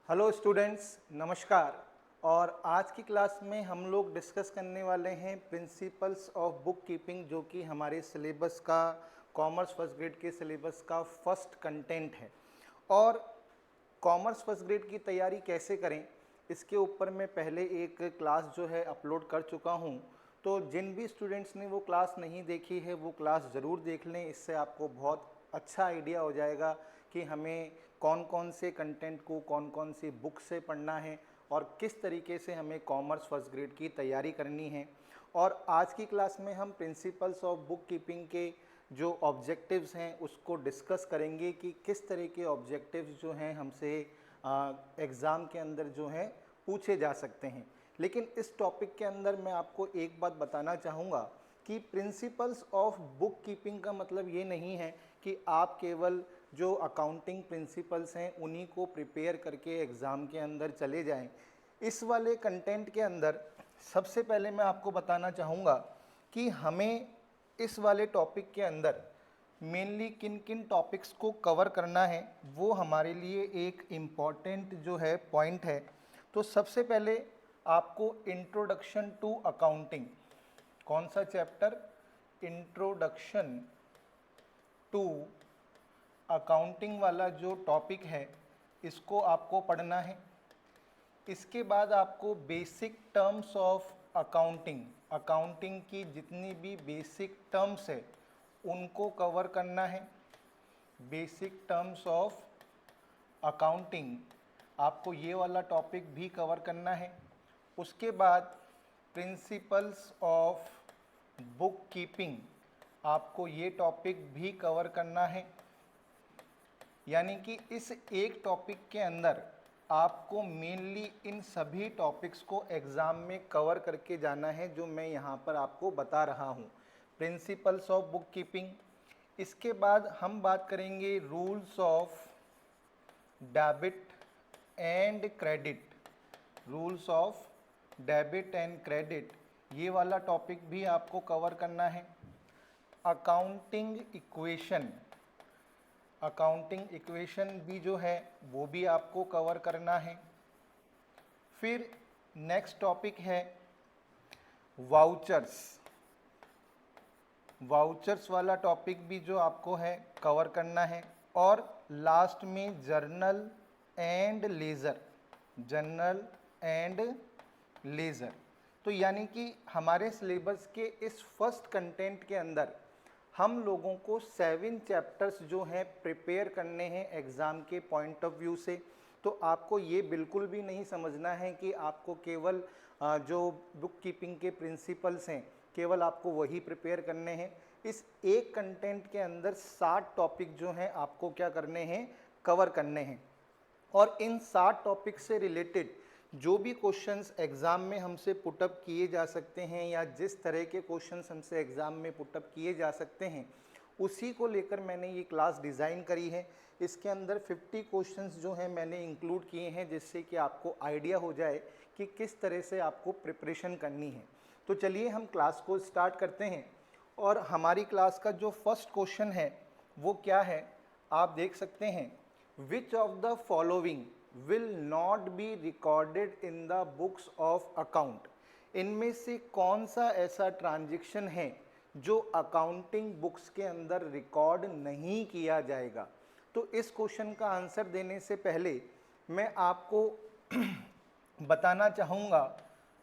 Hello students, नमस्कार। और आज की क्लास में हम लोग डिस्कस करने वाले हैं प्रिंसिपल्स ऑफ बुक कीपिंग, जो कि हमारे सिलेबस का कॉमर्स फर्स्ट ग्रेड के सिलेबस का फर्स्ट कंटेंट है। और कॉमर्स फर्स्ट ग्रेड की तैयारी कैसे करें, इसके ऊपर मैं पहले एक क्लास जो है अपलोड कर चुका हूं। तो जिन भी स्टूडेंट्स ने वो क्लास नहीं देखी है वो क्लास ज़रूर देख लें। इससे आपको बहुत अच्छा आइडिया हो जाएगा कि हमें कौन कौन से कंटेंट को कौन कौन सी बुक से पढ़ना है और किस तरीके से हमें कॉमर्स फर्स्ट ग्रेड की तैयारी करनी है। और आज की क्लास में हम प्रिंसिपल्स ऑफ बुक कीपिंग के जो ऑब्जेक्टिव्स हैं उसको डिस्कस करेंगे कि किस तरह के ऑब्जेक्टिव्स जो हैं हमसे एग्ज़ाम के अंदर जो हैं पूछे जा सकते हैं। लेकिन इस टॉपिक के अंदर मैं आपको एक बात बताना चाहूँगा कि प्रिंसिपल्स ऑफ बुक कीपिंग का मतलब ये नहीं है कि आप केवल जो अकाउंटिंग प्रिंसिपल्स हैं उन्हीं को प्रिपेयर करके एग्ज़ाम के अंदर चले जाएं। इस वाले कंटेंट के अंदर सबसे पहले मैं आपको बताना चाहूँगा कि हमें इस वाले टॉपिक के अंदर मेनली किन किन टॉपिक्स को कवर करना है, वो हमारे लिए एक इम्पॉर्टेंट जो है पॉइंट है। तो सबसे पहले आपको इंट्रोडक्शन टू अकाउंटिंग, कौन सा चैप्टर, इंट्रोडक्शन टू अकाउंटिंग वाला जो टॉपिक है इसको आपको पढ़ना है। इसके बाद आपको basic terms of accounting, accounting की जितनी भी बेसिक टर्म्स है उनको कवर करना है। बेसिक टर्म्स ऑफ अकाउंटिंग आपको ये वाला टॉपिक भी कवर करना है। उसके बाद प्रिंसिपल्स ऑफ बुक कीपिंग, आपको ये टॉपिक भी कवर करना है। यानी कि इस एक टॉपिक के अंदर आपको मेनली इन सभी टॉपिक्स को एग्ज़ाम में कवर करके जाना है, जो मैं यहाँ पर आपको बता रहा हूँ। प्रिंसिपल्स ऑफ बुक कीपिंग, इसके बाद हम बात करेंगे rules of debit and credit. Rules of debit and credit, ये वाला टॉपिक भी आपको कवर करना है। अकाउंटिंग इक्वेशन, अकाउंटिंग इक्वेशन भी जो है वो भी आपको कवर करना है। फिर नेक्स्ट टॉपिक है वाउचर्स, वाउचर्स वाला टॉपिक भी जो आपको है कवर करना है। और लास्ट में journal and laser, journal and laser. तो यानी कि हमारे सिलेबस के इस फर्स्ट कंटेंट के अंदर हम लोगों को 7 चैप्टर्स जो हैं प्रिपेयर करने हैं एग्ज़ाम के पॉइंट ऑफ व्यू से। तो आपको ये बिल्कुल भी नहीं समझना है कि आपको केवल जो बुक कीपिंग के प्रिंसिपल्स हैं केवल आपको वही प्रिपेयर करने हैं। इस एक कंटेंट के अंदर 60 टॉपिक जो हैं आपको क्या करने हैं, कवर करने हैं। और इन 60 टॉपिक से रिलेटेड जो भी क्वेश्चंस एग्ज़ाम में हमसे पुटअप किए जा सकते हैं या जिस तरह के क्वेश्चंस हमसे एग्ज़ाम में पुटअप किए जा सकते हैं उसी को लेकर मैंने ये क्लास डिज़ाइन करी है। इसके अंदर 50 क्वेश्चंस जो हैं मैंने इंक्लूड किए हैं, जिससे कि आपको आइडिया हो जाए कि किस तरह से आपको प्रिपरेशन करनी है। तो चलिए हम क्लास को स्टार्ट करते हैं। और हमारी क्लास का जो फर्स्ट क्वेश्चन है वो क्या है, आप देख सकते हैं। विच of the following will not be recorded in the books of account, इनमें से कौन सा ऐसा ट्रांजैक्शन है जो अकाउंटिंग बुक्स के अंदर रिकॉर्ड नहीं किया जाएगा। तो इस क्वेश्चन का आंसर देने से पहले मैं आपको बताना चाहूँगा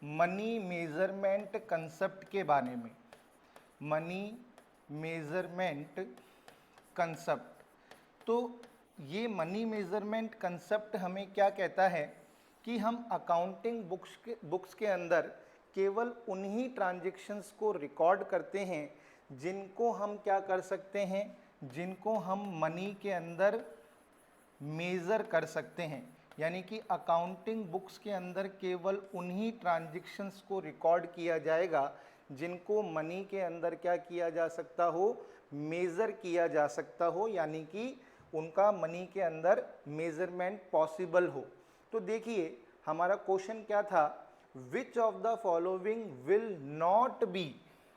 मनी मेजरमेंट कंसेप्ट के बारे में। मनी मेजरमेंट कंसेप्ट, तो ये मनी मेजरमेंट कंसेप्ट हमें क्या कहता है कि हम अकाउंटिंग बुक्स के अंदर केवल उन्हीं ट्रांजैक्शंस को रिकॉर्ड करते हैं जिनको हम क्या कर सकते हैं, जिनको हम मनी के अंदर मेज़र कर सकते हैं। यानी कि अकाउंटिंग बुक्स के अंदर केवल उन्हीं ट्रांजैक्शंस को रिकॉर्ड किया जाएगा जिनको मनी के अंदर क्या किया जा सकता हो, मेज़र किया जा सकता हो, यानी कि उनका मनी के अंदर मेज़रमेंट पॉसिबल हो। तो देखिए हमारा क्वेश्चन क्या था, विच of the following will not be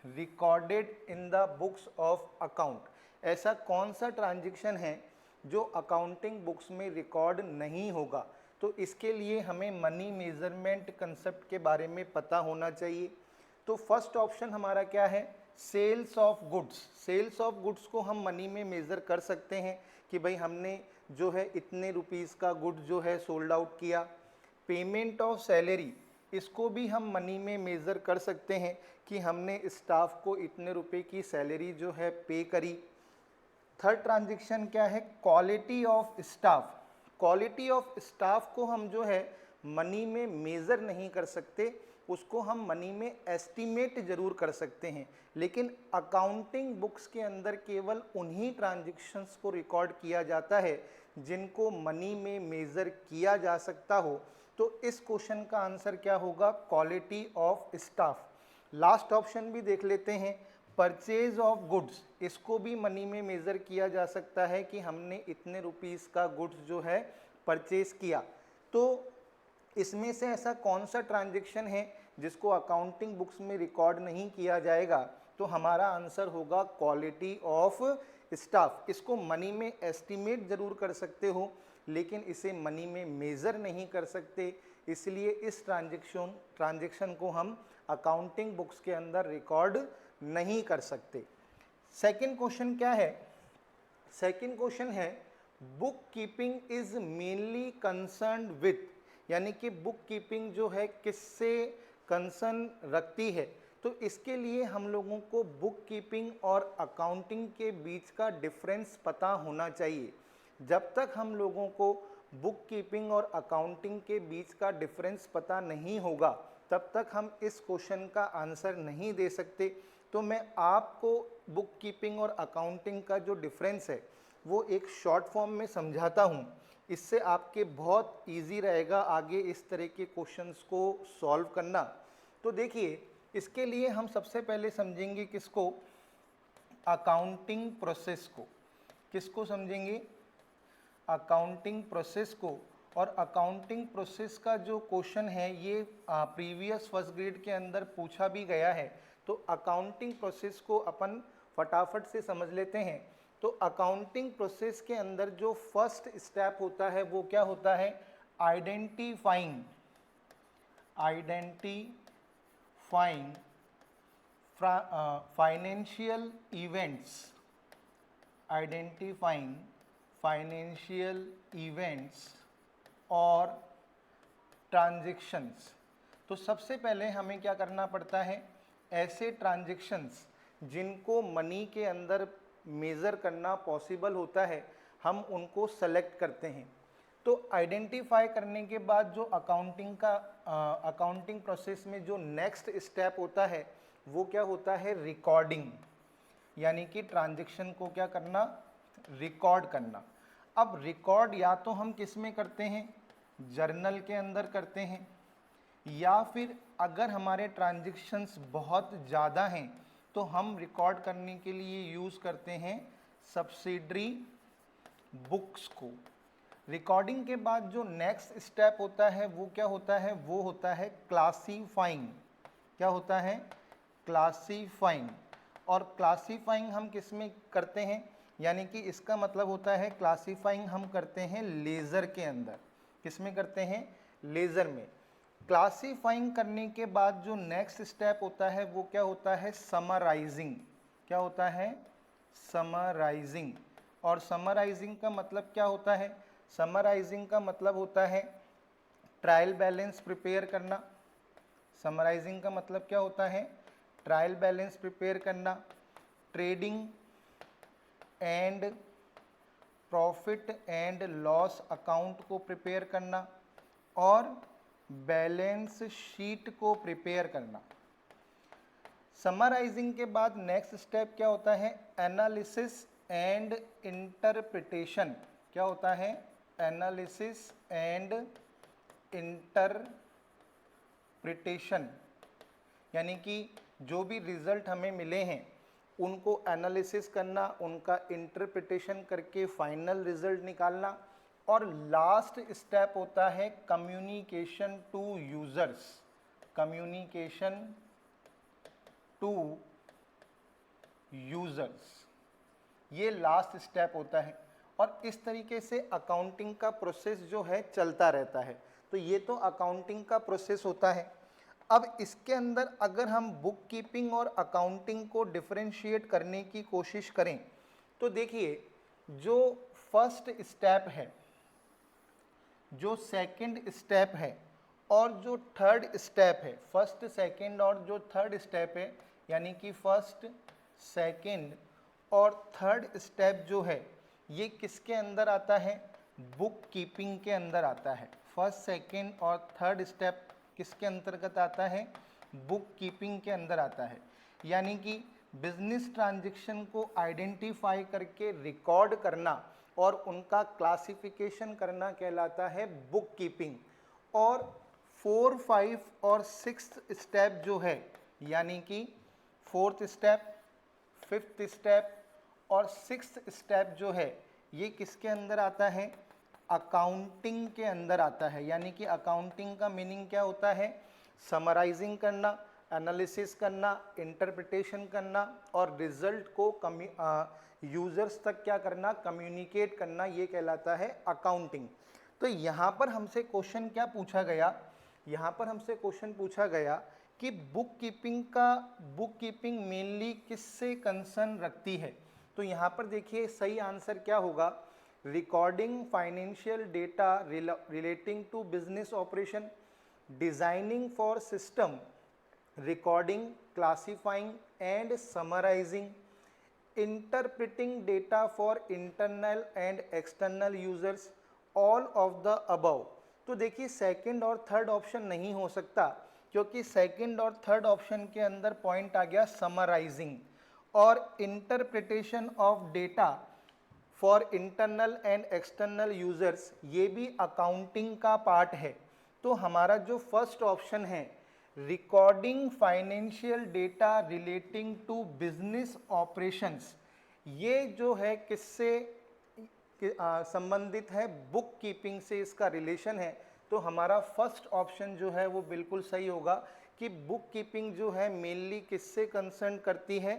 recorded in the books of account, ऐसा कौन सा ट्रांजैक्शन है जो अकाउंटिंग बुक्स में रिकॉर्ड नहीं होगा। तो इसके लिए हमें मनी मेजरमेंट कंसेप्ट के बारे में पता होना चाहिए। तो फर्स्ट ऑप्शन हमारा क्या है, sales of goods. Sales of goods को हम मनी में मेज़र कर सकते हैं कि भाई हमने जो है इतने रुपीस का गुड जो है सोल्ड आउट किया। पेमेंट ऑफ सैलरी, इसको भी हम मनी में मेज़र कर सकते हैं कि हमने स्टाफ को इतने रुपए की सैलरी जो है पे करी। थर्ड ट्रांजैक्शन क्या है, quality of staff. Quality of staff को हम जो है मनी में मेज़र नहीं कर सकते, उसको हम मनी में एस्टिमेट जरूर कर सकते हैं, लेकिन अकाउंटिंग बुक्स के अंदर केवल उन्हीं ट्रांजैक्शंस को रिकॉर्ड किया जाता है जिनको मनी में मेज़र किया जा सकता हो। तो इस क्वेश्चन का आंसर क्या होगा, quality of staff. Last option भी देख लेते हैं, परचेज ऑफ गुड्स। इसको भी मनी में मेज़र किया जा सकता है कि हमने इतने रुपीस का गुड्स जो है परचेज किया। तो इसमें से ऐसा कौन सा ट्रांजैक्शन है जिसको अकाउंटिंग बुक्स में रिकॉर्ड नहीं किया जाएगा, तो हमारा आंसर होगा क्वालिटी ऑफ स्टाफ। इसको मनी में एस्टिमेट जरूर कर सकते हो, लेकिन इसे मनी में मेज़र नहीं कर सकते, इसलिए इस ट्रांजैक्शन को हम अकाउंटिंग बुक्स के अंदर रिकॉर्ड नहीं कर सकते। सेकंड क्वेश्चन क्या है, सेकंड क्वेश्चन है book keeping is mainly concerned with, यानी कि बुक कीपिंग जो है किससे कंसर्न रखती है। तो इसके लिए हम लोगों को बुक कीपिंग और अकाउंटिंग के बीच का डिफरेंस पता होना चाहिए। जब तक हम लोगों को बुक कीपिंग और अकाउंटिंग के बीच का डिफरेंस पता नहीं होगा, तब तक हम इस क्वेश्चन का आंसर नहीं दे सकते। तो मैं आपको बुक कीपिंग और अकाउंटिंग का जो डिफरेंस है वो एक शॉर्ट फॉर्म में समझाता हूँ, इससे आपके बहुत इजी रहेगा आगे इस तरह के क्वेश्चंस को सॉल्व करना। तो देखिए, इसके लिए हम सबसे पहले समझेंगे किसको, अकाउंटिंग प्रोसेस को। किसको समझेंगे, अकाउंटिंग प्रोसेस को। और अकाउंटिंग प्रोसेस का जो क्वेश्चन है ये प्रीवियस फर्स्ट ग्रेड के अंदर पूछा भी गया है। तो अकाउंटिंग प्रोसेस को अपन फटाफट से समझ लेते हैं। तो अकाउंटिंग प्रोसेस के अंदर जो फर्स्ट स्टेप होता है वो क्या होता है, identifying financial events, identifying financial events और ट्रांजैक्शंस। तो सबसे पहले हमें क्या करना पड़ता है, ऐसे ट्रांजैक्शंस जिनको मनी के अंदर मेज़र करना पॉसिबल होता है हम उनको सेलेक्ट करते हैं। तो आइडेंटिफाई करने के बाद जो अकाउंटिंग प्रोसेस में जो नेक्स्ट स्टेप होता है वो क्या होता है, रिकॉर्डिंग, यानी कि ट्रांजैक्शन को क्या करना, रिकॉर्ड करना। अब रिकॉर्ड या तो हम किस में करते हैं, जर्नल के अंदर करते हैं, या फिर अगर हमारे ट्रांजैक्शंस बहुत ज़्यादा हैं तो हम रिकॉर्ड करने के लिए यूज़ करते हैं सब्सिडरी बुक्स को। रिकॉर्डिंग के बाद जो नेक्स्ट स्टेप होता है वो क्या होता है, वो होता है क्लासीफाइंग। क्या होता है, क्लासीफाइंग। और क्लासीफाइंग हम किस में करते हैं, यानी कि इसका मतलब होता है क्लासीफाइंग हम करते हैं लेज़र के अंदर। किस में करते हैं, लेज़र में। क्लासीफाइंग करने के बाद जो नेक्स्ट स्टेप होता है वो क्या होता है, समराइजिंग। क्या होता है, समराइजिंग। और समराइजिंग का मतलब क्या होता है, समराइजिंग का मतलब होता है ट्रायल बैलेंस प्रिपेयर करना। समराइजिंग का मतलब क्या होता है, ट्रायल बैलेंस प्रिपेयर करना, trading and profit and loss account को प्रिपेयर करना, और बैलेंस शीट को प्रिपेयर करना। समराइजिंग के बाद नेक्स्ट स्टेप क्या होता है, एनालिसिस एंड इंटरप्रिटेशन। क्या होता है, एनालिसिस एंड इंटरप्रिटेशन, यानी कि जो भी रिजल्ट हमें मिले हैं उनको एनालिसिस करना, उनका इंटरप्रिटेशन करके फाइनल रिजल्ट निकालना। और लास्ट स्टेप होता है communication to users. Communication to users, ये लास्ट स्टेप होता है। और इस तरीके से अकाउंटिंग का प्रोसेस जो है चलता रहता है। तो ये तो अकाउंटिंग का प्रोसेस होता है। अब इसके अंदर अगर हम बुक कीपिंग और अकाउंटिंग को डिफरेंशिएट करने की कोशिश करें तो देखिए, जो फर्स्ट स्टेप है, जो सेकंड स्टेप है और जो थर्ड स्टेप है, फर्स्ट सेकंड और जो थर्ड स्टेप है, यानी कि फर्स्ट सेकंड और थर्ड स्टेप जो है ये किसके अंदर आता है? बुक कीपिंग के अंदर आता है। फर्स्ट सेकंड और थर्ड स्टेप किसके अंतर्गत आता है? बुक कीपिंग के अंदर आता है। यानी कि बिजनेस ट्रांजैक्शन को आइडेंटिफाई करके रिकॉर्ड करना और उनका क्लासिफिकेशन करना कहलाता है बुक कीपिंग। और 4, 5 और 6th स्टेप जो है, यानी कि 4th स्टेप, 5th स्टेप और 6th स्टेप जो है ये किसके अंदर आता है? अकाउंटिंग के अंदर आता है। यानी कि अकाउंटिंग का मीनिंग क्या होता है? समराइजिंग करना, एनालिसिस करना, इंटरप्रिटेशन करना और रिजल्ट को यूजर्स तक क्या करना? कम्युनिकेट करना, ये कहलाता है अकाउंटिंग। तो यहाँ पर हमसे क्वेश्चन क्या पूछा गया? यहाँ पर हमसे क्वेश्चन पूछा गया कि बुक कीपिंग मेनली किससे कंसर्न रखती है? तो यहाँ पर देखिए सही आंसर क्या होगा? Recording financial data relating to business operation, designing for system, recording, classifying and summarizing, interpreting data for internal and external users, all of the above। तो देखिए सेकंड और थर्ड ऑप्शन नहीं हो सकता, क्योंकि सेकंड और थर्ड ऑप्शन के अंदर पॉइंट आ गया समराइजिंग, और interpretation of data for internal and external users ये भी अकाउंटिंग का पार्ट है। तो हमारा जो फर्स्ट ऑप्शन है, recording financial data relating to business operations, ये जो है किससे संबंधित है? बुक कीपिंग से इसका रिलेशन है। तो हमारा फर्स्ट ऑप्शन जो है वो बिल्कुल सही होगा कि बुक कीपिंग जो है मेनली किससे कंसर्न करती है?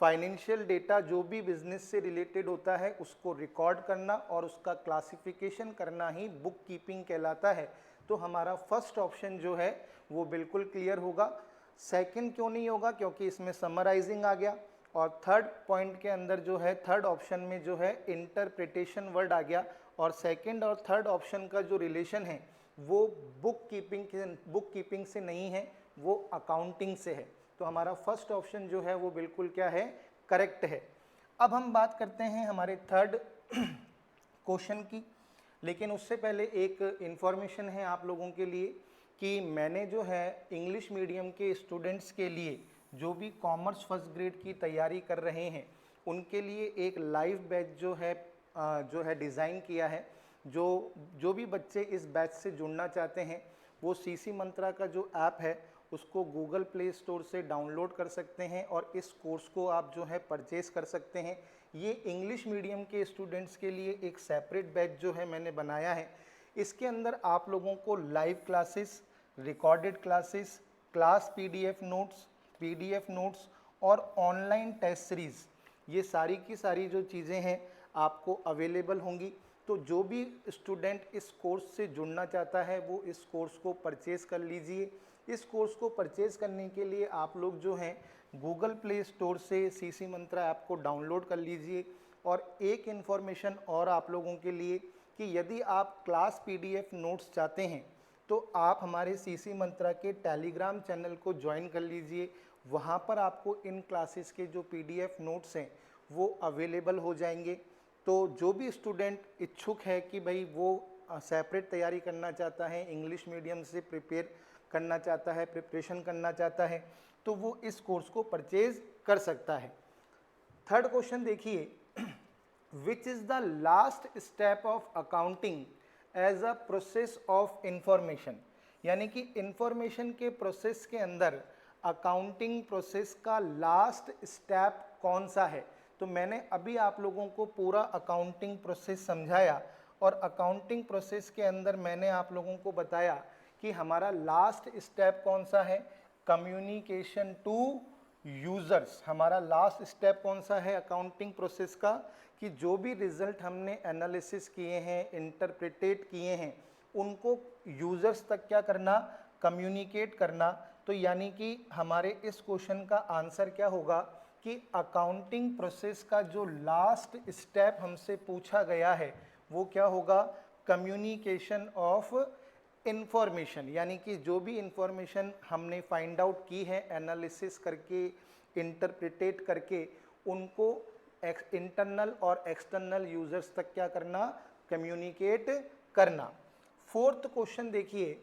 फाइनेंशियल डेटा जो भी बिजनेस से रिलेटेड होता है उसको रिकॉर्ड करना और उसका क्लासिफिकेशन करना ही बुक कीपिंग कहलाता है। तो हमारा फर्स्ट ऑप्शन जो है वो बिल्कुल क्लियर होगा। सेकंड क्यों नहीं होगा? क्योंकि इसमें समराइजिंग आ गया, और थर्ड पॉइंट के अंदर जो है थर्ड ऑप्शन में जो है इंटरप्रिटेशन वर्ड आ गया, और सेकंड और थर्ड ऑप्शन का जो रिलेशन है वो बुक कीपिंग से नहीं है, वो अकाउंटिंग से है। तो हमारा फर्स्ट ऑप्शन जो है वो बिल्कुल क्या है? करेक्ट है। अब हम बात करते हैं हमारे थर्ड क्वेश्चन की, लेकिन उससे पहले एक इन्फॉर्मेशन है आप लोगों के लिए कि मैंने जो है इंग्लिश मीडियम के स्टूडेंट्स के लिए जो भी कॉमर्स फर्स्ट ग्रेड की तैयारी कर रहे हैं उनके लिए एक लाइव बैच जो है डिज़ाइन किया है। जो भी बच्चे इस बैच से जुड़ना चाहते हैं वो सीसी मंत्रा का जो ऐप है उसको गूगल प्ले स्टोर से डाउनलोड कर सकते हैं और इस कोर्स को आप जो है परचेज़ कर सकते हैं। ये इंग्लिश मीडियम के स्टूडेंट्स के लिए एक सेपरेट बैच जो है मैंने बनाया है। इसके अंदर आप लोगों को live classes, recorded classes, class PDF notes और ऑनलाइन टेस्ट सीरीज़, ये सारी की सारी जो चीज़ें हैं आपको अवेलेबल होंगी। तो जो भी स्टूडेंट इस कोर्स से जुड़ना चाहता है वो इस कोर्स को परचेज़ कर लीजिए। इस कोर्स को परचेज़ करने के लिए आप लोग जो हैं गूगल प्ले स्टोर से सीसी मंत्रा ऐप को डाउनलोड कर लीजिए। और एक इन्फॉर्मेशन और आप लोगों के लिए कि यदि आप क्लास पीडीएफ नोट्स चाहते हैं तो आप हमारे सीसी मंत्रा के टेलीग्राम चैनल को ज्वाइन कर लीजिए। वहाँ पर आपको इन क्लासेस के जो पीडीएफ नोट्स हैं वो अवेलेबल हो जाएंगे। तो जो भी स्टूडेंट इच्छुक है कि भाई वो सेपरेट तैयारी करना चाहता है, इंग्लिश मीडियम से प्रिपेयर करना चाहता है, प्रिपरेशन करना चाहता है, तो वो इस कोर्स को परचेज कर सकता है। थर्ड क्वेश्चन देखिए, which is the last step of accounting as a process of information, यानी कि इंफॉर्मेशन के प्रोसेस के अंदर अकाउंटिंग प्रोसेस का लास्ट स्टेप कौन सा है। तो मैंने अभी आप लोगों को पूरा अकाउंटिंग प्रोसेस समझाया और अकाउंटिंग प्रोसेस के अंदर मैंने आप लोगों को बताया कि हमारा लास्ट स्टेप कौन सा है? Communication to users. हमारा लास्ट स्टेप कौन सा है अकाउंटिंग प्रोसेस का, कि जो भी रिजल्ट हमने एनालिसिस किए हैं, इंटरप्रिटेट किए हैं, उनको यूजर्स तक क्या करना, कम्युनिकेट करना। तो यानी कि हमारे इस क्वेश्चन का आंसर क्या होगा कि अकाउंटिंग प्रोसेस का जो लास्ट स्टेप हमसे पूछा गया है वो क्या होगा, कम्युनिकेशन ऑफ इंफॉर्मेशन। यानी कि जो भी इंफॉर्मेशन हमने फाइंड आउट की है एनालिसिस करके, इंटरप्रिटेट करके, उनको इंटरनल और एक्सटर्नल यूजर्स तक क्या करना, कम्युनिकेट करना। फोर्थ क्वेश्चन देखिए,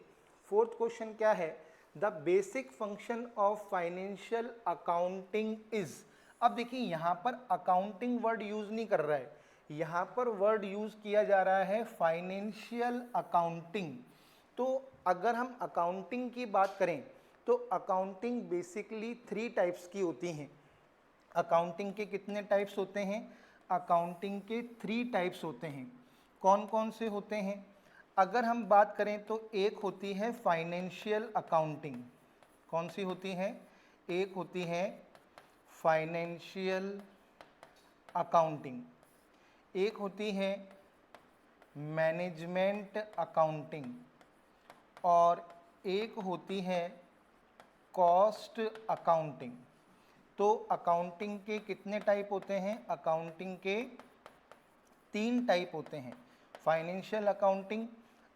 फोर्थ क्वेश्चन क्या है, the basic function of financial accounting is. अब देखिए यहाँ पर अकाउंटिंग वर्ड यूज नहीं कर रहा है, यहाँ पर वर्ड यूज किया जा रहा है फाइनेंशियल अकाउंटिंग। तो अगर हम अकाउंटिंग की बात करें तो अकाउंटिंग बेसिकली 3 टाइप्स की होती हैं। अकाउंटिंग के कितने टाइप्स होते हैं, अकाउंटिंग के 3 टाइप्स होते हैं। कौन कौन से होते हैं, अगर हम बात करें तो एक होती है फाइनेंशियल अकाउंटिंग। कौन सी होती है, एक होती है फाइनेंशियल अकाउंटिंग, एक होती है मैनेजमेंट अकाउंटिंग, और एक होती है कॉस्ट अकाउंटिंग। तो अकाउंटिंग के कितने टाइप होते हैं, अकाउंटिंग के 3 टाइप होते हैं। फाइनेंशियल अकाउंटिंग,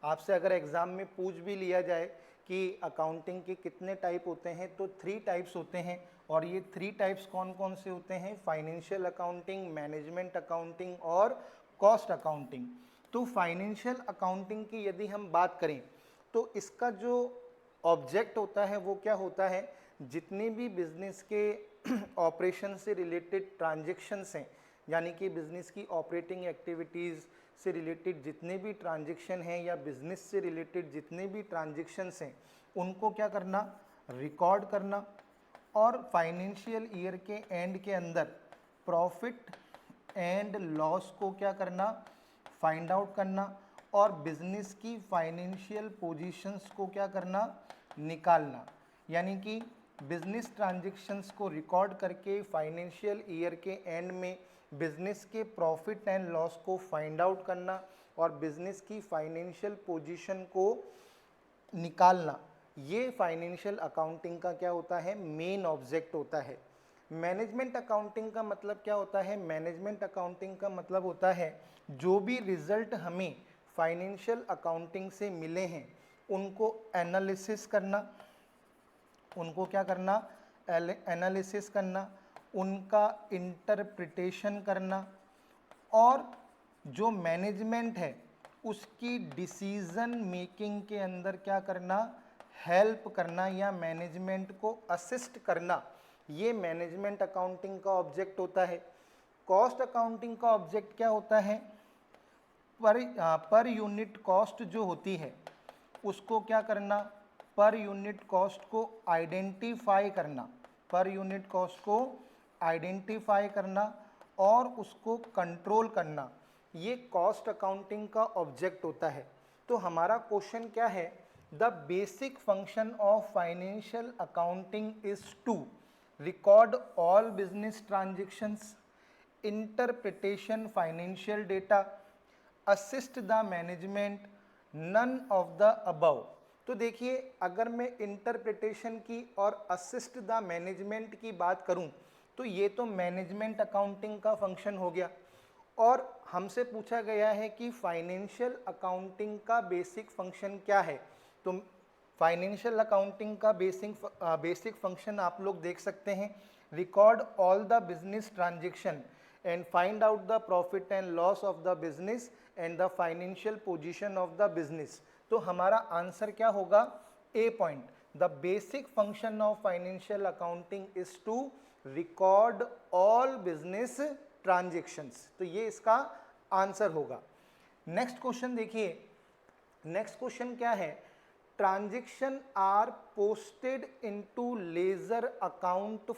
आपसे अगर एग्जाम में पूछ भी लिया जाए कि अकाउंटिंग के कितने टाइप होते हैं तो 3 टाइप्स होते हैं। और ये 3 टाइप्स कौन कौन से होते हैं, फाइनेंशियल अकाउंटिंग, मैनेजमेंट अकाउंटिंग और कॉस्ट अकाउंटिंग। तो फाइनेंशियल अकाउंटिंग की यदि हम बात करें तो इसका जो ऑब्जेक्ट होता है वो क्या होता है, जितने भी बिजनेस के ऑपरेशन से रिलेटेड ट्रांजेक्शन्स हैं, यानी कि बिजनेस की ऑपरेटिंग एक्टिविटीज़ से रिलेटेड जितने भी ट्रांजेक्शन हैं या बिजनेस से रिलेटेड जितने भी ट्रांजेक्शन्स हैं उनको क्या करना, रिकॉर्ड करना। और फाइनेंशियल ईयर के एंड के अंदर प्रॉफिट एंड लॉस को क्या करना, फाइंड आउट करना, और बिजनेस की फाइनेंशियल पोजीशंस को क्या करना, निकालना। यानी कि बिजनेस ट्रांजैक्शंस को रिकॉर्ड करके फाइनेंशियल ईयर के एंड में बिजनेस के प्रॉफिट एंड लॉस को फाइंड आउट करना और बिजनेस की फाइनेंशियल पोजीशन को निकालना, ये फाइनेंशियल अकाउंटिंग का क्या होता है, मेन ऑब्जेक्ट होता है। मैनेजमेंट अकाउंटिंग का मतलब क्या होता है, मैनेजमेंट अकाउंटिंग का मतलब होता है जो भी रिजल्ट हमें फाइनेंशियल अकाउंटिंग से मिले हैं उनको एनालिसिस करना, उनको क्या करना, एनालिसिस करना, उनका इंटरप्रिटेशन करना, और जो मैनेजमेंट है उसकी डिसीजन मेकिंग के अंदर क्या करना, हेल्प करना या मैनेजमेंट को असिस्ट करना, ये मैनेजमेंट अकाउंटिंग का ऑब्जेक्ट होता है। कॉस्ट अकाउंटिंग का ऑब्जेक्ट क्या होता है, पर यूनिट कॉस्ट जो होती है उसको क्या करना, पर यूनिट कॉस्ट को आइडेंटिफाई करना, पर यूनिट कॉस्ट को आइडेंटिफाई करना और उसको कंट्रोल करना, ये कॉस्ट अकाउंटिंग का ऑब्जेक्ट होता है। तो हमारा क्वेश्चन क्या है, the basic function of financial accounting is to record all business transactions, interpretation financial data, assist the management, none of the above. तो देखिए अगर मैं इंटरप्रिटेशन की और असिस्ट द मैनेजमेंट की बात करूं तो ये तो मैनेजमेंट अकाउंटिंग का फंक्शन हो गया। और हमसे पूछा गया है कि फाइनेंशियल अकाउंटिंग का बेसिक फंक्शन क्या है, तो फाइनेंशियल अकाउंटिंग का बेसिक फंक्शन आप लोग देख सकते हैं, record all the business transaction and find out the profit and loss of the business and the financial position of the business. तो हमारा आंसर क्या होगा, A point, the basic function of financial accounting is to record all business transactions. तो ये इसका answer होगा। Next question देखिए, next question क्या है, transaction are posted into ledger account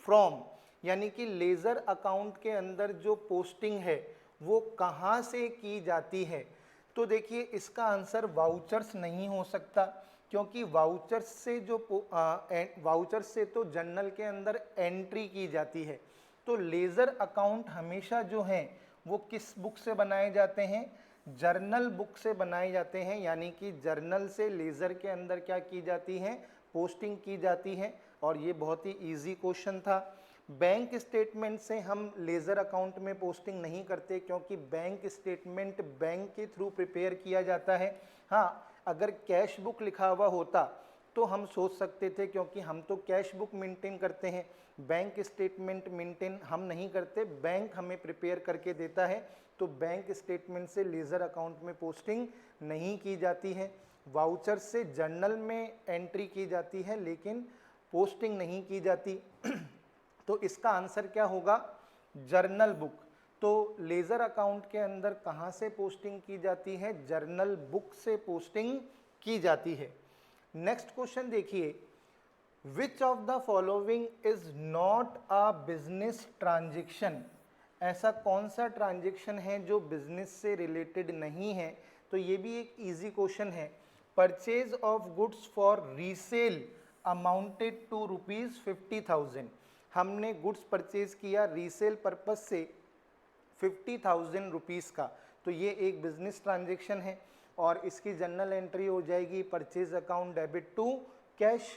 from, यानी कि लेजर अकाउंट के अंदर जो पोस्टिंग है वो कहाँ से की जाती है। तो देखिए इसका आंसर वाउचर्स नहीं हो सकता, क्योंकि वाउचर्स से तो जर्नल के अंदर एंट्री की जाती है। तो लेज़र अकाउंट हमेशा जो हैं वो किस बुक से बनाए जाते हैं, जर्नल बुक से बनाए जाते हैं, यानी कि जर्नल से लेज़र के अंदर क्या की जाती है, पोस्टिंग की जाती है। और ये बहुत ही इजी क्वेश्चन था। बैंक स्टेटमेंट से हम लेज़र अकाउंट में पोस्टिंग नहीं करते, क्योंकि बैंक स्टेटमेंट बैंक के थ्रू प्रिपेयर किया जाता है। हाँ, अगर कैश बुक लिखा हुआ होता तो हम सोच सकते थे, क्योंकि हम तो कैश बुक मेंटेन करते हैं, बैंक स्टेटमेंट मेंटेन हम नहीं करते, बैंक हमें प्रिपेयर करके देता है। तो बैंक स्टेटमेंट से लेज़र अकाउंट में पोस्टिंग नहीं की जाती है। वाउचर से जर्नल में एंट्री की जाती है, लेकिन पोस्टिंग नहीं की जाती। तो इसका आंसर क्या होगा, जर्नल बुक। तो लेज़र अकाउंट के अंदर कहाँ से पोस्टिंग की जाती है, जर्नल बुक से पोस्टिंग की जाती है। नेक्स्ट क्वेश्चन देखिए, which of the following is not a business transaction. ऐसा कौन सा ट्रांजेक्शन है जो बिजनेस से रिलेटेड नहीं है। तो ये भी एक इजी क्वेश्चन है। Purchase of goods for resale amounted to ₹50,000। हमने गुड्स परचेज किया रीसेल पर्पज से 50,000 रुपीज़ का, तो ये एक बिजनेस ट्रांजेक्शन है और इसकी जर्नल एंट्री हो जाएगी purchase account debit to cash.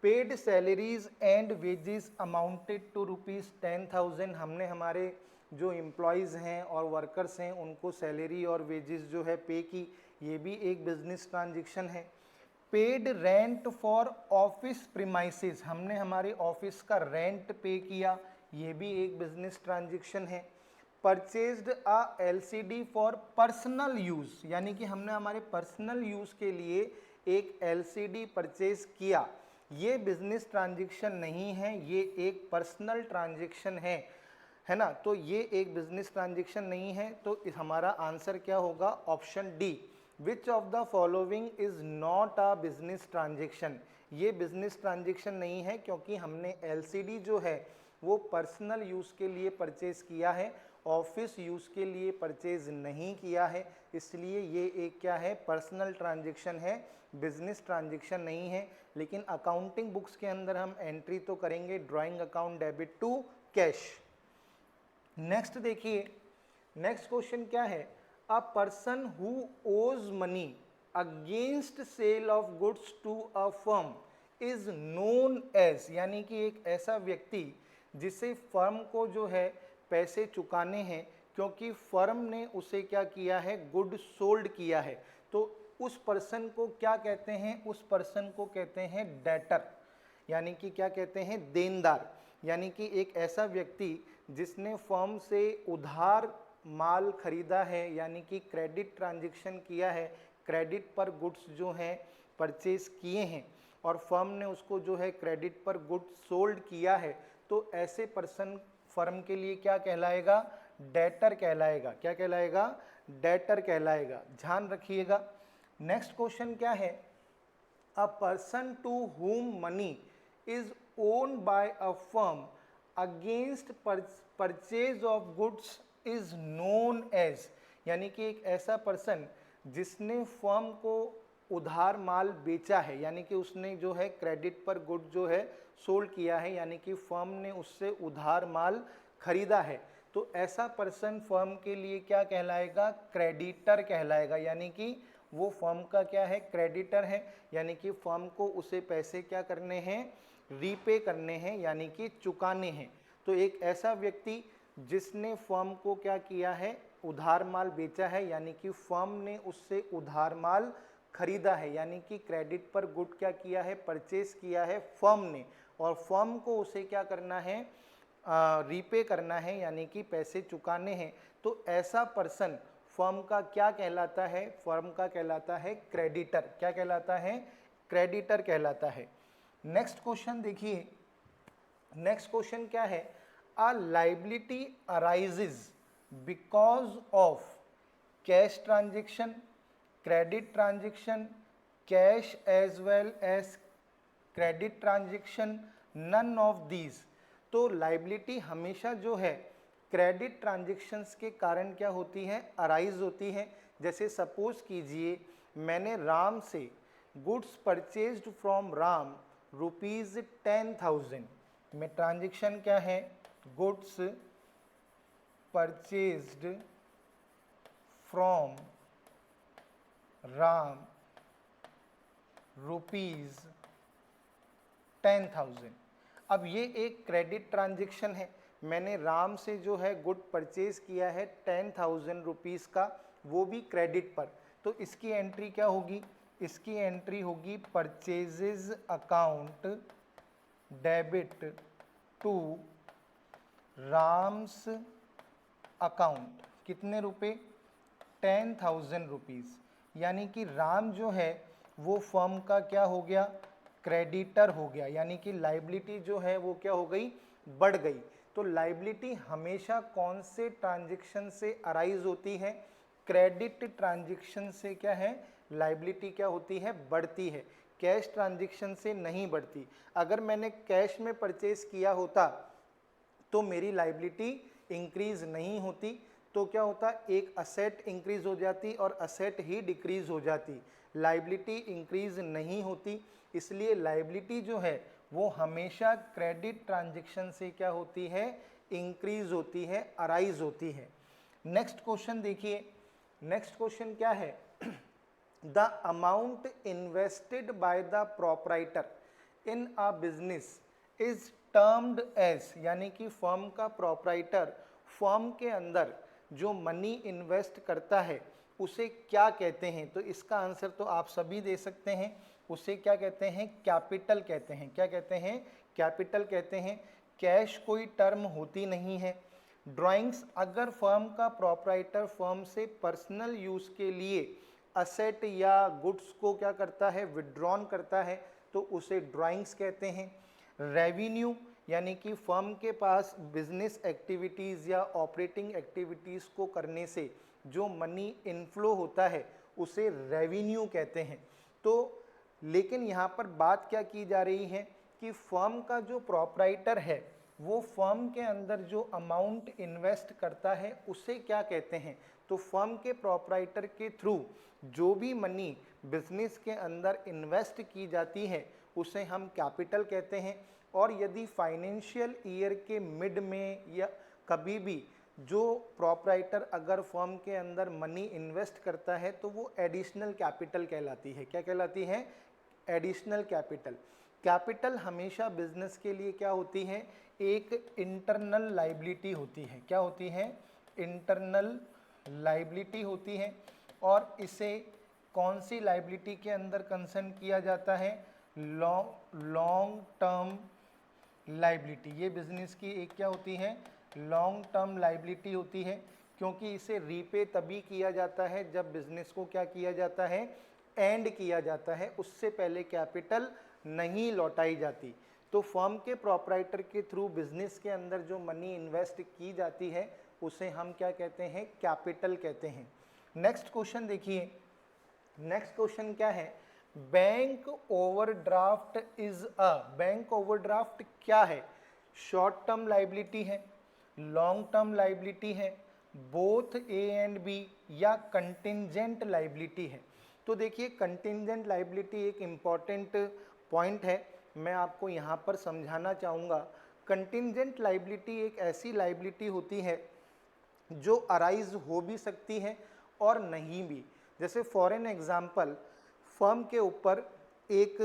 Paid salaries and wages amounted to ₹10,000। हमने हमारे जो एम्प्लॉयज़ हैं और वर्कर्स हैं उनको सैलरी और वेजेस जो है पे की, ये भी एक बिजनेस ट्रांजेक्शन है। Paid rent for office premises, हमने हमारे ऑफिस का रेंट पे किया, ये भी एक बिजनेस ट्रांजेक्शन है। Purchased a LCD for personal use, यानी कि हमने हमारे पर्सनल यूज़ के लिए एक एलसीडी परचेज किया, ये बिजनेस ट्रांजेक्शन नहीं है, ये एक पर्सनल ट्रांजेक्शन है ना। तो ये एक बिजनेस ट्रांजेक्शन नहीं है। तो हमारा आंसर क्या होगा, option D, which of the following is not a business transaction. ये बिजनेस ट्रांजेक्शन नहीं है, क्योंकि हमने एलसीडी जो है वो पर्सनल यूज़ के लिए परचेज किया है, ऑफिस यूज़ के लिए परचेज नहीं किया है, इसलिए ये एक क्या है, पर्सनल ट्रांजेक्शन है, बिजनेस ट्रांजेक्शन नहीं है। लेकिन अकाउंटिंग बुक्स के अंदर हम एंट्री तो करेंगे drawing account debit to cash. Next देखिए, नेक्स्ट क्वेश्चन क्या है, a person who owes money against sale of goods to a firm is known as, यानी कि एक ऐसा व्यक्ति जिसे फर्म को जो है पैसे चुकाने हैं, क्योंकि फर्म ने उसे क्या किया है, गुड सोल्ड किया है। तो उस पर्सन को क्या कहते हैं, उस पर्सन को कहते हैं डेटर, यानी कि क्या कहते हैं, देनदार। यानी कि एक ऐसा व्यक्ति जिसने फर्म से उधार माल खरीदा है, यानी कि क्रेडिट ट्रांजैक्शन किया है, क्रेडिट पर गुड्स जो हैं परचेज किए हैं और फर्म ने उसको जो है क्रेडिट पर गुड्स सोल्ड किया है, तो ऐसे पर्सन फर्म के लिए क्या कहलाएगा, डेटर कहलाएगा। क्या कहलाएगा, डेटर कहलाएगा, ध्यान रखिएगा। नेक्स्ट क्वेश्चन क्या है, a person to whom money is owned by a firm against purchase of goods is known as, यानी कि एक ऐसा पर्सन जिसने फर्म को उधार माल बेचा है, यानी कि उसने जो है क्रेडिट पर गुड जो है सोल्ड किया है, यानी कि फर्म ने उससे उधार माल खरीदा है, तो ऐसा पर्सन फर्म के लिए क्या कहलाएगा, क्रेडिटर कहलाएगा। यानी कि वो फर्म का क्या है, क्रेडिटर है, यानी कि फर्म को उसे पैसे क्या करने हैं, रीपे करने हैं, यानी कि चुकाने हैं। तो एक ऐसा व्यक्ति जिसने फर्म को क्या किया है, उधार माल बेचा है, यानी कि फर्म ने उससे उधार माल खरीदा है, यानी कि क्रेडिट पर गुड क्या किया है, परचेज किया है फर्म ने, और फर्म को उसे क्या करना है, रीपे करना है, यानी कि पैसे चुकाने हैं। तो ऐसा पर्सन फर्म का क्या कहलाता है, फर्म का कहलाता है क्रेडिटर। क्या कहलाता है, क्रेडिटर कहलाता है। नेक्स्ट क्वेश्चन देखिए, नेक्स्ट क्वेश्चन क्या है, a liability arises because of cash transaction, credit transaction, cash as well as credit transaction, none of these. तो लाइबिलिटी हमेशा जो है क्रेडिट ट्रांजेक्शन्स के कारण क्या होती है, अराइज होती है। जैसे सपोज कीजिए मैंने राम से गुड्स परचेज्ड फ्रॉम राम ₹10,000 में ट्रांजेक्शन क्या है, गुड्स परचेज्ड फ्रॉम राम ₹10,000। अब ये एक क्रेडिट ट्रांजेक्शन है, मैंने राम से जो है गुड परचेज किया है 10,000 रुपीज़ का, वो भी क्रेडिट पर। तो इसकी एंट्री क्या होगी, इसकी एंट्री होगी purchases account debit to Ram's account, कितने रुपए, 10,000 रुपीज़। यानी कि राम जो है वो फर्म का क्या हो गया, क्रेडिटर हो गया, यानी कि लाइबिलिटी जो है वो क्या हो गई, बढ़ गई। तो लाइबिलिटी हमेशा कौन से ट्रांजैक्शन से अराइज होती है, क्रेडिट ट्रांजैक्शन से क्या है, लाइबिलिटी क्या होती है, बढ़ती है, कैश ट्रांजैक्शन से नहीं बढ़ती। अगर मैंने कैश में परचेज किया होता तो मेरी लाइबिलिटी इंक्रीज नहीं होती, तो क्या होता, एक असेट इंक्रीज हो जाती और असेट ही डिक्रीज हो जाती, लाइबिलिटी इंक्रीज नहीं होती। इसलिए लाइबिलिटी जो है वो हमेशा क्रेडिट ट्रांजैक्शन से क्या होती है, इंक्रीज होती है, अराइज होती है। नेक्स्ट क्वेश्चन देखिए, नेक्स्ट क्वेश्चन क्या है, the amount invested by the proprietor in a business is termed as, यानी कि फर्म का प्रोप्राइटर फर्म के अंदर जो मनी इन्वेस्ट करता है उसे क्या कहते हैं। तो इसका आंसर तो आप सभी दे सकते हैं, उसे क्या कहते हैं, कैपिटल कहते हैं। क्या कहते हैं, कैपिटल कहते हैं। कैश कोई टर्म होती नहीं है। ड्राइंग्स, अगर फर्म का प्रोप्राइटर फर्म से पर्सनल यूज़ के लिए असेट या गुड्स को क्या करता है, विड्रॉन करता है, तो उसे ड्राइंग्स कहते हैं। रेवेन्यू, यानी कि फर्म के पास बिजनेस एक्टिविटीज़ या ऑपरेटिंग एक्टिविटीज़ को करने से जो मनी इनफ्लो होता है उसे रेवेन्यू कहते हैं। तो लेकिन यहाँ पर बात क्या की जा रही है कि फर्म का जो प्रोप्राइटर है वो फर्म के अंदर जो अमाउंट इन्वेस्ट करता है उसे क्या कहते हैं। तो फर्म के प्रोप्राइटर के थ्रू जो भी मनी बिजनेस के अंदर इन्वेस्ट की जाती है उसे हम कैपिटल कहते हैं। और यदि फाइनेंशियल ईयर के मिड में या कभी भी जो प्रोप्राइटर अगर फर्म के अंदर मनी इन्वेस्ट करता है तो वो एडिशनल कैपिटल कहलाती है। क्या कहलाती है, एडिशनल कैपिटल। कैपिटल हमेशा बिजनेस के लिए क्या होती है, एक इंटरनल लाइबिलिटी होती है। क्या होती है, इंटरनल लाइबिलिटी होती है। और इसे कौन सी लाइबिलिटी के अंदर कंसर्न किया जाता है, लॉन्ग टर्म लाइबिलिटी। ये बिजनेस की एक क्या होती है, लॉन्ग टर्म लाइबिलिटी होती है, क्योंकि इसे रीपे तभी किया जाता है जब बिजनेस को क्या किया जाता है, एंड किया जाता है, उससे पहले कैपिटल नहीं लौटाई जाती। तो फर्म के प्रोप्राइटर के थ्रू बिजनेस के अंदर जो मनी इन्वेस्ट की जाती है उसे हम क्या कहते हैं, कैपिटल कहते हैं। नेक्स्ट क्वेश्चन देखिए, नेक्स्ट क्वेश्चन क्या है, bank overdraft is a, bank overdraft क्या है, शॉर्ट टर्म लाइबिलिटी है, लॉन्ग टर्म लाइबिलिटी है, बोथ ए एंड बी, या कंटिंजेंट लाइबिलिटी है। तो देखिए कंटिंजेंट लाइबिलिटी एक इम्पॉर्टेंट पॉइंट है, मैं आपको यहाँ पर समझाना चाहूँगा। कंटिंजेंट लाइबिलिटी एक ऐसी लाइबिलिटी होती है जो अराइज हो भी सकती है और नहीं भी। जैसे फॉर एन एग्जाम्पल, फर्म के ऊपर एक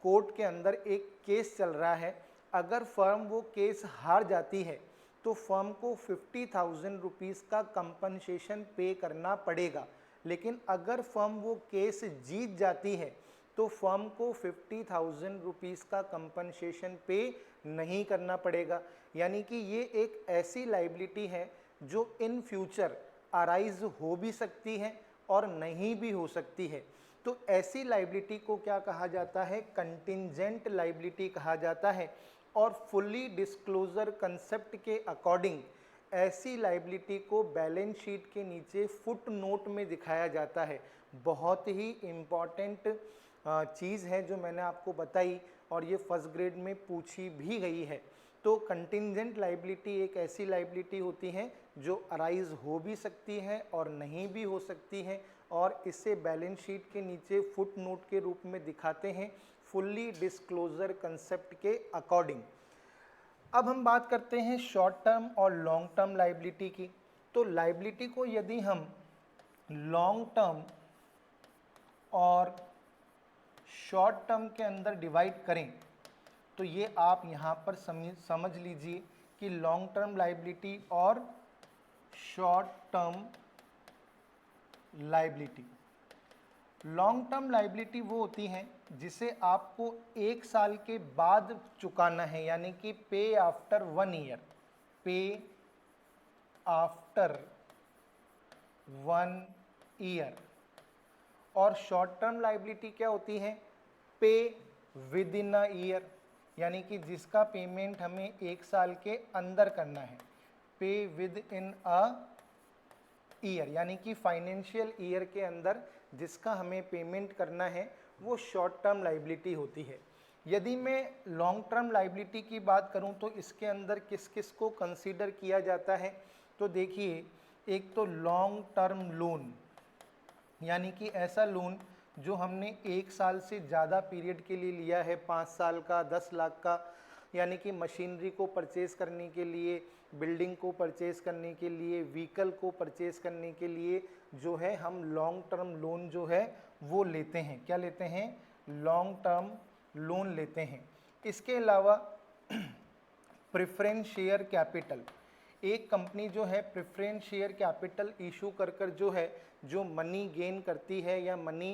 कोर्ट के अंदर एक केस चल रहा है, अगर फर्म वो केस हार जाती है तो फर्म को 50,000 रुपीज़ का कंपनसेशन पे करना पड़ेगा। लेकिन अगर फर्म वो केस जीत जाती है तो फर्म को 50,000 रुपीज़ का कंपनसेशन पे नहीं करना पड़ेगा। यानी कि ये एक ऐसी लाइबिलिटी है जो इन फ्यूचर अराइज हो भी सकती है और नहीं भी हो सकती है। तो ऐसी लाइबिलिटी को क्या कहा जाता है, कंटिंजेंट लाइबिलिटी कहा जाता है। और फुल्ली डिस्क्लोजर कंसेप्ट के अकॉर्डिंग ऐसी लाइबिलिटी को बैलेंस शीट के नीचे फुट नोट में दिखाया जाता है। बहुत ही इम्पॉर्टेंट चीज़ है जो मैंने आपको बताई और ये फर्स्ट ग्रेड में पूछी भी गई है। तो कंटिंजेंट लाइबिलिटी एक ऐसी लाइबिलिटी होती है जो अराइज हो भी सकती है और नहीं भी हो सकती है, और इसे बैलेंस शीट के नीचे फुट नोट के रूप में दिखाते हैं फुल्ली डिस्क्लोजर कंसेप्ट के अकॉर्डिंग। अब हम बात करते हैं शॉर्ट टर्म और लॉन्ग टर्म लाइबिलिटी की। तो लाइबिलिटी को यदि हम लॉन्ग टर्म और शॉर्ट टर्म के अंदर डिवाइड करें तो ये आप यहाँ पर समझ लीजिए कि लॉन्ग टर्म लाइबिलिटी और short term liability. Long term liability वो होती है जिसे आपको 1 साल के बाद चुकाना है, यानी कि पे आफ्टर 1 ईयर, पे आफ्टर 1 ईयर। और शॉर्ट टर्म लाइबिलिटी क्या होती है? पे विद इन अ ईयर, यानी कि जिसका पेमेंट हमें 1 साल के अंदर करना है। पे विद इन अ ईयर, यानी कि फाइनेंशियल ईयर के अंदर जिसका हमें पेमेंट करना है वो शॉर्ट टर्म लाइबिलिटी होती है। यदि मैं लॉन्ग टर्म लाइबिलिटी की बात करूं तो इसके अंदर किस किस को कंसीडर किया जाता है, तो देखिए, एक तो लॉन्ग टर्म लोन, यानी कि ऐसा लोन जो हमने 1 साल से ज़्यादा पीरियड के लिए लिया है, 5 साल का, 10 लाख का, यानी कि मशीनरी को परचेज़ करने के लिए, बिल्डिंग को परचेज़ करने के लिए, व्हीकल को परचेज़ करने के लिए जो है हम लॉन्ग टर्म लोन जो है वो लेते हैं। क्या लेते हैं? लॉन्ग टर्म लोन लेते हैं। इसके अलावा प्रेफरेंस शेयर कैपिटल, एक कंपनी जो है प्रेफरेंस शेयर कैपिटल इशू कर कर जो है जो मनी गेन करती है या मनी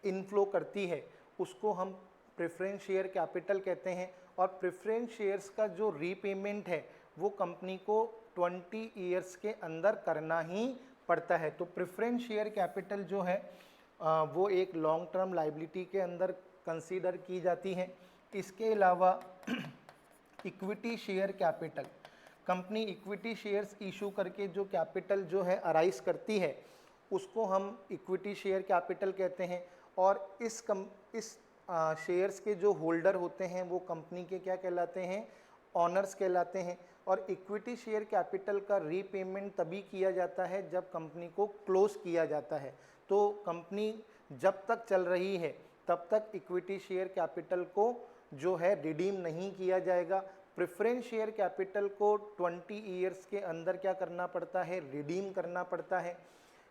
इनफ्लो करती है उसको हम प्रेफरेंस शेयर कैपिटल कहते हैं। और प्रेफरेंस शेयर्स का जो रीपेमेंट है वो कंपनी को 20 ईयर्स के अंदर करना ही पड़ता है। तो प्रेफरेंस शेयर कैपिटल जो है वो एक लॉन्ग टर्म लाइबिलिटी के अंदर कंसीडर की जाती है। इसके अलावा equity share capital, company equity shares issue करके जो कैपिटल जो है अराइज करती है उसको हम इक्विटी शेयर कैपिटल कहते हैं। और इस शेयर्स के जो होल्डर होते हैं वो कंपनी के क्या कहलाते हैं? ऑनर्स कहलाते हैं। और इक्विटी शेयर कैपिटल का रीपेमेंट तभी किया जाता है जब कंपनी को क्लोज किया जाता है। तो कंपनी जब तक चल रही है तब तक इक्विटी शेयर कैपिटल को जो है रिडीम नहीं किया जाएगा। प्रेफरेंस शेयर कैपिटल को 20 ईयर्स के अंदर क्या करना पड़ता है? रिडीम करना पड़ता है।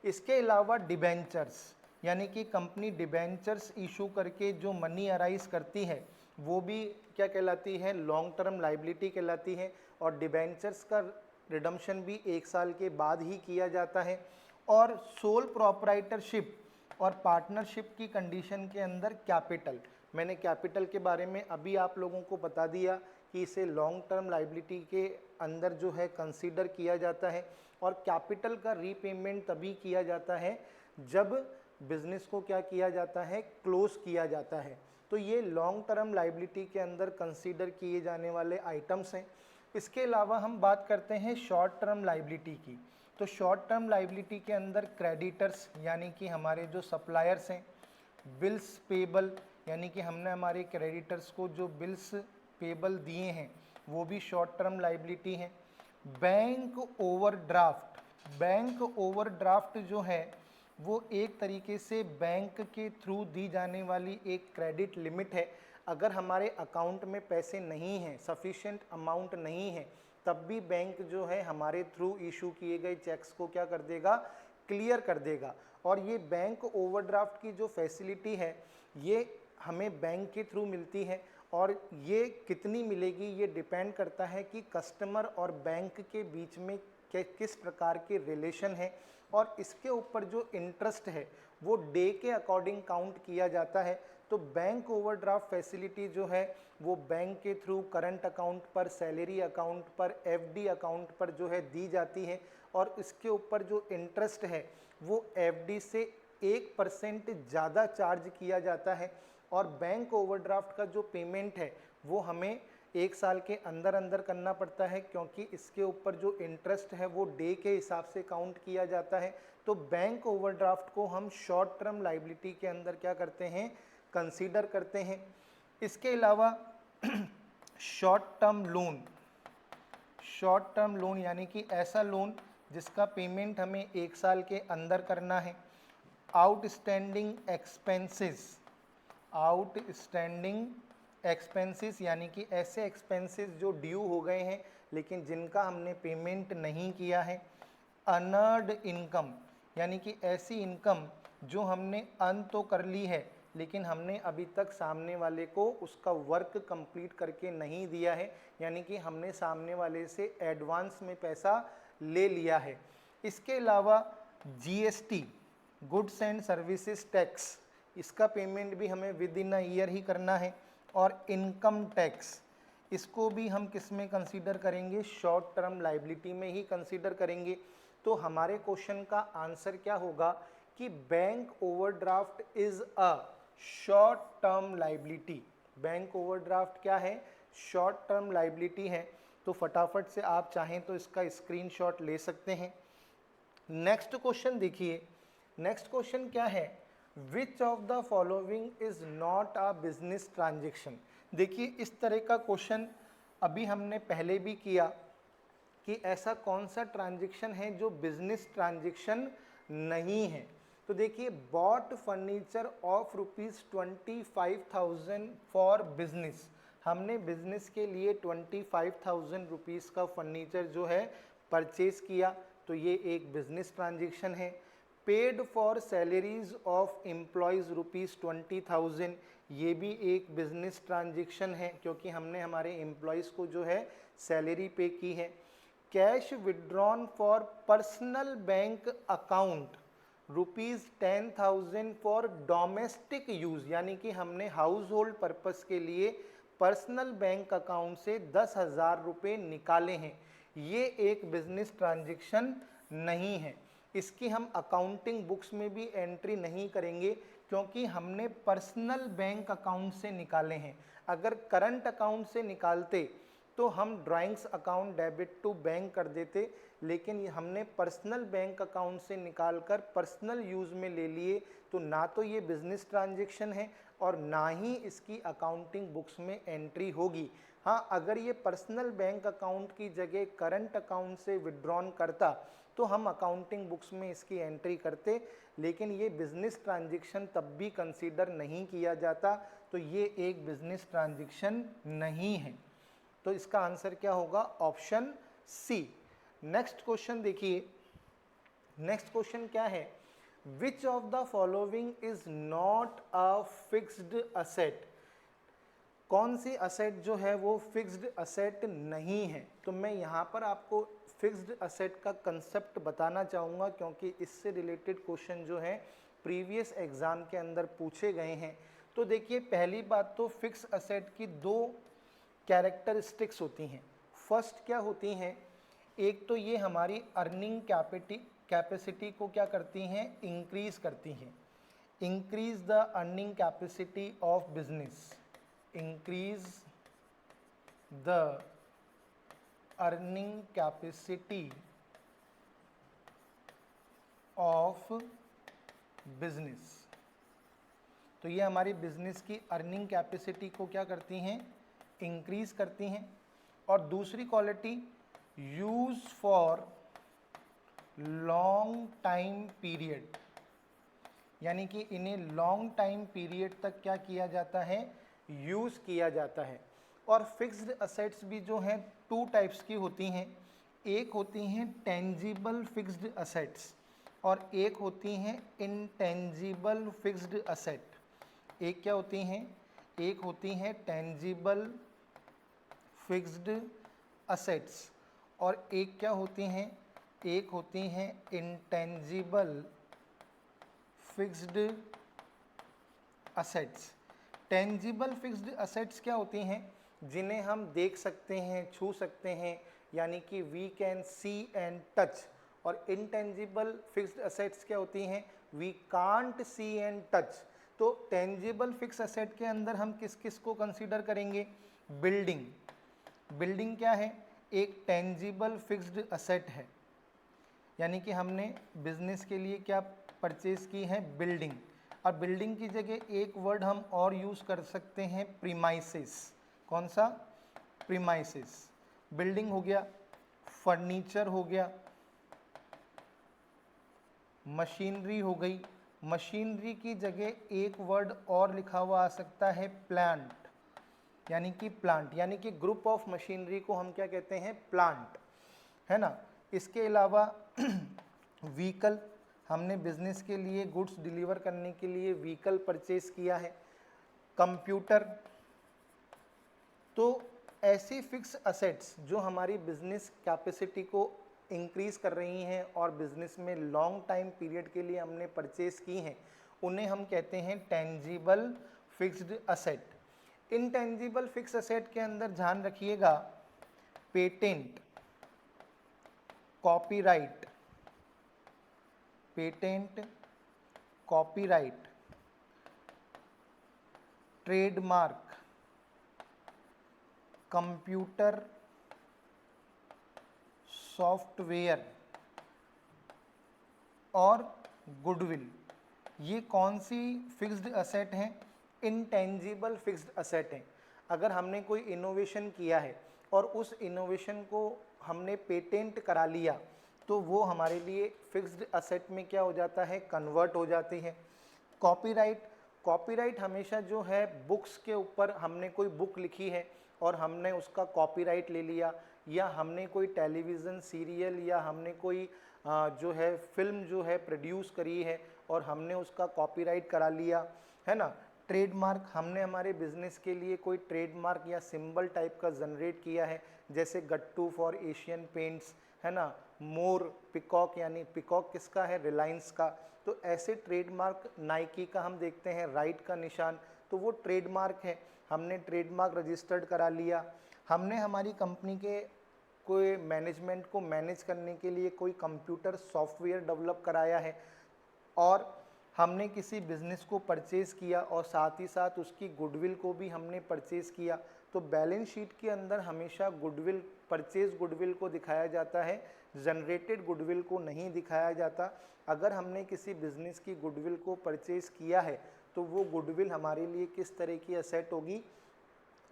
इसके अलावा डिबेंचर्स, यानी कि कंपनी डिबेंचर्स इशू करके जो मनी अराइज करती है वो भी क्या कहलाती है? लॉन्ग टर्म लाइबिलिटी कहलाती है। और डिबेंचर्स का रिडम्पशन भी 1 साल के बाद ही किया जाता है। और सोल प्रोप्राइटरशिप और पार्टनरशिप की कंडीशन के अंदर कैपिटल, मैंने कैपिटल के बारे में अभी आप लोगों को बता दिया कि इसे लॉन्ग टर्म लाइबिलिटी के अंदर जो है कंसीडर किया जाता है। और कैपिटल का रीपेमेंट तभी किया जाता है जब बिजनेस को क्या किया जाता है? क्लोज किया जाता है। तो ये लॉन्ग टर्म लाइबिलिटी के अंदर कंसीडर किए जाने वाले आइटम्स हैं। इसके अलावा हम बात करते हैं शॉर्ट टर्म लाइबिलिटी की। तो शॉर्ट टर्म लाइबिलिटी के अंदर क्रेडिटर्स, यानी कि हमारे जो सप्लायर्स हैं, बिल्स पेबल, यानी कि हमने हमारे क्रेडिटर्स को जो बिल्स पेबल दिए हैं वो भी शॉर्ट टर्म लाइबिलिटी हैं। बैंक ओवरड्राफ्ट, बैंक ओवरड्राफ्ट जो है वो एक तरीके से बैंक के थ्रू दी जाने वाली एक क्रेडिट लिमिट है। अगर हमारे अकाउंट में पैसे नहीं हैं, सफिशिएंट अमाउंट नहीं है, तब भी बैंक जो है हमारे थ्रू इशू किए गए चेक्स को क्या कर देगा? क्लियर कर देगा। और ये बैंक ओवरड्राफ्ट की जो फैसिलिटी है ये हमें बैंक के थ्रू मिलती है। और ये कितनी मिलेगी ये डिपेंड करता है कि कस्टमर और बैंक के बीच में किस प्रकार के रिलेशन है। और इसके ऊपर जो इंटरेस्ट है वो डे के अकॉर्डिंग काउंट किया जाता है। तो बैंक ओवरड्राफ्ट फैसिलिटी जो है वो बैंक के थ्रू करंट अकाउंट पर, सैलरी अकाउंट पर, एफडी अकाउंट पर जो है दी जाती है। और इसके ऊपर जो इंटरेस्ट है वो एफडी से 1% ज़्यादा चार्ज किया जाता है। और बैंक ओवरड्राफ्ट का जो पेमेंट है वो हमें 1 साल के अंदर अंदर करना पड़ता है, क्योंकि इसके ऊपर जो इंटरेस्ट है वो डे के हिसाब से काउंट किया जाता है। तो बैंक ओवरड्राफ्ट को हम शॉर्ट टर्म लाइबिलिटी के अंदर क्या करते हैं? कंसीडर करते हैं। इसके अलावा short term loan, short term loan यानी कि ऐसा लोन जिसका पेमेंट हमें 1 साल के अंदर करना है। आउटस्टैंडिंग एक्सपेंसेस, आउटस्टैंडिंग एक्सपेंसेस यानी कि ऐसे एक्सपेंसेस जो ड्यू हो गए हैं लेकिन जिनका हमने पेमेंट नहीं किया है। अनअर्न्ड इनकम यानी कि ऐसी इनकम जो हमने अर्न तो कर ली है लेकिन हमने अभी तक सामने वाले को उसका वर्क कंप्लीट करके नहीं दिया है, यानी कि हमने सामने वाले से एडवांस में पैसा ले लिया है। इसके अलावा GST, goods and services tax, इसका पेमेंट भी हमें विद इन अ ईयर ही करना है। और इनकम टैक्स, इसको भी हम किस में कंसीडर करेंगे, शॉर्ट टर्म लाइबिलिटी में ही कंसीडर करेंगे। तो हमारे क्वेश्चन का आंसर क्या होगा कि bank overdraft is a short term liability. Bank overdraft क्या है, शॉर्ट टर्म लाइबिलिटी है। तो फटाफट से आप चाहें तो इसका स्क्रीनशॉट ले सकते हैं। नेक्स्ट क्वेश्चन देखिए, नेक्स्ट क्वेश्चन क्या है, which of the following is not a business transaction. देखिए इस तरह का क्वेश्चन अभी हमने पहले भी किया कि ऐसा कौन सा ट्रांजेक्शन है जो बिजनेस ट्रांजेक्शन नहीं है। तो देखिए, bought furniture of ₹25,000 for business, हमने बिजनेस के लिए 25,000 रुपीज़ का फर्नीचर जो है परचेज किया, तो ये एक बिजनेस ट्रांजेक्शन है। Paid for salaries of employees ₹20,000, ये भी एक बिजनेस ट्रांजेक्शन है क्योंकि हमने हमारे एम्प्लॉयज़ को जो है सैलरी पे की है। Cash withdrawn for personal bank account ₹10,000 for domestic use, यानी कि हमने हाउस होल्ड पर्पज़ के लिए पर्सनल बैंक अकाउंट से 10,000 रुपये निकाले हैं, ये एक बिजनेस ट्रांजेक्शन नहीं है। इसकी हम अकाउंटिंग बुक्स में भी एंट्री नहीं करेंगे क्योंकि हमने पर्सनल बैंक अकाउंट से निकाले हैं। अगर करंट अकाउंट से निकालते तो हम drawings account debit to bank कर देते, लेकिन हमने पर्सनल बैंक अकाउंट से निकालकर पर्सनल यूज़ में ले लिए, तो ना तो ये बिजनेस ट्रांजेक्शन है और ना ही इसकी अकाउंटिंग बुक्स में एंट्री होगी। हाँ, अगर ये पर्सनल बैंक अकाउंट की जगह करंट अकाउंट से विड्रॉन करता तो हम अकाउंटिंग बुक्स में इसकी एंट्री करते, लेकिन ये बिजनेस ट्रांजेक्शन तब भी कंसीडर नहीं किया जाता, तो ये एक बिजनेस ट्रांजेक्शन नहीं है। तो इसका आंसर क्या होगा, ऑप्शन सी। नेक्स्ट क्वेश्चन देखिए, नेक्स्ट क्वेश्चन क्या है, which of the following is not a fixed asset. कौन सी असेट जो है वो फिक्स्ड असेट नहीं है। तो मैं यहाँ पर आपको फिक्स्ड असेट का कंसेप्ट बताना चाहूँगा क्योंकि इससे रिलेटेड क्वेश्चन जो है प्रीवियस एग्जाम के अंदर पूछे गए हैं। तो देखिए, पहली बात तो फिक्स असेट की दो कैरेक्टरिस्टिक्स होती हैं। फर्स्ट क्या होती हैं, एक तो ये हमारी अर्निंग कैपेसिटी को क्या करती हैं, इंक्रीज करती हैं। Increase the earning capacity of business, increase the earning capacity of business. तो ये हमारी बिजनेस की अर्निंग कैपेसिटी को क्या करती हैं, इंक्रीज करती हैं। और दूसरी quality, use for long time period, यानी कि इन्हें लॉन्ग टाइम पीरियड तक क्या किया जाता है, यूज किया जाता है। और फिक्स्ड असेट्स भी जो हैं टू टाइप्स की होती हैं, एक होती हैं टेंजिबल फिक्स्ड असेट्स और एक होती हैं इनटेंजिबल फिक्स्ड असेट। एक क्या होती हैं, एक होती हैं टेंजिबल फिक्स्ड असेट्स और एक क्या होती हैं, एक होती हैं intangible fixed assets. Tangible fixed assets क्या होती हैं, जिन्हें हम देख सकते हैं, छू सकते हैं, यानी कि we can see and touch. और इनटेंजिबल फिक्स्ड असेट्स क्या होती हैं, we can't see and touch. तो टेंजिबल फिक्स असेट के अंदर हम किस किस को कंसीडर करेंगे, बिल्डिंग। बिल्डिंग क्या है, एक टेंजिबल फिक्स्ड असेट है, यानी कि हमने बिजनेस के लिए क्या परचेज की है, बिल्डिंग। और बिल्डिंग की जगह एक वर्ड हम और यूज़ कर सकते हैं, प्रीमाइसेस। कौन सा, प्रीमाइसेस। बिल्डिंग हो गया, फर्नीचर हो गया, मशीनरी हो गई। मशीनरी की जगह एक वर्ड और लिखा हुआ आ सकता है प्लांट, यानी कि प्लांट, यानी कि ग्रुप ऑफ मशीनरी को हम क्या कहते हैं, प्लांट, है ना। इसके अलावा व्हीकल, हमने बिजनेस के लिए गुड्स डिलीवर करने के लिए व्हीकल परचेज किया है। कंप्यूटर, तो ऐसी फिक्स असेट्स जो हमारी बिजनेस कैपेसिटी को इंक्रीज कर रही हैं और बिजनेस में लॉन्ग टाइम पीरियड के लिए हमने परचेज की हैं, उन्हें हम कहते हैं tangible fixed asset. Intangible fix asset के अंदर ध्यान रखिएगा patent, copyright, patent, copyright, trademark, computer software और गुडविल, ये कौन सी फिक्स्ड असेट हैं, इनटेंजिबल फिक्स्ड असेट हैं। अगर हमने कोई इनोवेशन किया है और उस इनोवेशन को हमने पेटेंट करा लिया तो वो हमारे लिए फिक्स्ड असेट में क्या हो जाता है, कन्वर्ट हो जाती है। कॉपीराइट, कॉपीराइट हमेशा जो है बुक्स के ऊपर, हमने कोई बुक लिखी है और हमने उसका कॉपीराइट ले लिया, या हमने कोई टेलीविज़न सीरियल या हमने कोई जो है फिल्म जो है प्रोड्यूस करी है और हमने उसका कॉपीराइट करा लिया, है ना। ट्रेडमार्क, हमने हमारे बिजनेस के लिए कोई ट्रेडमार्क या सिंबल टाइप का जनरेट किया है, जैसे गट्टू फॉर एशियन पेंट्स, है ना, मोर, पिकॉक, यानी पिकॉक किसका है, रिलायंस का। तो ऐसे ट्रेडमार्क, नाइकी का हम देखते हैं राइट का निशान, तो वो ट्रेडमार्क है, हमने ट्रेडमार्क रजिस्टर्ड करा लिया। हमने हमारी कंपनी के कोई मैनेजमेंट को मैनेज करने के लिए कोई कंप्यूटर सॉफ्टवेयर डेवलप कराया है, और हमने किसी बिजनेस को परचेज़ किया और साथ ही साथ उसकी गुडविल को भी हमने परचेज़ किया। तो बैलेंस शीट के अंदर हमेशा गुडविल, परचेज गुडविल को दिखाया जाता है, जनरेटेड गुडविल को नहीं दिखाया जाता। अगर हमने किसी बिजनेस की गुडविल को परचेज किया है तो वो गुडविल हमारे लिए किस तरह की असेट होगी,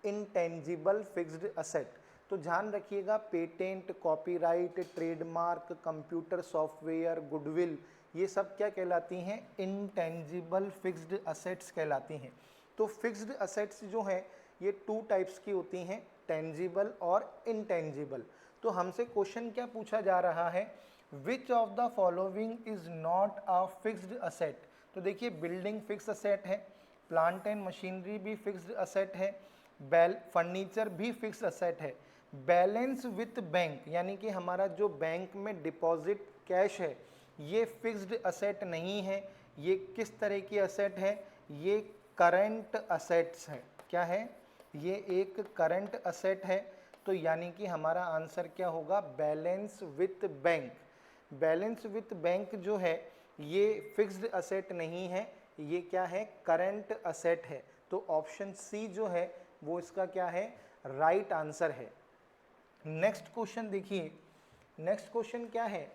इनटेंजिबल फिक्स्ड असेट। तो ध्यान रखिएगा patent, copyright, trademark, computer software, goodwill, ये सब क्या कहलाती हैं, इनटेंजिबल फिक्स्ड असेट्स कहलाती हैं। तो फिक्स्ड असेट्स जो हैं ये टू टाइप्स की होती हैं, टेंजिबल और इनटेंजिबल। तो हमसे क्वेश्चन क्या पूछा जा रहा है, which of the following is not a fixed asset. तो देखिए बिल्डिंग फिक्स असेट है, प्लांट एंड मशीनरी भी फिक्स्ड असेट है, फर्नीचर भी फिक्स्ड असेट है। बैलेंस विथ बैंक, यानी कि हमारा जो बैंक में डिपॉजिट कैश है ये फिक्स्ड असेट नहीं है। ये किस तरह की असेट है, ये करंट असेट्स है। क्या है, ये एक करंट असेट है। तो यानी कि हमारा आंसर क्या होगा, balance with bank. Balance with bank जो है ये फिक्स्ड असेट नहीं है, ये क्या है, करंट असेट है। तो ऑप्शन सी जो है वो इसका क्या है, राइट आंसर है। नेक्स्ट क्वेश्चन देखिए, नेक्स्ट क्वेश्चन क्या है,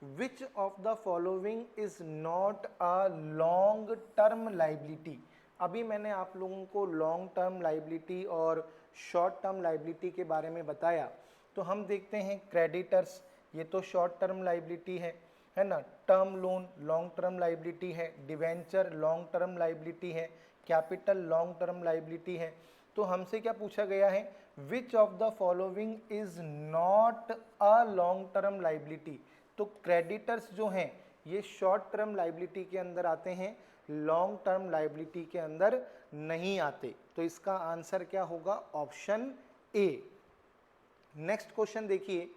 which of the following is not a long term liability. अभी मैंने आप लोगों को लॉन्ग टर्म लाइबिलिटी और शॉर्ट टर्म लाइबिलिटी के बारे में बताया। तो हम देखते हैं क्रेडिटर्स, ये तो शॉर्ट टर्म लाइबिलिटी है ना। Term loan long term liability है, डिवेंचर लॉन्ग टर्म लाइबिलिटी है, कैपिटल लॉन्ग टर्म लाइबिलिटी है। तो हमसे क्या पूछा गया है, which of the following is not a long term liability. तो क्रेडिटर्स जो हैं ये शॉर्ट टर्म लाइबिलिटी के अंदर आते हैं, लॉन्ग टर्म लाइबिलिटी के अंदर नहीं आते। तो इसका आंसर क्या होगा, ऑप्शन ए। नेक्स्ट क्वेश्चन देखिए,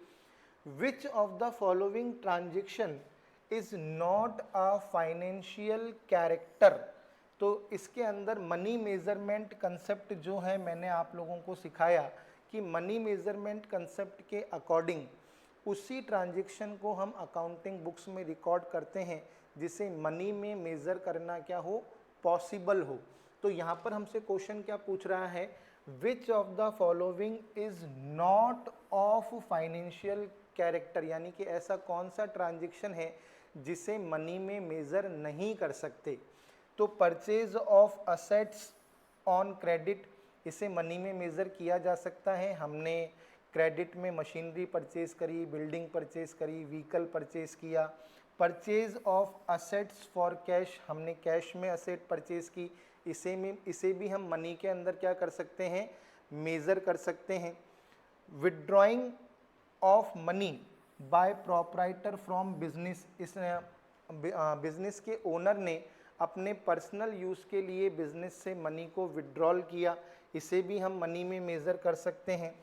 which of the following transaction is not a financial character. तो इसके अंदर मनी मेजरमेंट कंसेप्ट जो है मैंने आप लोगों को सिखाया कि मनी मेजरमेंट कंसेप्ट के अकॉर्डिंग उसी ट्रांजेक्शन को हम अकाउंटिंग बुक्स में रिकॉर्ड करते हैं जिसे मनी में मेज़र करना क्या हो, पॉसिबल हो। तो यहाँ पर हमसे क्वेश्चन क्या पूछ रहा है, which of the following is not of financial character, यानी कि ऐसा कौन सा ट्रांजेक्शन है जिसे मनी में मेज़र नहीं कर सकते। तो purchase of assets on credit, इसे मनी में मेज़र किया जा सकता है। हमने क्रेडिट में मशीनरी परचेज करी, बिल्डिंग परचेज करी, व्हीकल परचेज किया। Purchase of assets for cash, हमने कैश में असेट परचेज की, इसे भी हम मनी के अंदर क्या कर सकते हैं, मेज़र कर सकते हैं। Withdrawing of money by proprietor from business, इस बिजनेस के ओनर ने अपने पर्सनल यूज़ के लिए बिजनेस से मनी को विड्रॉल किया, इसे भी हम मनी में मेज़र कर सकते हैं।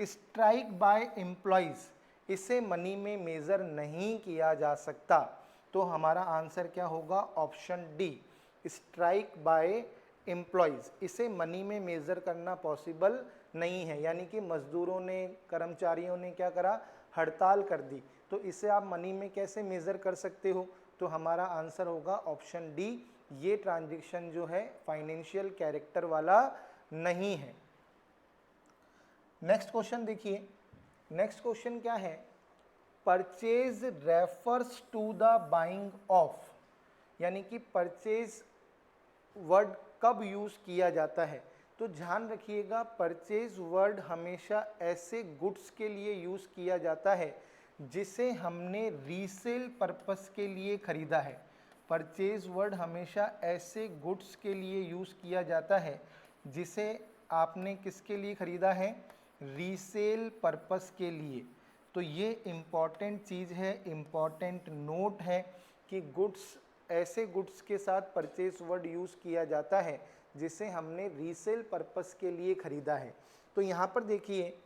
स्ट्राइक बाय एम्प्लॉयज़, इसे मनी में मेज़र नहीं किया जा सकता, तो हमारा आंसर क्या होगा, option D, strike by employees. इसे मनी में मेज़र करना पॉसिबल नहीं है, यानी कि मजदूरों ने, कर्मचारियों ने क्या करा, हड़ताल कर दी, तो इसे आप मनी में कैसे मेज़र कर सकते हो, तो हमारा आंसर होगा ऑप्शन डी, ये ट्रांजैक्शन जो है फाइनेंशियल कैरेक्टर वाला नहीं है। नेक्स्ट क्वेश्चन देखिए, नेक्स्ट क्वेश्चन क्या है, purchase refers to the buying of, यानी कि परचेज वर्ड कब यूज किया जाता है, तो ध्यान रखिएगा परचेज वर्ड हमेशा ऐसे गुड्स के लिए यूज किया जाता है जिसे हमने रीसेल पर्पस के लिए खरीदा है। परचेज वर्ड हमेशा ऐसे गुड्स के लिए यूज किया जाता है जिसे आपने किसके लिए खरीदा है, रीसेल पर्पस के लिए। तो ये इम्पॉर्टेंट चीज़ है, इम्पॉर्टेंट नोट है कि गुड्स, ऐसे गुड्स के साथ परचेज वर्ड यूज़ किया जाता है जिसे हमने रीसेल पर्पस के लिए खरीदा है। तो यहाँ पर देखिए,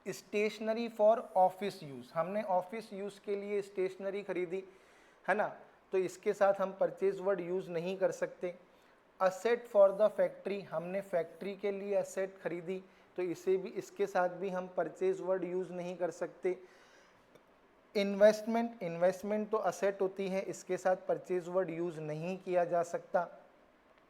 स्टेशनरी फॉर ऑफिस यूज़, हमने ऑफिस यूज़ के लिए स्टेशनरी खरीदी है ना, तो इसके साथ हम परचेज वर्ड यूज़ नहीं कर सकते। असेट फॉर द फैक्ट्री, हमने फैक्ट्री के लिए असेट खरीदी, तो इसे भी, इसके साथ भी हम परचेज वर्ड यूज़ नहीं कर सकते। इन्वेस्टमेंट, इन्वेस्टमेंट तो असेट होती है, इसके साथ परचेज वर्ड यूज़ नहीं किया जा सकता।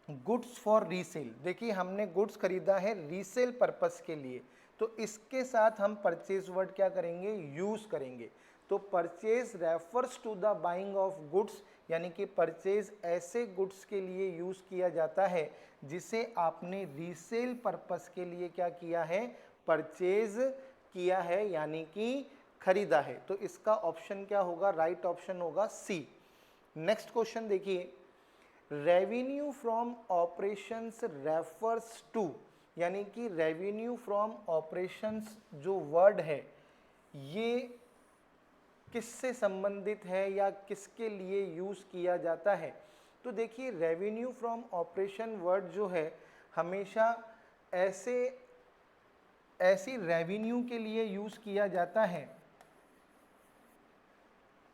गुड्स फॉर रीसेल, देखिए हमने गुड्स खरीदा है रीसेल पर्पस के लिए, तो इसके साथ हम परचेज वर्ड क्या करेंगे, यूज़ करेंगे। तो purchase refers to the buying of goods, यानी कि परचेज ऐसे गुड्स के लिए यूज़ किया जाता है जिसे आपने रीसेल पर्पस के लिए क्या किया है, परचेज किया है, यानी कि खरीदा है। तो इसका ऑप्शन क्या होगा, राइट ऑप्शन होगा सी। नेक्स्ट क्वेश्चन देखिए, revenue from operations refers to, यानी कि रेवेन्यू फ्रॉम ऑपरेशंस जो वर्ड है ये किससे संबंधित है या किसके लिए यूज़ किया जाता है। तो देखिए रेवेन्यू फ्रॉम ऑपरेशन वर्ड जो है हमेशा ऐसी रेवेन्यू के लिए यूज़ किया जाता है,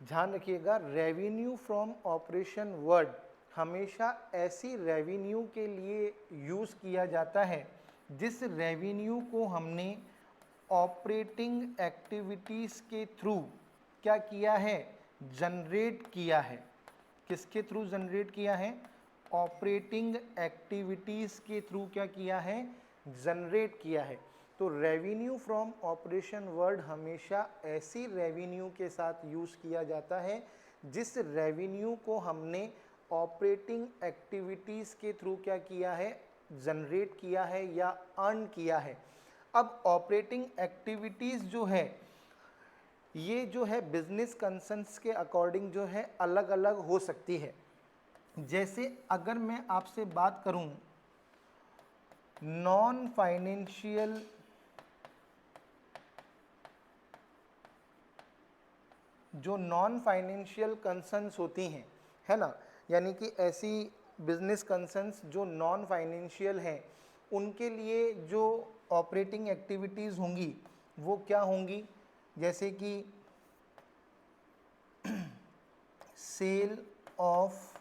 ध्यान रखिएगा, रेवेन्यू फ्रॉम ऑपरेशन वर्ड हमेशा ऐसी रेवेन्यू के लिए यूज़ किया जाता है जिस रेवेन्यू को हमने ऑपरेटिंग एक्टिविटीज़ के थ्रू क्या किया है, जनरेट किया है। किसके थ्रू जनरेट किया है, ऑपरेटिंग एक्टिविटीज़ के थ्रू क्या किया है, जनरेट किया है। तो रेवेन्यू फ्रॉम ऑपरेशन वर्ड हमेशा ऐसी रेवेन्यू के साथ यूज़ किया जाता है जिस रेवेन्यू को हमने ऑपरेटिंग एक्टिविटीज़ के थ्रू क्या किया है, जनरेट किया है या अर्न किया है। अब ऑपरेटिंग एक्टिविटीज़ जो है ये जो है बिजनेस कंसर्न्स के अकॉर्डिंग जो है अलग अलग हो सकती है। जैसे अगर मैं आपसे बात करूं नॉन फाइनेंशियल, जो नॉन फाइनेंशियल कंसर्न्स होती हैं है ना, यानी कि ऐसी बिजनेस कंसर्न्स जो नॉन फाइनेंशियल हैं उनके लिए जो ऑपरेटिंग एक्टिविटीज़ होंगी वो क्या होंगी, जैसे कि सेल ऑफ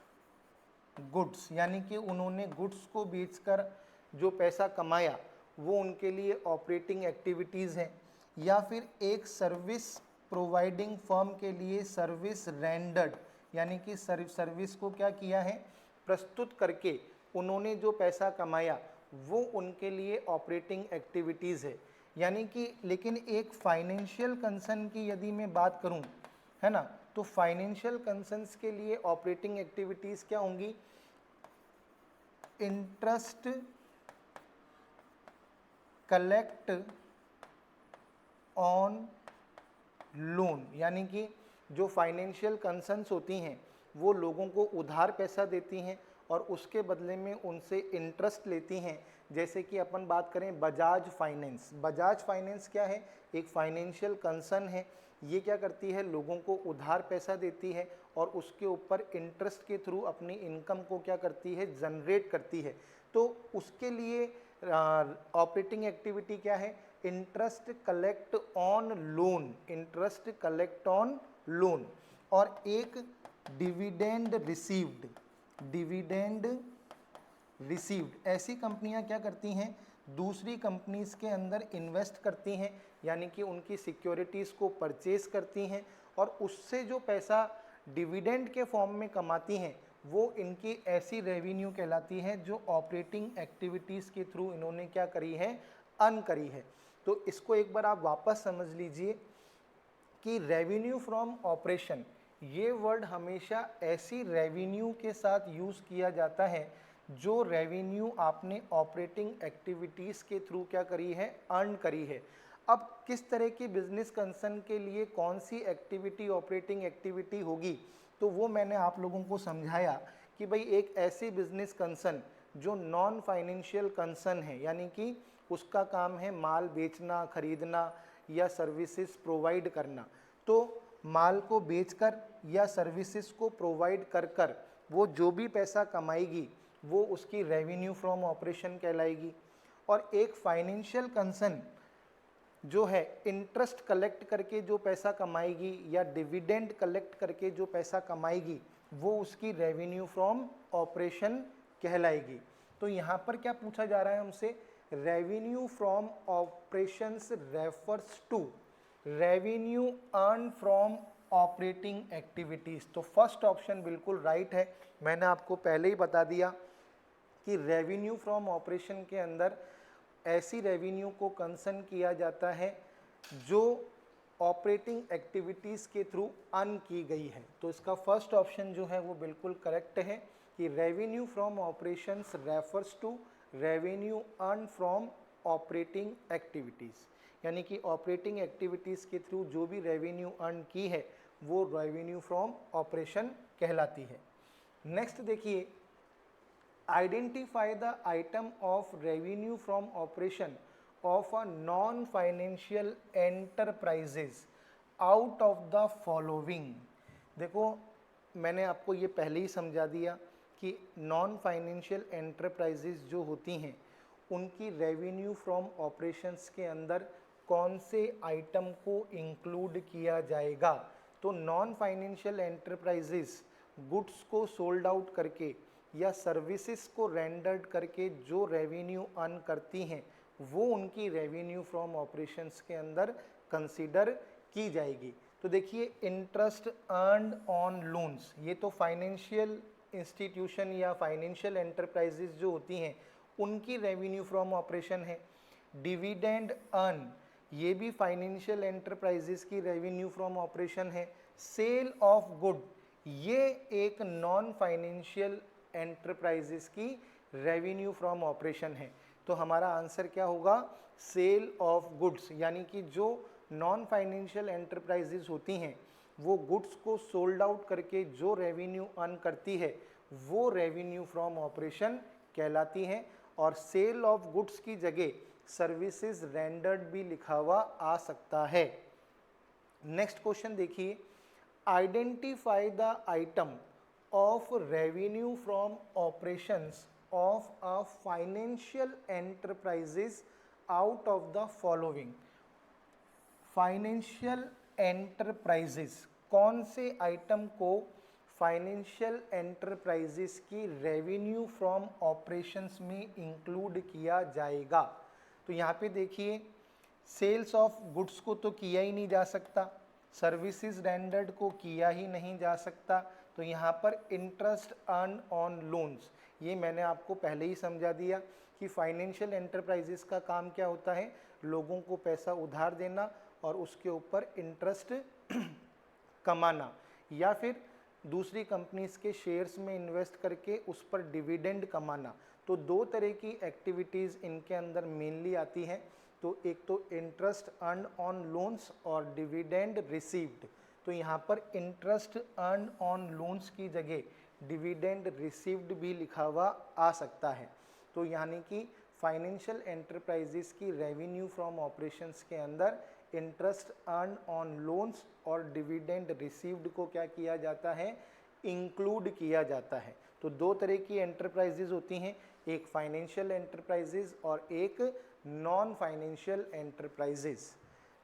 गुड्स, यानी कि उन्होंने गुड्स को बेचकर जो पैसा कमाया वो उनके लिए ऑपरेटिंग एक्टिविटीज़ हैं। या फिर एक सर्विस प्रोवाइडिंग फर्म के लिए सर्विस रेंडर्ड, यानी कि सर्विस को क्या किया है, प्रस्तुत करके उन्होंने जो पैसा कमाया वो उनके लिए ऑपरेटिंग एक्टिविटीज़ है। यानी कि लेकिन एक फाइनेंशियल कंसर्न की यदि मैं बात करूं है ना, तो फाइनेंशियल कंसर्न्स के लिए ऑपरेटिंग एक्टिविटीज़ क्या होंगी, इंटरेस्ट कलेक्ट ऑन लोन, यानी कि जो फाइनेंशियल कंसर्न्स होती हैं वो लोगों को उधार पैसा देती हैं और उसके बदले में उनसे इंटरेस्ट लेती हैं। जैसे कि अपन बात करें बजाज फाइनेंस, बजाज फाइनेंस क्या है, एक फाइनेंशियल कंसर्न है। ये क्या करती है, लोगों को उधार पैसा देती है और उसके ऊपर इंटरेस्ट के थ्रू अपनी इनकम को क्या करती है, जनरेट करती है। तो उसके लिए ऑपरेटिंग एक्टिविटी क्या है, interest collect on loan, interest collect on loan. और एक डिविडेंड रिसीव्ड, डिविडेंड रिसीव्ड, ऐसी कंपनियां क्या करती हैं, दूसरी कंपनीज के अंदर इन्वेस्ट करती हैं, यानी कि उनकी सिक्योरिटीज़ को परचेज करती हैं और उससे जो पैसा डिविडेंड के फॉर्म में कमाती हैं वो इनकी ऐसी रेवेन्यू कहलाती है जो ऑपरेटिंग एक्टिविटीज़ के थ्रू इन्होंने क्या करी है, अर्न करी है। तो इसको एक बार आप वापस समझ लीजिए कि रेवेन्यू फ्रॉम ऑपरेशन, ये वर्ड हमेशा ऐसी रेवेन्यू के साथ यूज़ किया जाता है जो रेवेन्यू आपने ऑपरेटिंग एक्टिविटीज़ के थ्रू क्या करी है, अर्न करी है। अब किस तरह की बिजनेस कंसर्न के लिए कौन सी एक्टिविटी ऑपरेटिंग एक्टिविटी होगी, तो वो मैंने आप लोगों को समझाया कि भाई एक ऐसी बिजनेस कंसर्न जो नॉन फाइनेंशियल कंसर्न है, यानी कि उसका काम है माल बेचना, खरीदना या सर्विसेज प्रोवाइड करना। तो माल को बेचकर या सर्विसेज को प्रोवाइड कर कर वो जो भी पैसा कमाएगी वो उसकी रेवेन्यू फ्रॉम ऑपरेशन कहलाएगी। और एक फाइनेंशियल कंसर्न जो है इंटरेस्ट कलेक्ट करके जो पैसा कमाएगी या डिविडेंड कलेक्ट करके जो पैसा कमाएगी वो उसकी रेवेन्यू फ्रॉम ऑपरेशन कहलाएगी। तो यहाँ पर क्या पूछा जा रहा है हमसे, revenue from operations refers to revenue earn from operating activities. तो फर्स्ट ऑप्शन बिल्कुल राइट है। मैंने आपको पहले ही बता दिया कि रेवेन्यू फ्रॉम ऑपरेशन के अंदर ऐसी रेवेन्यू को कंसर्न किया जाता है जो ऑपरेटिंग एक्टिविटीज़ के थ्रू अर्न की गई है। तो इसका फर्स्ट ऑप्शन जो है वो बिल्कुल करेक्ट है कि revenue from operations refers to revenue earn from operating activities, यानी कि ऑपरेटिंग एक्टिविटीज़ के थ्रू जो भी रेवेन्यू अर्न की है वो रेवेन्यू फ्रॉम ऑपरेशन कहलाती है। नेक्स्ट देखिए, identify the item of revenue from operation of a non financial enterprises out of the following. देखो मैंने आपको ये पहले ही समझा दिया कि नॉन फाइनेंशियल एंटरप्राइजेज जो होती हैं उनकी रेवेन्यू फ्रॉम ऑपरेशंस के अंदर कौन से आइटम को इंक्लूड किया जाएगा। तो नॉन फाइनेंशियल एंटरप्राइजेज गुड्स को सोल्ड आउट करके या सर्विसेज को रेंडर्ड करके जो रेवेन्यू अर्न करती हैं वो उनकी रेवेन्यू फ्रॉम ऑपरेशंस के अंदर कंसीडर की जाएगी। तो देखिए, इंटरेस्ट अर्नड ऑन लोन्स, ये तो फाइनेंशियल इंस्टीट्यूशन या फाइनेंशियल एंटरप्राइजेज जो होती हैं उनकी रेवेन्यू फ्रॉम ऑपरेशन है। डिविडेंड अर्न, ये भी फाइनेंशियल एंटरप्राइजेज की रेवेन्यू फ्रॉम ऑपरेशन है। सेल ऑफ गुड, ये एक नॉन फाइनेंशियल एंटरप्राइजेस की रेवेन्यू फ्रॉम ऑपरेशन है। तो हमारा आंसर क्या होगा, सेल ऑफ गुड्स, यानी कि जो नॉन फाइनेंशियल एंटरप्राइजेस होती हैं वो गुड्स को सोल्ड आउट करके जो रेवेन्यू अर्न करती है वो रेवेन्यू फ्रॉम ऑपरेशन कहलाती हैं। और सेल ऑफ गुड्स की जगह सर्विसेज रेंडर्ड भी लिखा हुआ आ सकता है। नेक्स्ट क्वेश्चन देखिए, identify the item of revenue from operations of a financial enterprises out of the following। Financial enterprises, कौन से आइटम को फाइनेंशियल एंटरप्राइजेस की रेवेन्यू फ्रॉम ऑपरेशंस में इंक्लूड किया जाएगा। तो यहाँ पे देखिए, सेल्स ऑफ गुड्स को तो किया ही नहीं जा सकता, सर्विसेज रेंडर्ड को किया ही नहीं जा सकता। तो यहाँ पर इंटरेस्ट अर्न ऑन लोन्स, ये मैंने आपको पहले ही समझा दिया कि फाइनेंशियल एंटरप्राइजेस का काम क्या होता है, लोगों को पैसा उधार देना और उसके ऊपर इंटरेस्ट कमाना, या फिर दूसरी कंपनीज के शेयर्स में इन्वेस्ट करके उस पर डिविडेंड कमाना। तो दो तरह की एक्टिविटीज़ इनके अंदर मेनली आती हैं। तो एक तो इंटरेस्ट अर्न ऑन लोन्स और डिविडेंड रिसीव्ड। तो यहाँ पर इंटरेस्ट अर्न ऑन लोन्स की जगह डिविडेंड रिसीव्ड भी लिखा हुआ आ सकता है। तो यानी कि फाइनेंशियल एंटरप्राइजेस की रेवेन्यू फ्रॉम ऑपरेशंस के अंदर इंटरेस्ट अर्न ऑन लोन्स और डिविडेंड रिसीव्ड को क्या किया जाता है, इंक्लूड किया जाता है। तो दो तरह की एंटरप्राइजेज होती हैं, एक फाइनेंशियल एंटरप्राइजेज और एक non financial enterprises.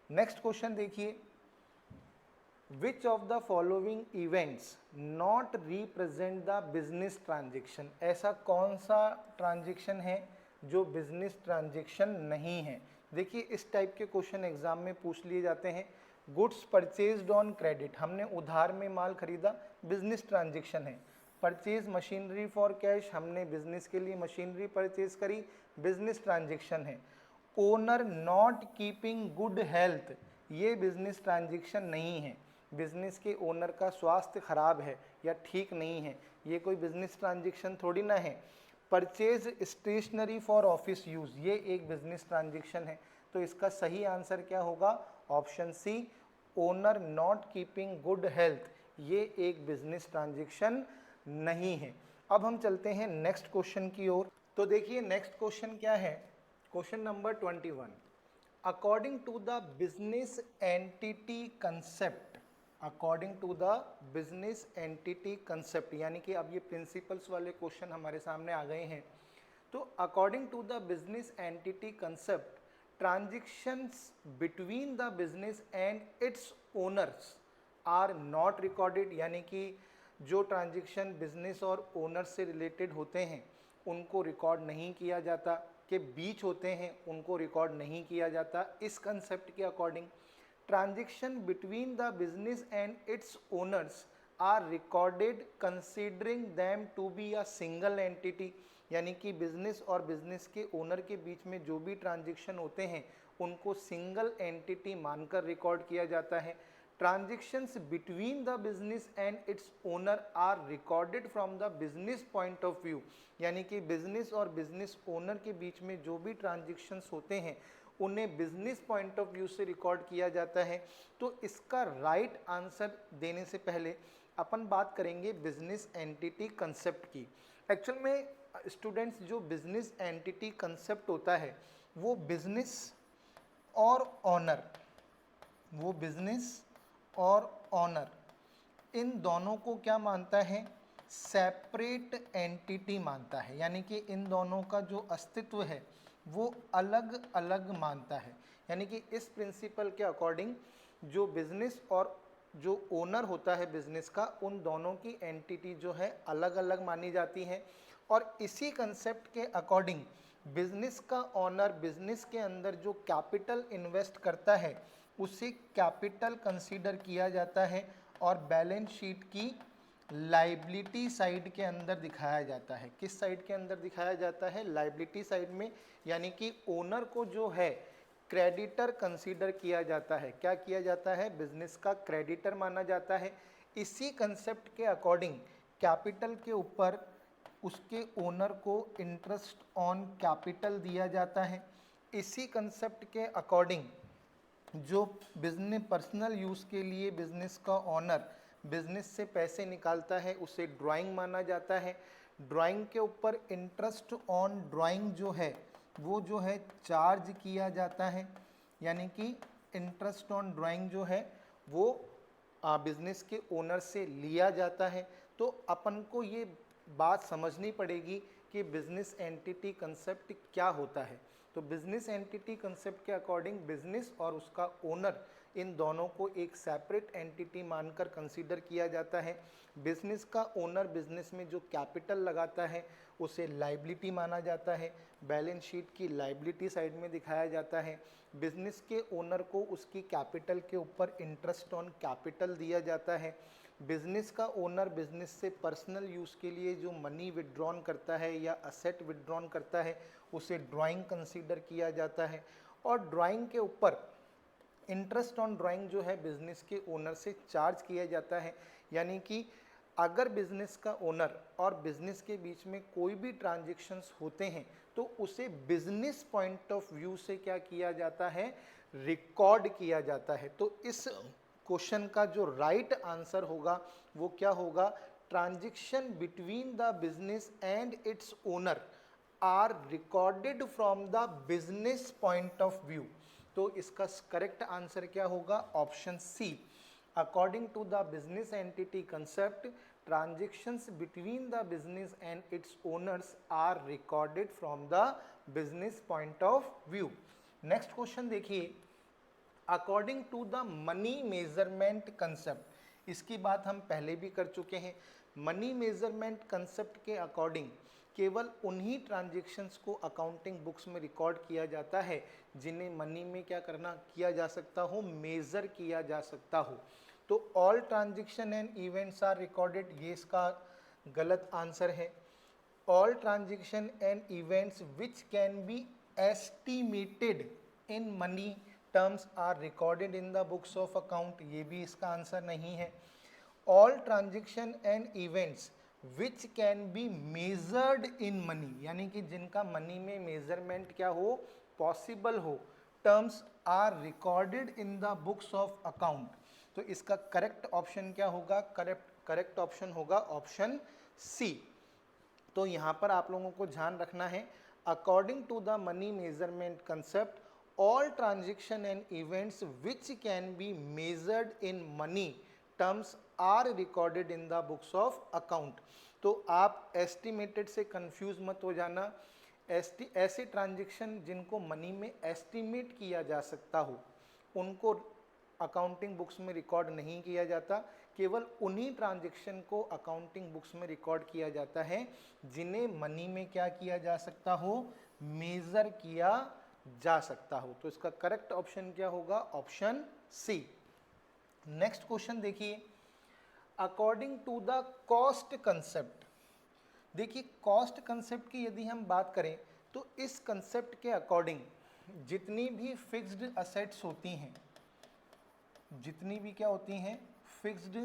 Next question देखिए, which of the following events not represent the business transaction. ऐसा कौन सा ट्रांजेक्शन है जो बिजनेस ट्रांजेक्शन नहीं है। देखिए इस टाइप के क्वेश्चन एग्जाम में पूछ लिए जाते हैं। गुड्स परचेज्ड ऑन क्रेडिट, हमने उधार में माल खरीदा, बिजनेस ट्रांजेक्शन है। परचेज मशीनरी फॉर कैश, हमने बिजनेस के लिए मशीनरी परचेज करी, बिजनेस ट्रांजेक्शन है। Owner not keeping good health, ये बिजनेस ट्रांजेक्शन नहीं है। बिजनेस के ओनर का स्वास्थ्य खराब है या ठीक नहीं है, ये कोई बिजनेस ट्रांजेक्शन थोड़ी ना है। Purchase stationery for office use, ये एक बिजनेस ट्रांजेक्शन है। तो इसका सही आंसर क्या होगा, option C, owner not keeping good health, ये एक बिजनेस ट्रांजेक्शन नहीं है। अब हम चलते हैं नेक्स्ट क्वेश्चन की ओर। तो देखिए नेक्स्ट क्वेश्चन क्या है, question number 21। According to the business entity concept, according to the business entity concept, यानी कि अब ये प्रिंसिपल्स वाले क्वेश्चन हमारे सामने आ गए हैं। तो according to the business entity concept, transactions between the business and its owners are not recorded, यानी कि जो ट्रांजेक्शन बिजनेस और ओनर से रिलेटेड होते हैं उनको रिकॉर्ड नहीं किया जाता, के बीच होते हैं उनको रिकॉर्ड नहीं किया जाता। इस कंसेप्ट के according transaction between the business and its owners are recorded considering them to be a single entity, यानी कि बिजनेस और बिजनेस के ओनर के बीच में जो भी ट्रांजेक्शन होते हैं उनको सिंगल एंटिटी मानकर रिकॉर्ड किया जाता है। Transactions between the business and its owner are recorded from the business point of view, यानी कि बिजनेस और बिजनेस ओनर के बीच में जो भी ट्रांजेक्शन्स होते हैं उन्हें बिजनेस पॉइंट ऑफ व्यू से रिकॉर्ड किया जाता है। तो इसका राइट आंसर देने से पहले अपन बात करेंगे बिजनेस एंटिटी कंसेप्ट की। एक्चुअल में स्टूडेंट्स जो बिजनेस एंटिटी कंसेप्ट होता है वो बिजनेस और ऑनर, वो बिजनेस और ऑनर इन दोनों को क्या मानता है, सेपरेट एंटिटी मानता है, यानी कि इन दोनों का जो अस्तित्व है वो अलग अलग मानता है। यानी कि इस प्रिंसिपल के अकॉर्डिंग जो बिजनेस और जो ओनर होता है बिजनेस का, उन दोनों की एंटिटी जो है अलग अलग मानी जाती है। और इसी कंसेप्ट के अकॉर्डिंग बिजनेस का ओनर बिजनेस के अंदर जो कैपिटल इन्वेस्ट करता है उसे कैपिटल कंसीडर किया जाता है और बैलेंस शीट की लाइबिलिटी साइड के अंदर दिखाया जाता है। किस साइड के अंदर दिखाया जाता है, लाइबिलिटी साइड में, यानी कि ओनर को जो है क्रेडिटर कंसीडर किया जाता है। क्या किया जाता है, बिजनेस का क्रेडिटर माना जाता है। इसी कंसेप्ट के अकॉर्डिंग कैपिटल के ऊपर उसके ओनर को इंटरेस्ट ऑन कैपिटल दिया जाता है। इसी कंसेप्ट के अकॉर्डिंग जो बिजनेस पर्सनल यूज़ के लिए बिजनेस का ओनर बिजनेस से पैसे निकालता है उसे ड्राइंग माना जाता है। ड्राइंग के ऊपर इंटरेस्ट ऑन ड्राइंग जो है वो जो है चार्ज किया जाता है, यानी कि इंटरेस्ट ऑन ड्राइंग जो है वो बिजनेस के ओनर से लिया जाता है। तो अपन को ये बात समझनी पड़ेगी कि बिजनेस एंटिटी कंसेप्ट क्या होता है। तो बिजनेस एंटिटी कंसेप्ट के अकॉर्डिंग बिजनेस और उसका ओनर इन दोनों को एक सेपरेट एंटिटी मानकर कंसीडर किया जाता है। बिजनेस का ओनर बिजनेस में जो कैपिटल लगाता है उसे लाइबिलिटी माना जाता है, बैलेंस शीट की लाइबिलिटी साइड में दिखाया जाता है। बिजनेस के ओनर को उसकी कैपिटल के ऊपर इंटरेस्ट ऑन कैपिटल दिया जाता है। बिजनेस का ओनर बिजनेस से पर्सनल यूज़ के लिए जो मनी विड्रॉन करता है या असेट विड्रॉन करता है उसे ड्राइंग कंसीडर किया जाता है। और ड्राइंग के ऊपर इंटरेस्ट ऑन ड्राइंग जो है बिजनेस के ओनर से चार्ज किया जाता है। यानी कि अगर बिजनेस का ओनर और बिजनेस के बीच में कोई भी ट्रांजेक्शन्स होते हैं तो तो उसे बिजनेस पॉइंट ऑफ व्यू से क्या किया जाता है, रिकॉर्ड किया जाता है। तो इस क्वेश्चन का जो राइट आंसर होगा वो क्या होगा, transaction between the business and its owner are recorded from the business point of view. तो इसका करेक्ट आंसर क्या होगा, option C. According to the business entity concept, transactions between the business and its owners are recorded from the business point of view। Next question देखिए, according to the money measurement concept, इसकी बात हम पहले भी कर चुके हैं। Money measurement concept के अकॉर्डिंग केवल उन्हीं ट्रांजैक्शंस को अकाउंटिंग बुक्स में रिकॉर्ड किया जाता है जिन्हें मनी में क्या करना किया जा सकता हो, मेजर किया जा सकता हो। तो all transaction and events are recorded, ये इसका गलत आंसर है। All transaction and events which can be estimated in money terms are recorded in the books of account, ये भी इसका आंसर नहीं है। All transaction and events which can be measured in money, यानी कि जिनका मनी में मेजरमेंट क्या हो, पॉसिबल हो, terms are recorded in the books of account. तो इसका करेक्ट ऑप्शन क्या होगा, करेक्ट ऑप्शन होगा ऑप्शन सी। तो यहाँ पर आप लोगों को ध्यान रखना है, according to the money measurement concept all transaction and events which can be measured in money terms are recorded in the books of account. तो आप एस्टिमेटेड से कंफ्यूज मत हो जाना। ऐसे ट्रांजैक्शन जिनको मनी में एस्टिमेट किया जा सकता हो उनको अकाउंटिंग बुक्स में रिकॉर्ड नहीं किया जाता, केवल उन्हीं ट्रांजैक्शन को अकाउंटिंग बुक्स में रिकॉर्ड किया जाता है जिन्हें मनी में क्या किया जा सकता हो, मेजर किया जा सकता हो। तो इसका करेक्ट ऑप्शन क्या होगा, ऑप्शन सी। नेक्स्ट क्वेश्चन देखिए, according to the cost concept, देखिए कॉस्ट कंसेप्ट की यदि हम बात करें तो इस कंसेप्ट के अकॉर्डिंग जितनी भी फिक्स्ड असेट्स होती हैं, जितनी भी क्या होती हैं, फिक्स्ड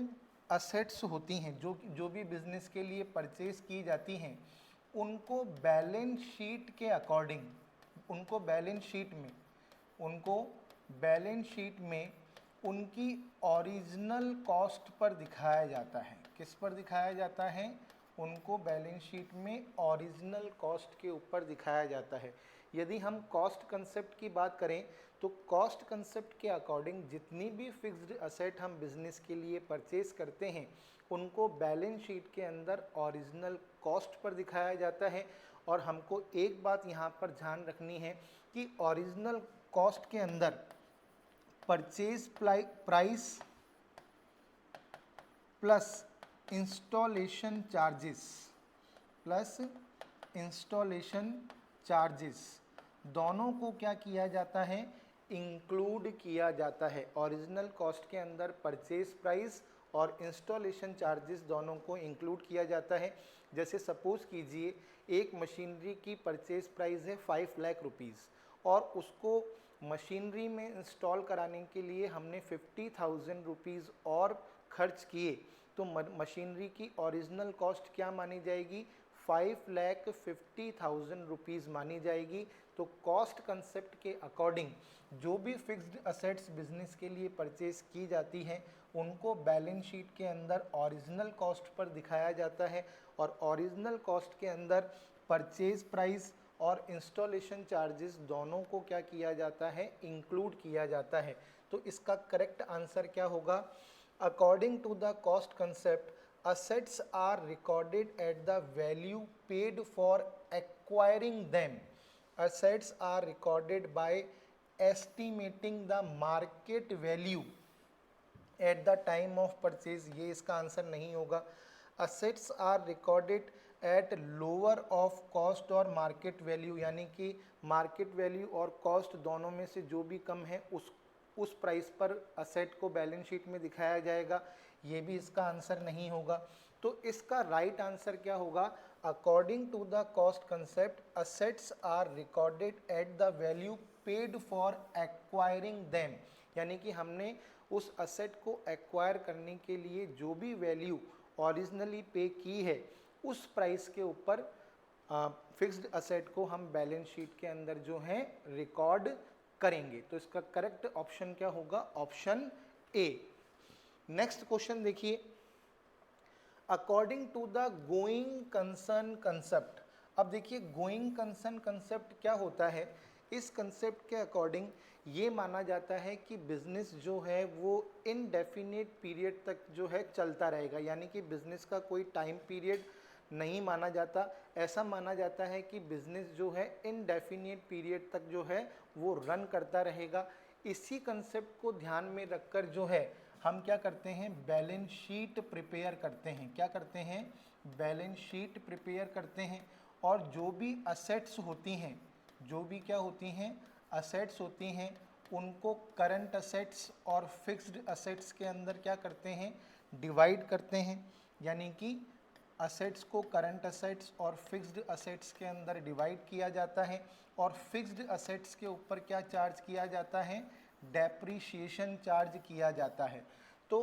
असेट्स होती हैं, जो भी बिजनेस के लिए परचेज की जाती हैं, उनको बैलेंस शीट के अकॉर्डिंग, उनको बैलेंस शीट में उनकी ओरिजिनल कॉस्ट पर दिखाया जाता है। किस पर दिखाया जाता है, उनको बैलेंस शीट में ओरिजिनल कॉस्ट के ऊपर दिखाया जाता है। यदि हम कॉस्ट कंसेप्ट की बात करें तो कॉस्ट कंसेप्ट के अकॉर्डिंग जितनी भी फिक्स्ड असेट हम बिजनेस के लिए परचेज करते हैं उनको बैलेंस शीट के अंदर ओरिजिनल कॉस्ट पर दिखाया जाता है। और हमको एक बात यहाँ पर ध्यान रखनी है कि ओरिजिनल कॉस्ट के अंदर purchase price plus installation charges दोनों को क्या किया जाता है, इंक्लूड किया जाता है। ओरिजिनल कॉस्ट के अंदर परचेज प्राइस और इंस्टॉलेशन चार्जेस दोनों को इंक्लूड किया जाता है। जैसे सपोज कीजिए एक मशीनरी की परचेज प्राइस है 5 लाख रुपीज़ और उसको मशीनरी में इंस्टॉल कराने के लिए हमने 50,000 रुपीज़ और खर्च किए, तो मशीनरी की ओरिजिनल कॉस्ट क्या मानी जाएगी, 5,50,000 रुपीज़ मानी जाएगी। तो कॉस्ट कंसेप्ट के अकॉर्डिंग जो भी फिक्स्ड असेट्स बिजनेस के लिए परचेज की जाती हैं उनको बैलेंस शीट के अंदर ओरिजिनल कॉस्ट पर दिखाया जाता है और ओरिजिनल कॉस्ट के अंदर परचेज प्राइस और इंस्टॉलेशन चार्जेस दोनों को क्या किया जाता है, इंक्लूड किया जाता है। तो इसका करेक्ट आंसर क्या होगा, according to the cost concept assets are recorded at the value paid for acquiring them. Assets are recorded by estimating the market value at the time of purchase, ये इसका answer नहीं होगा। Assets are recorded at lower of cost और market value, यानी कि market value और cost दोनों में से जो भी कम है उस प्राइस पर असेट को बैलेंस शीट में दिखाया जाएगा, ये भी इसका आंसर नहीं होगा। तो इसका राइट आंसर क्या होगा, according to the cost concept assets are recorded at the value paid for acquiring them, यानी कि हमने उस असेट को एक्वायर करने के लिए जो भी वैल्यू ओरिजिनली पे की है उस प्राइस के ऊपर फिक्स्ड असेट को हम बैलेंस शीट के अंदर जो है रिकॉर्ड करेंगे। तो इसका करेक्ट ऑप्शन क्या होगा? Option A. नेक्स्ट क्वेश्चन देखिए, according to the going concern concept. अब देखिए गोइंग कंसर्न कंसेप्ट क्या होता है? इस कंसेप्ट के अकॉर्डिंग ये माना जाता है कि बिजनेस जो है वो इनडेफिनिट पीरियड तक जो है चलता रहेगा, यानी कि बिजनेस का कोई टाइम पीरियड नहीं माना जाता। ऐसा माना जाता है कि बिजनेस जो है इनडेफिनिट पीरियड तक जो है वो रन करता रहेगा। इसी कंसेप्ट को ध्यान में रखकर जो है हम क्या करते हैं? बैलेंस शीट प्रिपेयर करते हैं। क्या करते हैं? बैलेंस शीट प्रिपेयर करते हैं। और जो भी असेट्स होती हैं, जो भी क्या होती हैं? असेट्स होती हैं, उनको करंट असेट्स और फिक्स्ड असेट्स के अंदर क्या करते हैं? डिवाइड करते हैं। यानी कि असेट्स को करंट असेट्स और फिक्स्ड असेट्स के अंदर डिवाइड किया जाता है। और फिक्स्ड असेट्स के ऊपर क्या चार्ज किया जाता है? डेप्रीशिएशन चार्ज किया जाता है। तो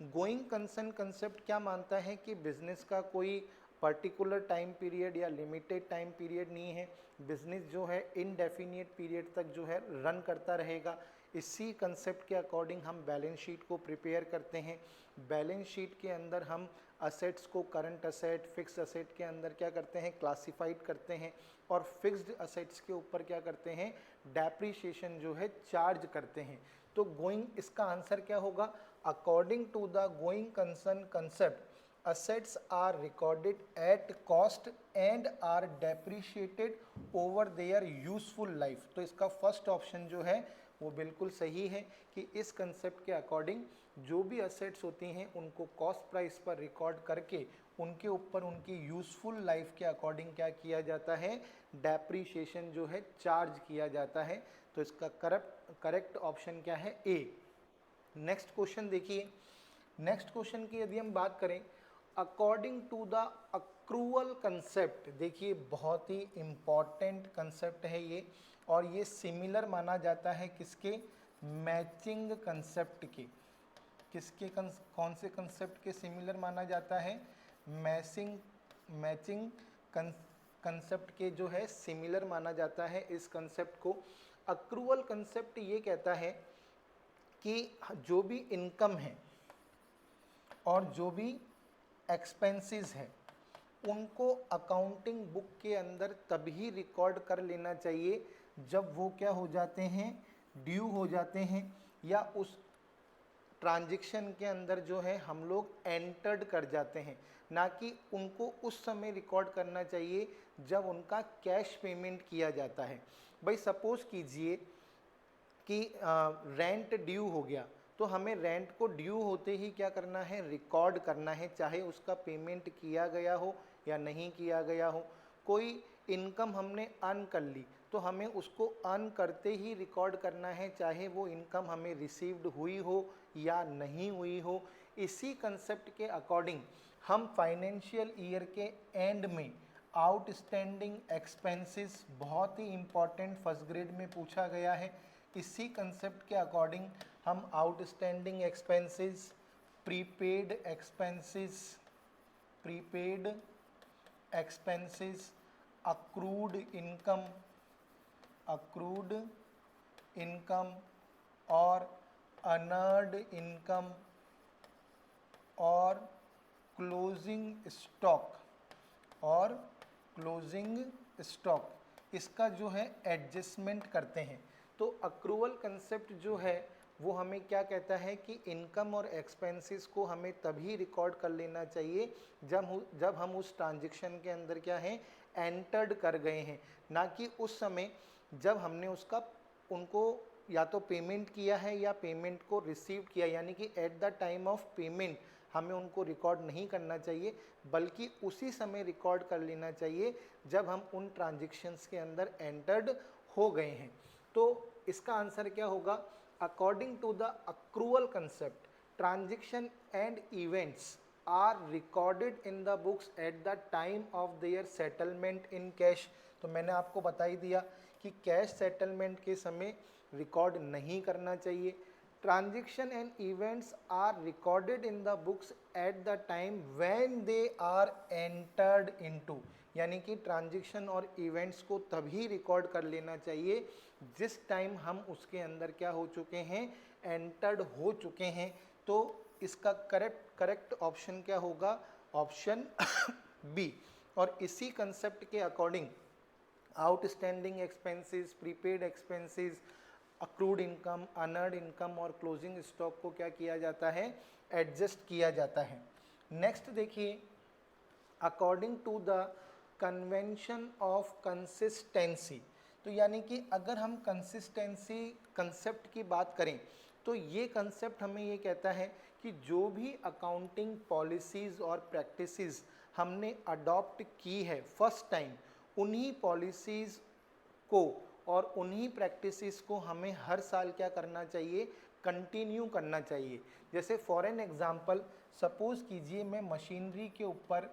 गोइंग कंसर्न कंसेप्ट क्या मानता है कि बिजनेस का कोई पर्टिकुलर टाइम पीरियड या लिमिटेड टाइम पीरियड नहीं है, बिजनेस जो है इनडेफिनिट पीरियड तक जो है रन करता रहेगा। इसी कंसेप्ट के अकॉर्डिंग हम बैलेंस शीट को प्रिपेयर करते हैं। बैलेंस शीट के अंदर हम असेट्स को करंट असेट, फिक्स्ड असेट के अंदर क्या करते हैं? क्लासिफाइड करते हैं। और फिक्स्ड असेट्स के ऊपर क्या करते हैं? डेप्रीशिएशन जो है चार्ज करते हैं। तो गोइंग, इसका आंसर क्या होगा? According to the going concern concept, assets are recorded at cost and are depreciated over their useful life। तो इसका फर्स्ट ऑप्शन जो है वो बिल्कुल सही है कि इस कंसेप्ट के अकॉर्डिंग जो भी असेट्स होती हैं उनको कॉस्ट प्राइस पर रिकॉर्ड करके उनके ऊपर उनकी यूजफुल लाइफ के अकॉर्डिंग क्या किया जाता है? डेप्रीशिएशन जो है चार्ज किया जाता है। तो इसका करेक्ट ऑप्शन क्या है? ए। नेक्स्ट क्वेश्चन देखिए, नेक्स्ट क्वेश्चन की यदि हम बात करें, according to the accrual concept. देखिए बहुत ही इम्पॉर्टेंट कंसेप्ट है ये, और ये सिमिलर माना जाता है किसके? मैचिंग कंसेप्ट के। किसके कौन से कंसेप्ट के सिमिलर माना जाता है? मैचिंग कंसेप्ट के जो है सिमिलर माना जाता है इस कंसेप्ट को। अक्रूवल कंसेप्ट ये कहता है कि जो भी इनकम है और जो भी एक्सपेंसेस है उनको अकाउंटिंग बुक के अंदर तभी रिकॉर्ड कर लेना चाहिए जब वो क्या हो जाते हैं? ड्यू हो जाते हैं, या उस ट्रांजैक्शन के अंदर जो है हम लोग एंटर्ड कर जाते हैं। ना कि उनको उस समय रिकॉर्ड करना चाहिए जब उनका कैश पेमेंट किया जाता है। भाई सपोज कीजिए कि रेंट ड्यू हो गया, तो हमें रेंट को ड्यू होते ही क्या करना है? रिकॉर्ड करना है, चाहे उसका पेमेंट किया गया हो या नहीं किया गया हो। कोई इनकम हमने अर्न कर ली तो हमें उसको अर्न करते ही रिकॉर्ड करना है, चाहे वो इनकम हमें रिसीव्ड हुई हो या नहीं हुई हो। इसी कंसेप्ट के अकॉर्डिंग हम फाइनेंशियल ईयर के एंड में आउटस्टैंडिंग एक्सपेंसेस, बहुत ही इम्पॉर्टेंट फर्स्ट ग्रेड में पूछा गया है, इसी कंसेप्ट के अकॉर्डिंग हम outstanding expenses, prepaid expenses, prepaid expenses, accrued income, accrued income और अनर्ड इनकम और क्लोजिंग स्टॉक, और क्लोजिंग स्टॉक, इसका जो है एडजस्टमेंट करते हैं। तो अक्रूवल कंसेप्ट जो है वो हमें क्या कहता है कि इनकम और एक्सपेंसेस को हमें तभी रिकॉर्ड कर लेना चाहिए जब हम उस ट्रांजैक्शन के अंदर क्या है? एंटर्ड कर गए हैं, ना कि उस समय जब हमने उनको या तो पेमेंट किया है या पेमेंट को रिसीव किया। यानी कि eight the time of payment हमें उनको रिकॉर्ड नहीं करना चाहिए, बल्कि उसी समय रिकॉर्ड कर लेना चाहिए जब हम उन ट्रांजैक्शंस के अंदर एंटर्ड हो गए हैं। तो इसका आंसर क्या होगा? According to the accrual concept, transaction and events are recorded in the books at the time of their settlement in cash. तो मैंने आपको बता ही दिया कि कैश सेटलमेंट के समय रिकॉर्ड नहीं करना चाहिए। Transaction and events are recorded in the books at the time when they are entered into, यानी कि ट्रांजैक्शन और इवेंट्स को तभी रिकॉर्ड कर लेना चाहिए जिस टाइम हम उसके अंदर क्या हो चुके हैं, एंटर्ड हो चुके हैं। तो इसका करेक्ट ऑप्शन क्या होगा, ऑप्शन बी। और इसी कंसेप्ट के according outstanding expenses, prepaid expenses, accrued income, unearned income और क्लोजिंग स्टॉक को क्या किया जाता है, एडजस्ट किया जाता है। नेक्स्ट देखिए, according to the convention of consistency. तो यानी कि अगर हम कंसिस्टेंसी कंसेप्ट की बात करें तो ये कंसेप्ट हमें ये कहता है कि जो भी अकाउंटिंग पॉलिसीज़ और प्रैक्टिसेस हमने अडॉप्ट की है फर्स्ट टाइम, उन्हीं पॉलिसीज़ को और उन्हीं प्रैक्टिसेस को हमें हर साल क्या करना चाहिए, कंटिन्यू करना चाहिए। जैसे फॉर एन एग्जांपल सपोज कीजिए मैं मशीनरी के ऊपर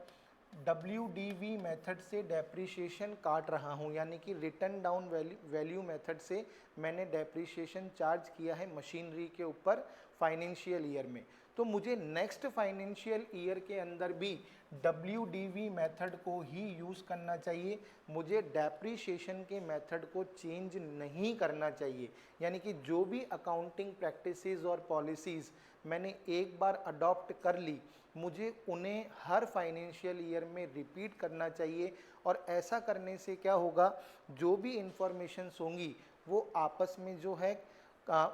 WDV मेथड से डेप्रिसिएशन काट रहा हूं, यानी कि रिटर्न डाउन वैल्यू मेथड से मैंने डेप्रिसिएशन चार्ज किया है मशीनरी के ऊपर फाइनेंशियल ईयर में। तो मुझे नेक्स्ट फाइनेंशियल ईयर के अंदर भी WDV मेथड को ही यूज़ करना चाहिए, मुझे डेप्रिसिएशन के मेथड को चेंज नहीं करना चाहिए। यानी कि जो भी अकाउंटिंग प्रैक्टिसेस और पॉलिसीज़ मैंने एक बार अडॉप्ट कर ली, मुझे उन्हें हर फाइनेंशियल ईयर में रिपीट करना चाहिए। और ऐसा करने से क्या होगा, जो भी इंफॉर्मेशंस होंगी वो आपस में जो है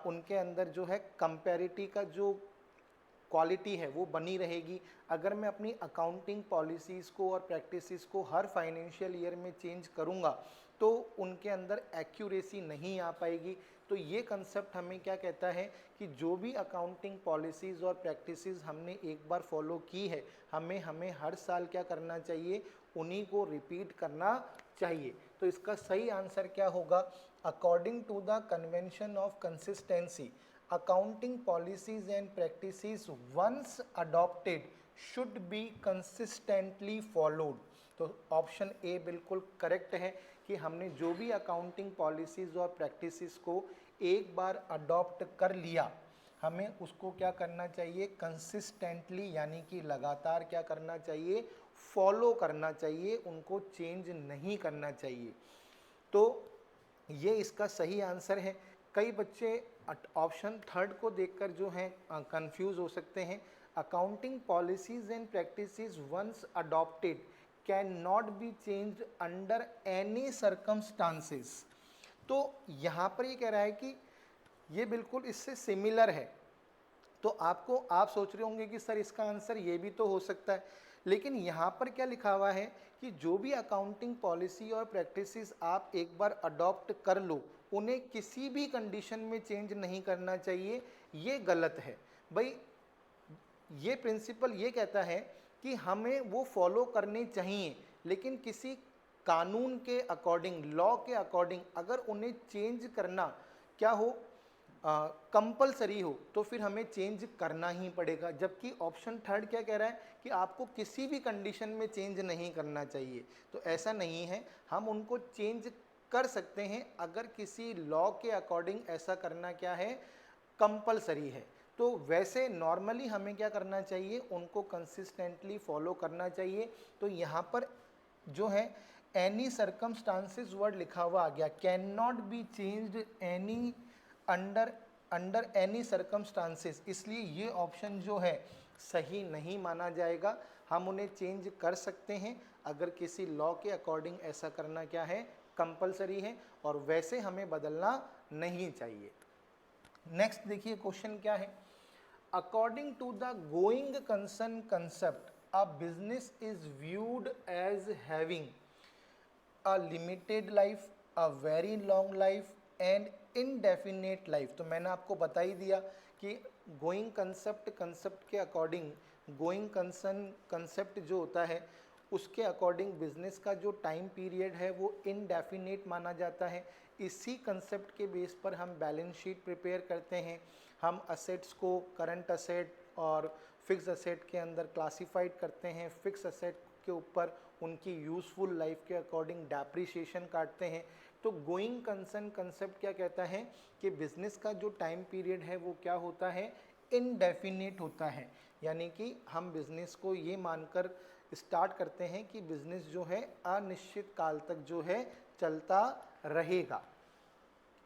उनके अंदर जो है कंपैरिटी का जो क्वालिटी है वो बनी रहेगी। अगर मैं अपनी अकाउंटिंग पॉलिसीज़ को और प्रैक्टिसेस को हर फाइनेंशियल ईयर में चेंज करूंगा तो उनके अंदर एक्यूरेसी नहीं आ पाएगी। तो ये कंसेप्ट हमें क्या कहता है कि जो भी अकाउंटिंग पॉलिसीज़ और प्रैक्टिसेस हमने एक बार फॉलो की है, हमें हर साल क्या करना चाहिए, उन्हीं को रिपीट करना चाहिए। तो इसका सही आंसर क्या होगा, according to the convention of consistency, accounting policies and practices once adopted should be consistently followed। तो ऑप्शन ए बिल्कुल करेक्ट है कि हमने जो भी अकाउंटिंग पॉलिसीज और प्रैक्टिसेस को एक बार अडॉप्ट कर लिया, हमें उसको क्या करना चाहिए, कंसिस्टेंटली यानी कि लगातार क्या करना चाहिए, फॉलो करना चाहिए, उनको चेंज नहीं करना चाहिए। तो ये इसका सही आंसर है। कई बच्चे ऑप्शन थर्ड को देखकर जो हैं कंफ्यूज हो सकते हैं। Accounting policies and practices once adopted can not be changed under any circumstances. तो यहाँ पर ये कह रहा है कि ये बिल्कुल इससे सिमिलर है। तो आप सोच रहे होंगे कि सर इसका आंसर ये भी तो हो सकता है, लेकिन यहाँ पर क्या लिखा हुआ है कि जो भी अकाउंटिंग पॉलिसी और प्रैक्टिसेस आप एक बार अडॉप्ट कर लो, उन्हें किसी भी कंडीशन में चेंज नहीं करना चाहिए। ये गलत है भाई। ये प्रिंसिपल ये कहता है कि हमें वो फॉलो करने चाहिए, लेकिन किसी कानून के अकॉर्डिंग, लॉ के अकॉर्डिंग अगर उन्हें चेंज करना क्या हो, कंपलसरी हो, तो फिर हमें चेंज करना ही पड़ेगा। जबकि ऑप्शन थर्ड क्या कह रहा है कि आपको किसी भी कंडीशन में चेंज नहीं करना चाहिए। तो ऐसा नहीं है, हम उनको चेंज कर सकते हैं अगर किसी लॉ के अकॉर्डिंग ऐसा करना क्या है, कंपलसरी है। तो वैसे नॉर्मली हमें क्या करना चाहिए, उनको कंसिस्टेंटली फॉलो करना चाहिए। तो यहाँ पर जो है एनी सर्कमस्टांसेस वर्ड लिखा हुआ आ गया, can not be changed any under any circumstances, इसलिए ये ऑप्शन जो है सही नहीं माना जाएगा। हम उन्हें चेंज कर सकते हैं अगर किसी लॉ के अकॉर्डिंग ऐसा करना क्या है, कंपलसरी है, और वैसे हमें बदलना नहीं चाहिए। नेक्स्ट देखिए क्वेश्चन क्या है, according to the going concern concept a business is viewed as having a limited life, a very long life and indefinite life. तो मैंने आपको बता ही दिया कि गोइंग कंसेप्ट के अकॉर्डिंग, गोइंग कंसर्न कंसेप्ट जो होता है उसके अकॉर्डिंग बिजनेस का जो टाइम पीरियड है वो इनडेफिनेट माना जाता है। इसी कंसेप्ट के बेस पर हम बैलेंस शीट प्रिपेयर करते हैं। हम असेट्स को करंट असेट और फिक्स असेट के अंदर क्लासिफाइड करते हैं। फिक्स असेट के ऊपर उनकी यूज़फुल लाइफ के अकॉर्डिंग डेप्रिसिएशन काटते हैं। तो गोइंग कंसर्न कंसेप्ट क्या कहता है कि बिजनेस का जो टाइम पीरियड है वो क्या होता है, इनडेफिनेट होता है। यानी कि हम बिजनेस को ये मानकर स्टार्ट करते हैं कि बिजनेस जो है अनिश्चित काल तक जो है चलता रहेगा।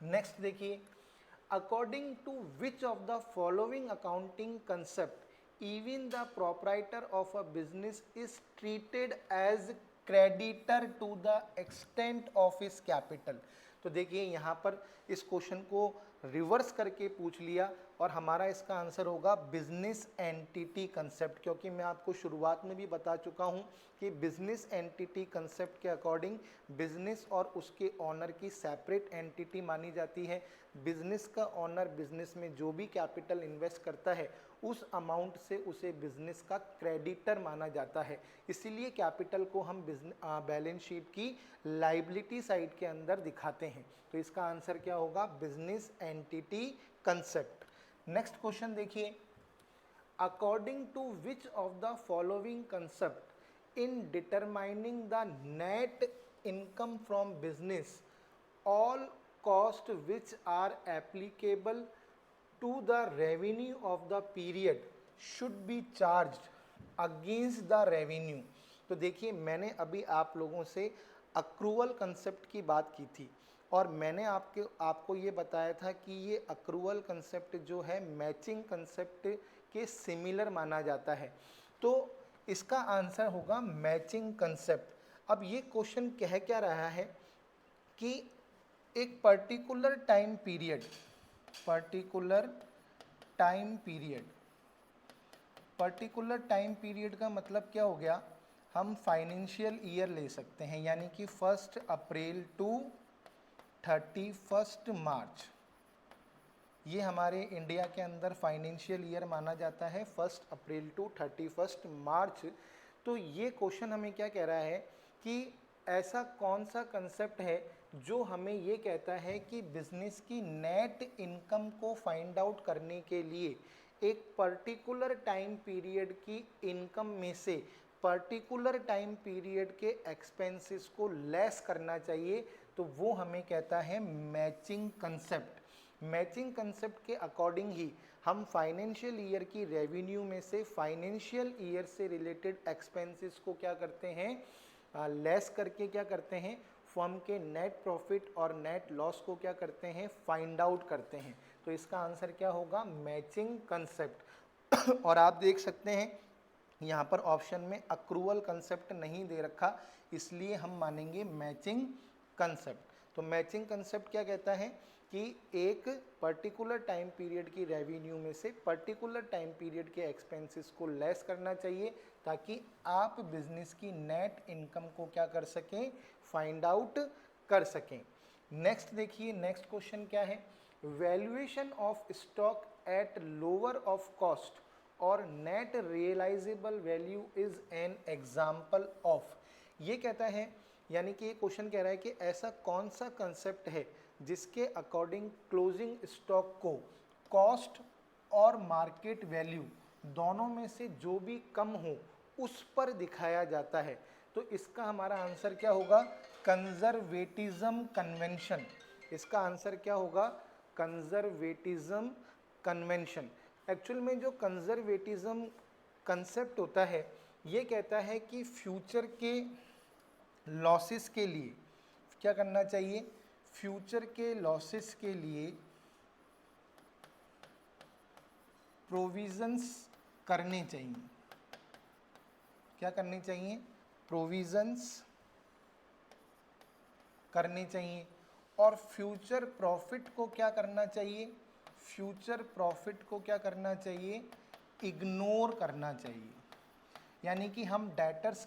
नेक्स्ट देखिए, according to which of the following accounting concept even the proprietor of a business is treated as creditor to the extent of his capital. तो देखिए यहाँ पर इस क्वेश्चन को रिवर्स करके पूछ लिया और हमारा इसका आंसर होगा बिजनेस एंटिटी कंसेप्ट, क्योंकि मैं आपको शुरुआत में भी बता चुका हूँ कि बिजनेस एंटिटी कंसेप्ट के अकॉर्डिंग बिजनेस और उसके ऑनर की सेपरेट एंटिटी मानी जाती है। बिजनेस का ऑनर बिजनेस में जो भी कैपिटल इन्वेस्ट करता है उस अमाउंट से उसे बिजनेस का क्रेडिटर माना जाता है, इसीलिए कैपिटल को हम बैलेंस शीट की लाइबिलिटी साइड के अंदर दिखाते हैं। तो इसका आंसर क्या होगा? Business entity concept. Next question देखिए, according to which of the following concept in determining the net income from business all cost which are applicable to the revenue of the period should be charged against the revenue। तो देखिए मैंने अभी आप लोगों से accrual concept की बात की थी और मैंने आपको ये बताया था कि ये अक्रूवल कंसेप्ट जो है मैचिंग कंसेप्ट के सिमिलर माना जाता है, तो इसका आंसर होगा मैचिंग कंसेप्ट। अब ये क्वेश्चन कह क्या रहा है कि एक पर्टिकुलर टाइम पीरियड का मतलब क्या हो गया? हम फाइनेंशियल ईयर ले सकते हैं, यानी कि 1 अप्रैल टू 31 मार्च, ये हमारे इंडिया के अंदर फाइनेंशियल ईयर माना जाता है 1 अप्रैल टू 31 मार्च। तो ये क्वेश्चन हमें क्या कह रहा है कि ऐसा कौन सा कंसेप्ट है जो हमें ये कहता है कि बिजनेस की नेट इनकम को फाइंड आउट करने के लिए एक पर्टिकुलर टाइम पीरियड की इनकम में से पर्टिकुलर टाइम पीरियड के एक्सपेंसेस को लेस करना चाहिए, तो वो हमें कहता है मैचिंग कंसेप्ट। मैचिंग कंसेप्ट के अकॉर्डिंग ही हम फाइनेंशियल ईयर की रेवेन्यू में से फाइनेंशियल ईयर से रिलेटेड एक्सपेंसेस को क्या करते हैं? लेस करके क्या करते हैं? फर्म के नेट प्रॉफिट और नेट लॉस को क्या करते हैं? फाइंड आउट करते हैं। तो इसका आंसर क्या होगा? Matching concept. और आप देख सकते हैं यहाँ पर ऑप्शन में अक्रूवल कंसेप्ट नहीं दे रखा, इसलिए हम मानेंगे मैचिंग कंसेप्ट। तो मैचिंग कंसेप्ट क्या कहता है कि एक पर्टिकुलर टाइम पीरियड की रेवेन्यू में से पर्टिकुलर टाइम पीरियड के एक्सपेंसेस को लेस करना चाहिए ताकि आप बिजनेस की नेट इनकम को क्या कर सकें? फाइंड आउट कर सकें। नेक्स्ट देखिए, नेक्स्ट क्वेश्चन क्या है? Valuation of stock at lower of cost और net realisable value is an example of. ये कहता है, यानी कि ये क्वेश्चन कह रहा है कि ऐसा कौन सा कंसेप्ट है जिसके अकॉर्डिंग क्लोजिंग स्टॉक को कॉस्ट और मार्केट वैल्यू दोनों में से जो भी कम हो उस पर दिखाया जाता है। तो इसका हमारा आंसर क्या होगा? Conservatism convention. इसका आंसर क्या होगा? Conservatism convention. एक्चुअल में जो कंजर्वेटिज्म कंसेप्ट होता है ये कहता है कि फ्यूचर के लॉसेस के लिए क्या करना चाहिए? फ्यूचर के लॉसेस के लिए प्रोविजंस करने चाहिए। क्या करने चाहिए? प्रोविजंस करने चाहिए। और फ्यूचर प्रॉफिट को क्या करना चाहिए? फ्यूचर प्रॉफिट को क्या करना चाहिए? इग्नोर करना चाहिए। यानी कि हम डेटर्स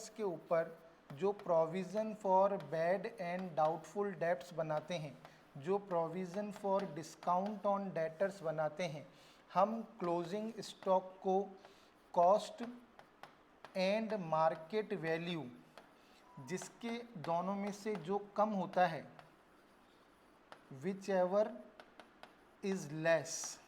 के ऊपर जो provision for bad and doubtful debts बनाते हैं, जो provision for discount on debtors बनाते हैं, हम क्लोजिंग स्टॉक को कॉस्ट एंड मार्केट वैल्यू जिसके दोनों में से जो कम होता है, विच एवर इज लेस,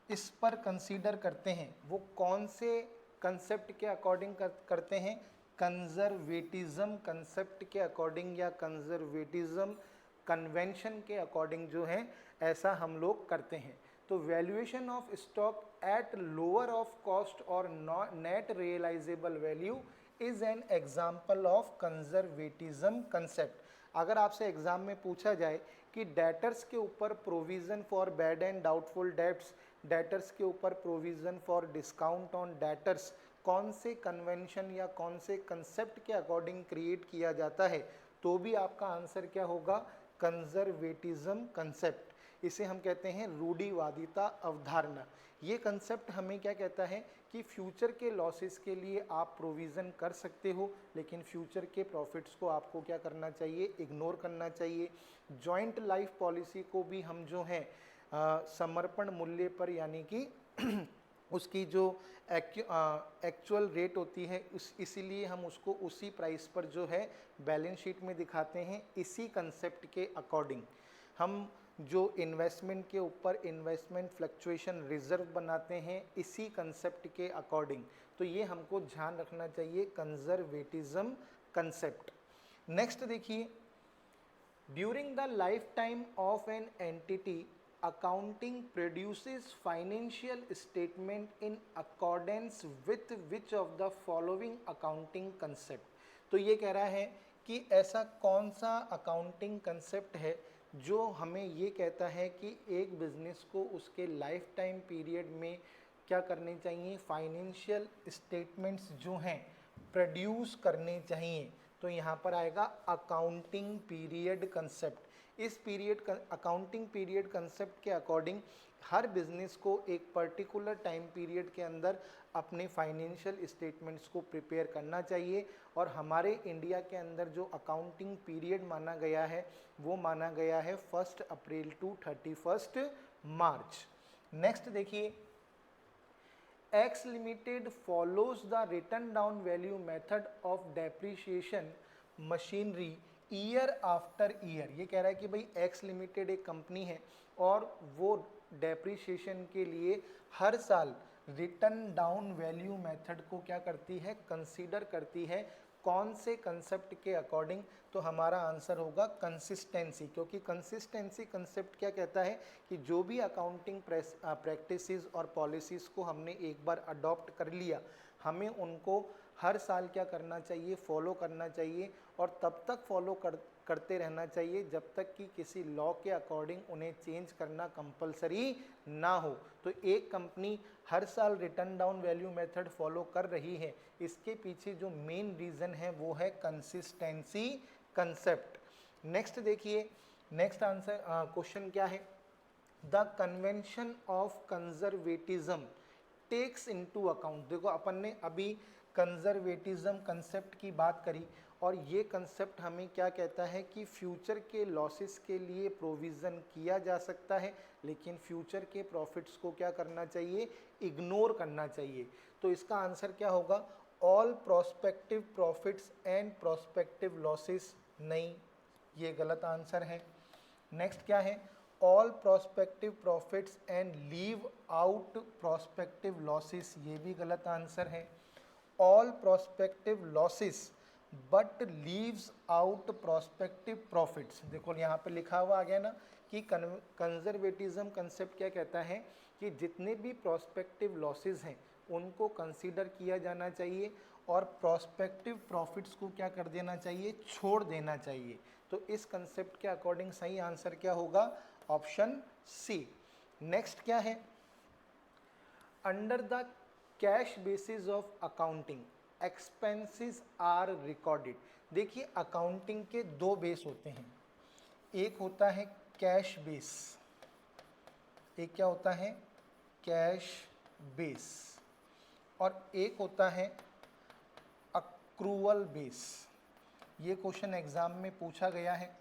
इस पर कंसीडर करते हैं। वो कौन से कंसेप्ट के अकॉर्डिंग करते हैं? कंजर्वेटिज्म कंसेप्ट के अकॉर्डिंग या कंजर्वेटिज्म कन्वेंशन के अकॉर्डिंग जो है ऐसा हम लोग करते हैं। तो valuation of stock at lower of cost or net realizable value is an example of conservatism concept। अगर आपसे एग्जाम में पूछा जाए कि डेटर्स के ऊपर provision for bad and doubtful debts, debtors के ऊपर provision for discount on debtors कौन से कन्वेंशन या कौन से कंसेप्ट के अकॉर्डिंग क्रिएट किया जाता है, तो भी आपका आंसर क्या होगा, कंजर्वेटिज्म कंसेप्ट। इसे हम कहते हैं रूढ़िवादिता अवधारणा। ये कंसेप्ट हमें क्या कहता है कि फ्यूचर के लॉसेस के लिए आप प्रोविज़न कर सकते हो, लेकिन फ्यूचर के प्रॉफिट्स को आपको क्या करना चाहिए, इग्नोर करना चाहिए। जॉइंट लाइफ पॉलिसी को भी हम जो है समर्पण मूल्य पर, यानी कि उसकी जो एक्चुअल रेट होती है इसीलिए हम उसको उसी प्राइस पर जो है बैलेंस शीट में दिखाते हैं। इसी कंसेप्ट के अकॉर्डिंग हम जो इन्वेस्टमेंट के ऊपर इन्वेस्टमेंट फ्लक्चुएशन रिजर्व बनाते हैं, इसी कंसेप्ट के अकॉर्डिंग। तो ये हमको ध्यान रखना चाहिए, कंजर्वेटिज्म कंसेप्ट। नेक्स्ट देखिए, during the life time of an entity accounting produces financial statement in accordance with which of the following accounting concept. तो ये कह रहा है कि ऐसा कौन सा अकाउंटिंग कंसेप्ट है जो हमें ये कहता है कि एक बिजनेस को उसके लाइफ टाइम पीरियड में क्या करने चाहिए, फाइनेंशियल स्टेटमेंट्स जो हैं प्रोड्यूस करने चाहिए। तो यहाँ पर आएगा अकाउंटिंग पीरियड कंसेप्ट। इस पीरियड अकाउंटिंग पीरियड कंसेप्ट के अकॉर्डिंग हर बिजनेस को एक पर्टिकुलर टाइम पीरियड के अंदर अपने फाइनेंशियल स्टेटमेंट्स को प्रिपेयर करना चाहिए। और हमारे इंडिया के अंदर जो अकाउंटिंग पीरियड माना गया है वो माना गया है 1 अप्रैल टू 31 मार्च। नेक्स्ट देखिए, x limited follows the return down value method of depreciation machinery year after year. ये कह रहा है कि भाई एक्स लिमिटेड एक कंपनी है और वो डेप्रिसिएशन के लिए हर साल रिटर्न डाउन वैल्यू मेथड को क्या करती है, कंसीडर करती है। कौन से कंसेप्ट के अकॉर्डिंग, तो हमारा आंसर होगा कंसिस्टेंसी, क्योंकि कंसिस्टेंसी कंसेप्ट क्या कहता है कि जो भी अकाउंटिंग प्रैक्टिसेस और पॉलिसीज़ को हमने एक बार अडॉप्ट कर लिया, हमें उनको हर साल क्या करना चाहिए, फॉलो करना चाहिए। और तब तक फॉलो करते रहना चाहिए जब तक कि किसी लॉ के अकॉर्डिंग उन्हें चेंज करना कंपलसरी ना हो। तो एक कंपनी हर साल return down value method follow कर रही है, इसके पीछे जो मेन रीज़न है वो है कंसिस्टेंसी कंसेप्ट। नेक्स्ट देखिए, नेक्स्ट आंसर क्वेश्चन क्या है, the convention of conservatism takes into account. देखो अपन ने अभी कंजर्वेटिज्म कंसेप्ट की बात करी और ये कंसेप्ट हमें क्या कहता है कि फ्यूचर के लॉसेस के लिए प्रोविज़न किया जा सकता है, लेकिन फ्यूचर के प्रॉफिट्स को क्या करना चाहिए, इग्नोर करना चाहिए। तो इसका आंसर क्या होगा, all prospective profits and prospective losses. नहीं, ये गलत आंसर है। नेक्स्ट क्या है, all prospective profits and leave out prospective losses. ये भी गलत आंसर है। All prospective losses but leaves out prospective profits. देखो यहाँ पे लिखा हुआ आ गया ना कि कंजर्वेटिज्म कंसेप्ट क्या कहता है कि जितने भी प्रोस्पेक्टिव लॉसेस हैं उनको कंसीडर किया जाना चाहिए और प्रोस्पेक्टिव प्रॉफिट्स को क्या कर देना चाहिए, छोड़ देना चाहिए। तो इस कंसेप्ट के अकॉर्डिंग सही आंसर क्या होगा, ऑप्शन सी। नेक्स्ट क्या है, under the cash basis of accounting expenses are recorded. देखिए अकाउंटिंग के दो बेस होते हैं, एक होता है कैश बेस, एक क्या होता है, कैश बेस, और एक होता है अक्रूवल बेस। ये क्वेश्चन एग्जाम में पूछा गया है।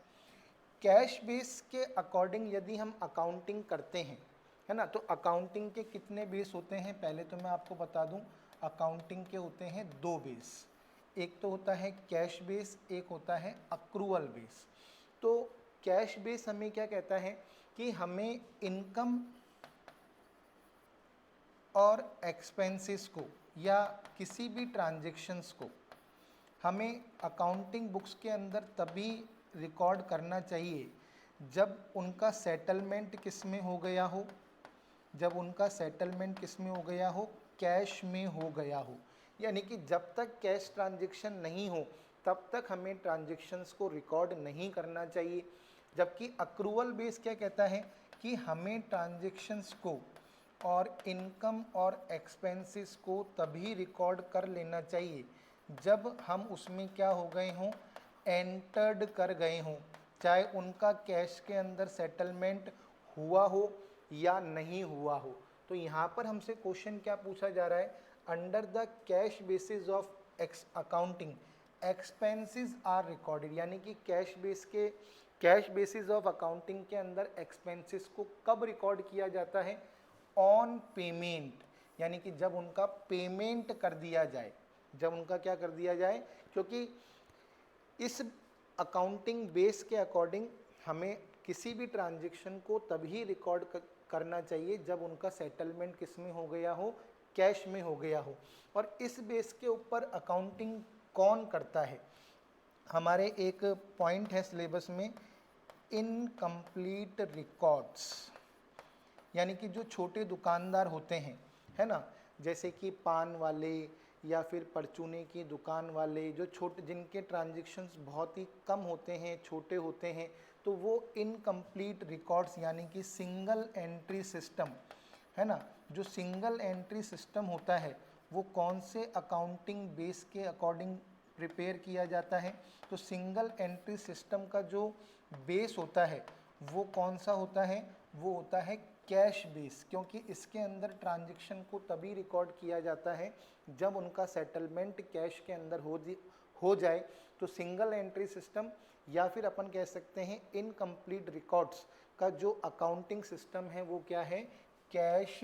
कैश बेस के अकॉर्डिंग यदि हम अकाउंटिंग करते हैं, है ना, तो अकाउंटिंग के कितने बेस होते हैं, पहले तो मैं आपको बता दूं, अकाउंटिंग के होते हैं दो बेस, एक तो होता है कैश बेस, एक होता है अक्रूवल बेस। तो कैश बेस हमें क्या कहता है कि हमें इनकम और एक्सपेंसेस को या किसी भी ट्रांजैक्शंस को हमें अकाउंटिंग बुक्स के अंदर तभी रिकॉर्ड करना चाहिए जब उनका सेटलमेंट किस में हो गया हो, जब उनका सेटलमेंट किस में हो गया हो, कैश में हो गया हो। यानी कि जब तक कैश ट्रांजैक्शन नहीं हो तब तक हमें ट्रांजैक्शंस को रिकॉर्ड नहीं करना चाहिए। जबकि अक्रूवल बेस क्या कहता है कि हमें ट्रांजैक्शंस को और इनकम और एक्सपेंसेस को तभी रिकॉर्ड कर लेना चाहिए जब हम उसमें क्या हो गए हों, एंटर्ड कर गए हों, चाहे उनका कैश के अंदर सेटलमेंट हुआ हो या नहीं हुआ हो। तो यहाँ पर हमसे क्वेश्चन क्या पूछा जा रहा है, under the cash basis of accounting expenses are recorded, यानी कि कैश बेसिस ऑफ अकाउंटिंग के अंदर एक्सपेंसेस को कब रिकॉर्ड किया जाता है, ऑन पेमेंट, यानी कि जब उनका पेमेंट कर दिया जाए, जब उनका क्या कर दिया जाए, क्योंकि इस अकाउंटिंग बेस के अकॉर्डिंग हमें किसी भी ट्रांजैक्शन को तभी रिकॉर्ड करना चाहिए जब उनका सेटलमेंट किस में हो गया हो, कैश में हो गया हो। और इस बेस के ऊपर अकाउंटिंग कौन करता है, हमारे एक पॉइंट है सिलेबस में, इनकम्प्लीट रिकॉर्ड्स, यानी कि जो छोटे दुकानदार होते हैं, है ना, जैसे कि पान वाले या फिर परचूने की दुकान वाले, जो छोटे, जिनके ट्रांजैक्शंस बहुत ही कम होते हैं, छोटे होते हैं, तो वो इनकम्प्लीट रिकॉर्ड्स यानी कि सिंगल एंट्री सिस्टम, है ना, जो सिंगल एंट्री सिस्टम होता है वो कौन से अकाउंटिंग बेस के अकॉर्डिंग प्रिपेयर किया जाता है। तो सिंगल एंट्री सिस्टम का जो बेस होता है वो कौन सा होता है, वो होता है कैश बेस, क्योंकि इसके अंदर ट्रांजैक्शन को तभी रिकॉर्ड किया जाता है जब उनका सेटलमेंट कैश के अंदर हो जाए। तो सिंगल एंट्री सिस्टम या फिर अपन कह सकते हैं इनकम्प्लीट रिकॉर्ड्स का जो अकाउंटिंग सिस्टम है वो क्या है, कैश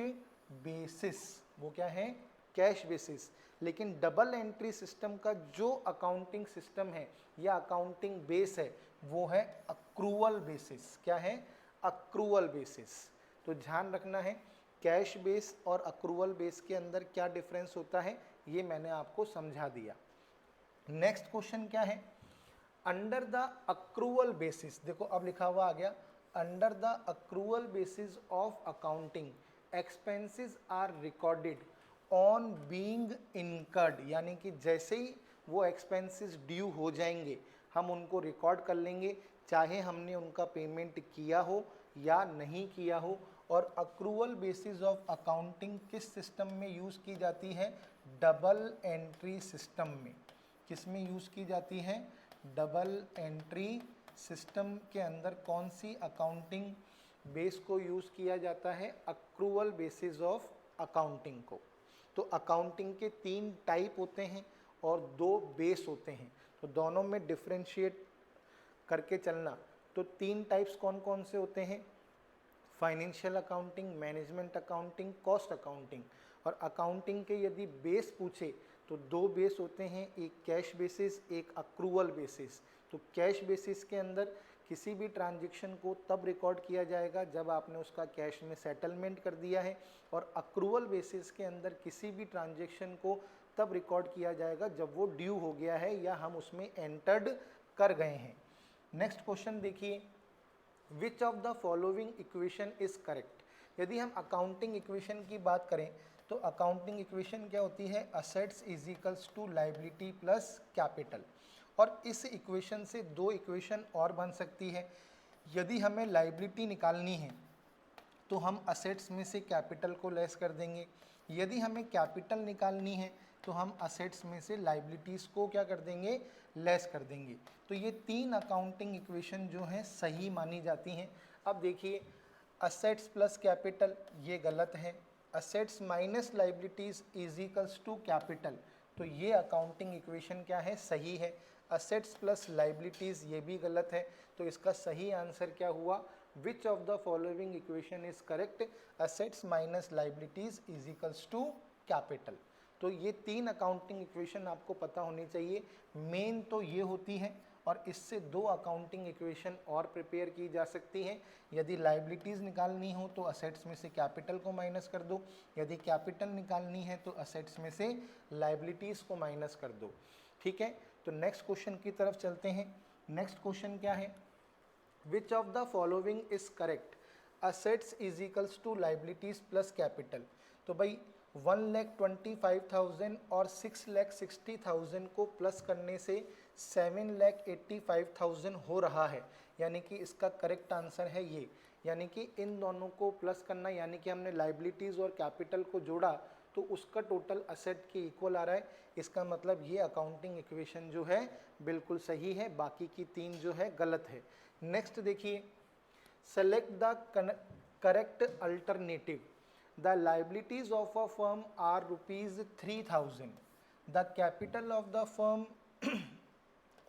बेसिस, वो क्या है, कैश बेसिस। लेकिन डबल एंट्री सिस्टम का जो अकाउंटिंग सिस्टम है या अकाउंटिंग बेस है वो है अक्रूवल बेसिस। क्या है, अक्रूवल बेसिस। तो ध्यान रखना है कैश बेस और अक्रूवल बेस के अंदर क्या डिफरेंस होता है, ये मैंने आपको समझा दिया। नेक्स्ट क्वेश्चन क्या है, अंडर द अक्रूवल बेसिस, देखो अब लिखा हुआ आ गया, under the accrual basis of accounting expenses are recorded on being incurred, यानी कि जैसे ही वो एक्सपेंसेस ड्यू हो जाएंगे हम उनको रिकॉर्ड कर लेंगे, चाहे हमने उनका पेमेंट किया हो या नहीं किया हो। और अक्रूवल बेसिस ऑफ अकाउंटिंग किस सिस्टम में यूज़ की जाती है, डबल एंट्री सिस्टम में। किस में यूज़ की जाती है, डबल एंट्री सिस्टम के अंदर कौन सी अकाउंटिंग बेस को यूज़ किया जाता है, अक्रूवल बेसिस ऑफ अकाउंटिंग को। तो अकाउंटिंग के 3 टाइप होते हैं और 2 बेस होते हैं, तो दोनों में डिफ्रेंशिएट करके चलना। तो 3 टाइप्स कौन कौन से होते हैं, financial accounting, management accounting, cost accounting. और अकाउंटिंग के यदि बेस पूछे तो 2 बेस होते हैं, एक कैश बेसिस, एक अक्रूवल बेसिस। तो कैश बेसिस के अंदर किसी भी ट्रांजैक्शन को तब रिकॉर्ड किया जाएगा जब आपने उसका कैश में सेटलमेंट कर दिया है, और अक्रूवल बेसिस के अंदर किसी भी ट्रांजैक्शन को तब रिकॉर्ड किया जाएगा जब वो ड्यू हो गया है या हम उसमें एंटर्ड कर गए हैं। नेक्स्ट क्वेश्चन देखिए, which of the following equation is correct. यदि हम अकाउंटिंग इक्वेशन की बात करें तो अकाउंटिंग इक्वेशन क्या होती है, assets is equals to liability plus capital. और इस इक्वेशन से 2 इक्वेशन और बन सकती है। यदि हमें लायबिलिटी निकालनी है तो हम असेट्स में से कैपिटल को लेस कर देंगे, यदि हमें कैपिटल निकालनी है तो हम असेट्स में से लायबिलिटीज़ को क्या कर देंगे, लेस कर देंगे। तो ये 3 अकाउंटिंग इक्वेशन जो हैं सही मानी जाती हैं। अब देखिए, असेट्स प्लस कैपिटल ये गलत है, assets minus liabilities is equals to capital, तो ये अकाउंटिंग इक्वेशन क्या है, सही है। असेट्स प्लस लायबिलिटीज़ ये भी गलत है, तो इसका सही आंसर क्या हुआ, which of the following equation is correct, assets minus liabilities is equals to capital. तो ये 3 अकाउंटिंग इक्वेशन आपको पता होनी चाहिए, मेन तो ये होती है, और इससे 2 अकाउंटिंग इक्वेशन और प्रिपेयर की जा सकती हैं। यदि लायबिलिटीज़ निकालनी हो तो असेट्स में से कैपिटल को माइनस कर दो, यदि कैपिटल निकालनी है तो असेट्स में से लायबिलिटीज़ को माइनस कर दो। ठीक है, तो नेक्स्ट क्वेश्चन की तरफ चलते हैं। नेक्स्ट क्वेश्चन क्या है, which of the following is correct, assets is equals to liabilities plus capital. तो भाई 1,25,000 और 6,60,000 को प्लस करने से 7,85,000 हो रहा है, यानी कि इसका करेक्ट आंसर है ये। यानी कि इन दोनों को प्लस करना, यानी कि हमने लाइबिलिटीज और कैपिटल को जोड़ा तो उसका टोटल असेट के इक्वल आ रहा है। इसका मतलब ये अकाउंटिंग इक्वेशन जो है बिल्कुल सही है, बाकी की 3 जो है गलत है। नेक्स्ट देखिए, select the correct alternative. The liabilities of a firm are rupees 3,000. The capital of the firm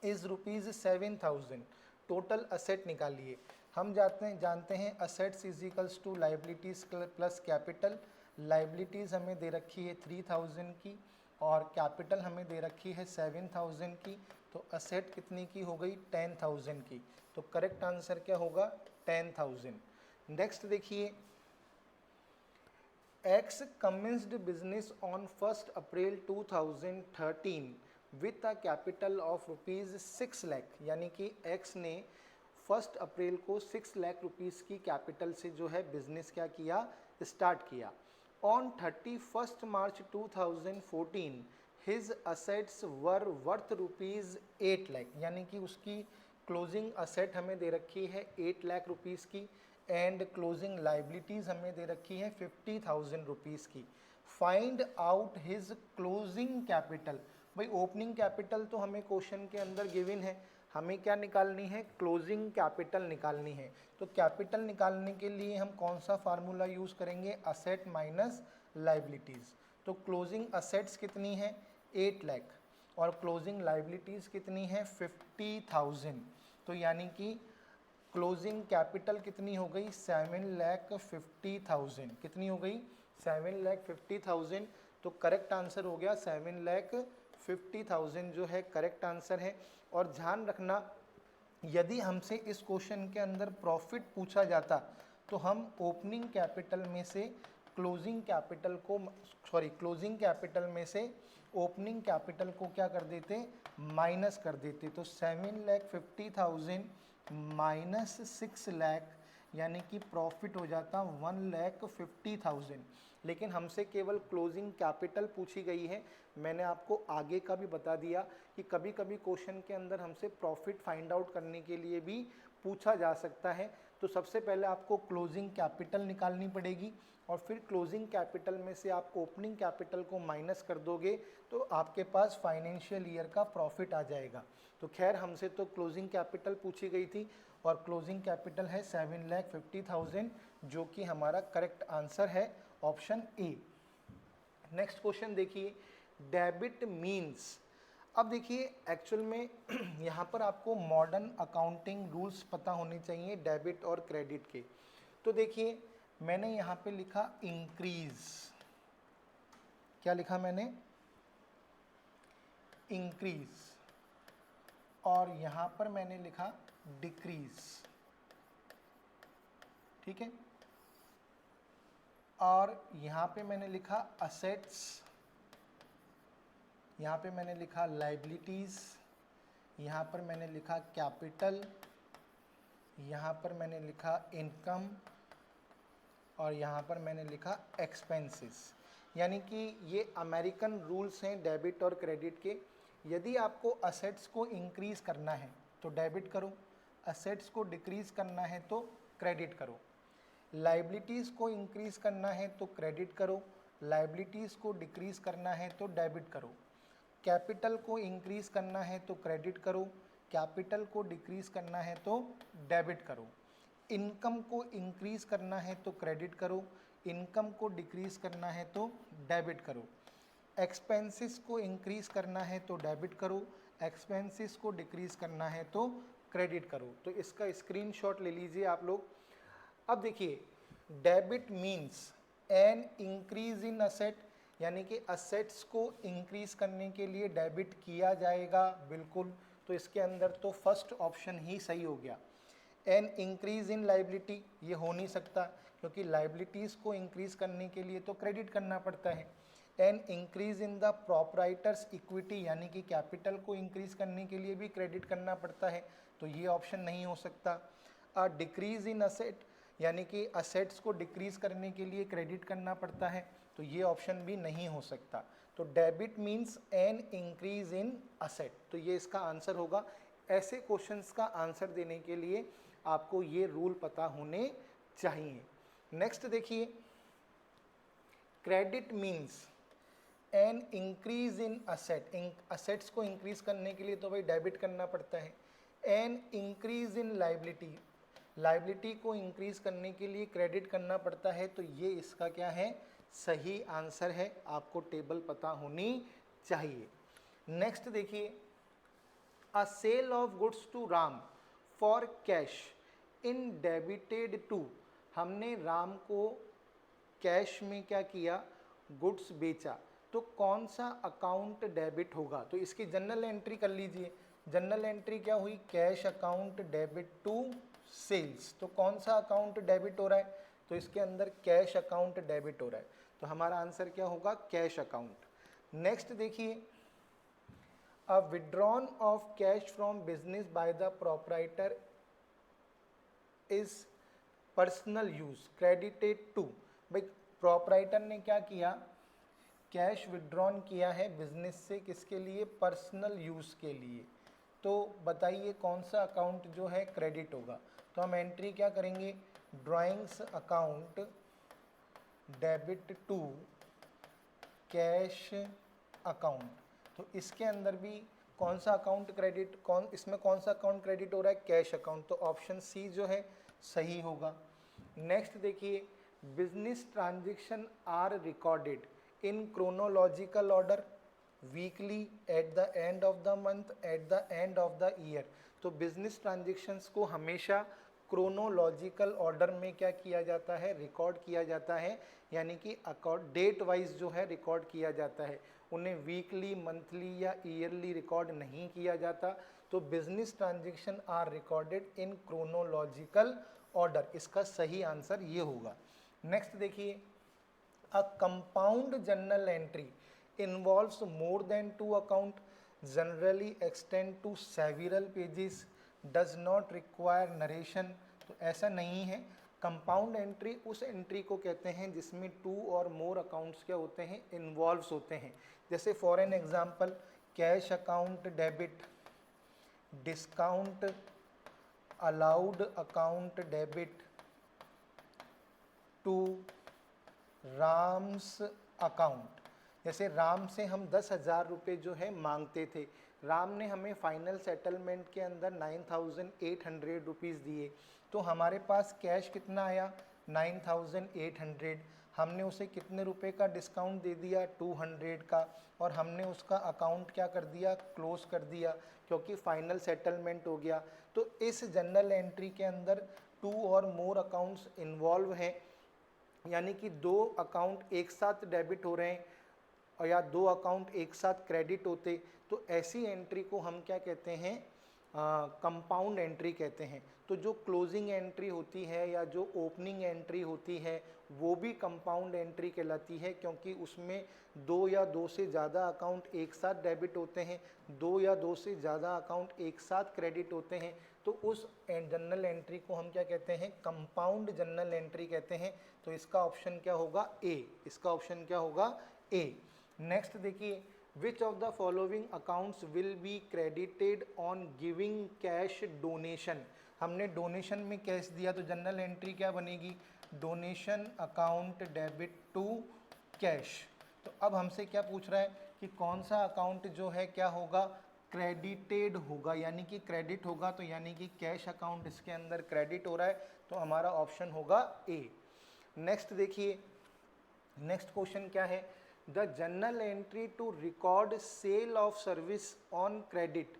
is rupees 7,000. Total asset निकालिए। हम जानते हैं assets is equals to liabilities plus capital. Liabilities हमें दे रखी है 3,000 की और कैपिटल हमें दे रखी है 7,000 की। तो असेट कितनी की हो गई? 10,000 की। तो करेक्ट आंसर क्या होगा? 10,000। नेक्स्ट देखिए, X commenced business on 1st April 2013 with a capital of rupees 6 lakh, यानी कि X ने 1 अप्रैल को 6 लाख रुपीस की कैपिटल से जो है बिजनेस क्या किया? स्टार्ट किया। On 31st March 2014 his assets were worth rupees 8 lakh, यानी कि उसकी क्लोजिंग असेट हमें दे रखी है 8 लाख रुपीस की एंड क्लोजिंग लाइबिलिटीज हमें दे रखी है 50,000 रुपीज़ की। Find out his closing capital. भाई ओपनिंग कैपिटल तो हमें क्वेश्चन के अंदर गिवन है, हमें क्या निकालनी है? क्लोजिंग कैपिटल निकालनी है। तो कैपिटल निकालने के लिए हम कौन सा फार्मूला यूज़ करेंगे? Asset minus liabilities. तो क्लोजिंग असेट्स कितनी है? 8 लाख और क्लोजिंग लाइबिलिटीज़ कितनी है? 50,000। तो यानी कि क्लोजिंग कैपिटल कितनी हो गई? 7,50,000। कितनी हो गई? 7,50,000। तो करेक्ट आंसर हो गया 7,50,000 जो है करेक्ट आंसर है। और ध्यान रखना, यदि हमसे इस क्वेश्चन के अंदर प्रॉफिट पूछा जाता तो हम ओपनिंग कैपिटल में से क्लोजिंग कैपिटल को क्लोजिंग कैपिटल में से ओपनिंग कैपिटल को क्या कर देते? माइनस कर देते। तो 7,50,000 माइनस 6 लाख, यानी कि प्रॉफिट हो जाता 1,50,000। लेकिन हमसे केवल क्लोजिंग कैपिटल पूछी गई है। मैंने आपको आगे का भी बता दिया कि कभी कभी क्वेश्चन के अंदर हमसे प्रॉफिट फाइंड आउट करने के लिए भी पूछा जा सकता है। तो सबसे पहले आपको क्लोजिंग कैपिटल निकालनी पड़ेगी और फिर क्लोजिंग कैपिटल में से आप ओपनिंग कैपिटल को माइनस कर दोगे तो आपके पास फाइनेंशियल ईयर का प्रॉफिट आ जाएगा। तो खैर हमसे तो क्लोजिंग कैपिटल पूछी गई थी और क्लोजिंग कैपिटल है 7,50,000 जो कि हमारा करेक्ट आंसर है ऑप्शन ए। नेक्स्ट क्वेश्चन देखिए, डेबिट मीन्स। अब देखिए एक्चुअल में यहाँ पर आपको मॉडर्न अकाउंटिंग रूल्स पता होने चाहिए डेबिट और क्रेडिट के। तो देखिए मैंने यहाँ पे लिखा इंक्रीज। क्या लिखा मैंने? इंक्रीज। और यहाँ पर मैंने लिखा डिक्रीज। ठीक है। और यहाँ पे मैंने लिखा असेट्स, यहाँ पे मैंने लिखा लाइबिलिटीज़, यहाँ पर मैंने लिखा कैपिटल, यहाँ पर मैंने लिखा इनकम और यहाँ पर मैंने लिखा एक्सपेंसेस। यानी कि ये अमेरिकन रूल्स हैं डेबिट और क्रेडिट के। यदि आपको असेट्स को इंक्रीज़ करना है तो डेबिट करो, असेट्स को डिक्रीज़ करना है तो क्रेडिट करो, लाइबिलिटीज़ को इंक्रीज़ करना है तो क्रेडिट करो, लाइबिलिटीज़ को डिक्रीज़ करना है तो डेबिट करो, कैपिटल को इंक्रीज़ करना है तो क्रेडिट करो, कैपिटल को डिक्रीज़ करना है तो डेबिट करो, इनकम को इंक्रीज़ करना है तो क्रेडिट करो, इनकम को डिक्रीज़ करना है तो डेबिट करो, एक्सपेंसेस को इंक्रीज़ करना है तो डेबिट करो, एक्सपेंसेस को डिक्रीज़ करना है तो क्रेडिट करो। तो इसका स्क्रीनशॉट ले लीजिए आप लोग। अब देखिए debit means N increase in asset, यानी कि असेट्स को इंक्रीज करने के लिए डेबिट किया जाएगा, बिल्कुल। तो इसके अंदर तो फर्स्ट ऑप्शन ही सही हो गया। एन इंक्रीज इन लाइबिलिटी, ये हो नहीं सकता क्योंकि लाइबिलिटीज़ को इंक्रीज करने के लिए तो क्रेडिट करना पड़ता है। An increase in the proprietor's equity, यानी कि कैपिटल को इंक्रीज करने के लिए भी क्रेडिट करना पड़ता है, तो ये ऑप्शन नहीं हो सकता। अ डिक्रीज इन असेट, यानी कि असेट्स को डिक्रीज करने के लिए क्रेडिट करना पड़ता है, तो ये ऑप्शन भी नहीं हो सकता। तो debit means N increase in asset, तो ये इसका आंसर होगा। ऐसे क्वेश्चंस का आंसर देने के लिए आपको ये रूल पता होने चाहिए। नेक्स्ट देखिए, credit means N increase in asset, assets को इंक्रीज करने के लिए तो भाई डेबिट करना पड़ता है। An increase in liability, liability को इंक्रीज करने के लिए क्रेडिट करना पड़ता है, तो ये इसका क्या है, सही आंसर है। आपको टेबल पता होनी चाहिए। नेक्स्ट देखिए, a sale of goods to Ram for cash in debited to, हमने राम को कैश में क्या किया, गुड्स बेचा, तो कौन सा अकाउंट डेबिट होगा। तो इसकी जनरल एंट्री कर लीजिए। जनरल एंट्री क्या हुई, cash account debit to sales, तो कौन सा अकाउंट डेबिट हो रहा है, तो इसके अंदर कैश अकाउंट डेबिट हो रहा है, तो हमारा आंसर क्या होगा, कैश अकाउंट। नेक्स्ट देखिए, a withdrawn of cash from business by the proprietor is personal use credited to, भाई प्रोप्राइटर ने क्या किया, कैश विड्रॉन किया है बिजनेस से, किसके लिए, पर्सनल यूज़ के लिए, तो बताइए कौन सा अकाउंट जो है क्रेडिट होगा। तो हम एंट्री क्या करेंगे, drawings account debit to cash account, तो इसके अंदर भी कौन सा अकाउंट क्रेडिट, इसमें कौन सा अकाउंट क्रेडिट हो रहा है, कैश अकाउंट, तो ऑप्शन सी जो है सही होगा। नेक्स्ट देखिए, business transaction are recorded in chronological order weekly, at the end of the month, at the end of the year, तो बिजनेस ट्रांजेक्शन्स को हमेशा क्रोनोलॉजिकल ऑर्डर में क्या किया जाता है, रिकॉर्ड किया जाता है, यानी कि अकॉर्ड डेट वाइज जो है रिकॉर्ड किया जाता है, उन्हें वीकली, मंथली या ईयरली रिकॉर्ड नहीं किया जाता। तो business transaction are recorded in chronological order, इसका सही आंसर ये होगा। नेक्स्ट देखिए, a compound journal entry involves more than 2 account generally extend to several pages, does not require narration, तो ऐसा नहीं है। कंपाउंड एंट्री उस एंट्री को कहते हैं जिसमें 2 और मोर अकाउंट्स क्या होते हैं, इन्वॉल्व्स होते हैं। जैसे for an example, cash account debit, discount allowed account debit to Ram's account. जैसे राम से हम 10,000 रुपये जो है मांगते थे, राम ने हमें फाइनल सेटलमेंट के अंदर 9,800 रुपीज़ दिए, तो हमारे पास कैश कितना आया, 9,800, हमने उसे कितने रुपए का डिस्काउंट दे दिया, 200 का, और हमने उसका अकाउंट क्या कर दिया, क्लोज कर दिया, क्योंकि फाइनल सेटलमेंट हो गया। तो इस जनरल एंट्री के अंदर 2 और मोर अकाउंट्स इन्वॉल्व हैं, यानी कि 2 अकाउंट एक साथ डेबिट हो रहे हैं और या 2 अकाउंट एक साथ क्रेडिट होते, तो ऐसी एंट्री को हम क्या कहते हैं, कंपाउंड एंट्री कहते हैं। तो जो क्लोजिंग एंट्री होती है या जो ओपनिंग एंट्री होती है वो भी कंपाउंड एंट्री कहलाती है, क्योंकि उसमें 2 या 2 से ज़्यादा अकाउंट एक साथ डेबिट होते हैं, 2 या 2 से ज़्यादा अकाउंट एक साथ क्रेडिट होते हैं, तो उस जनरल एंट्री को हम क्या कहते हैं, कंपाउंड जनरल एंट्री कहते हैं। तो इसका ऑप्शन क्या होगा, ए, इसका ऑप्शन क्या होगा, ए। नेक्स्ट देखिए, which of the following accounts will be credited on giving cash donation, हमने डोनेशन में कैश दिया, तो जनरल एंट्री क्या बनेगी, donation account debit to cash. तो अब हमसे क्या पूछ रहा है कि कौन सा अकाउंट जो है क्या होगा, क्रेडिटेड होगा, यानी कि क्रेडिट होगा, तो यानी कि कैश अकाउंट इसके अंदर क्रेडिट हो रहा है, तो हमारा ऑप्शन होगा ए। नेक्स्ट देखिए, नेक्स्ट क्वेश्चन क्या है, the general entry to record sale of service on credit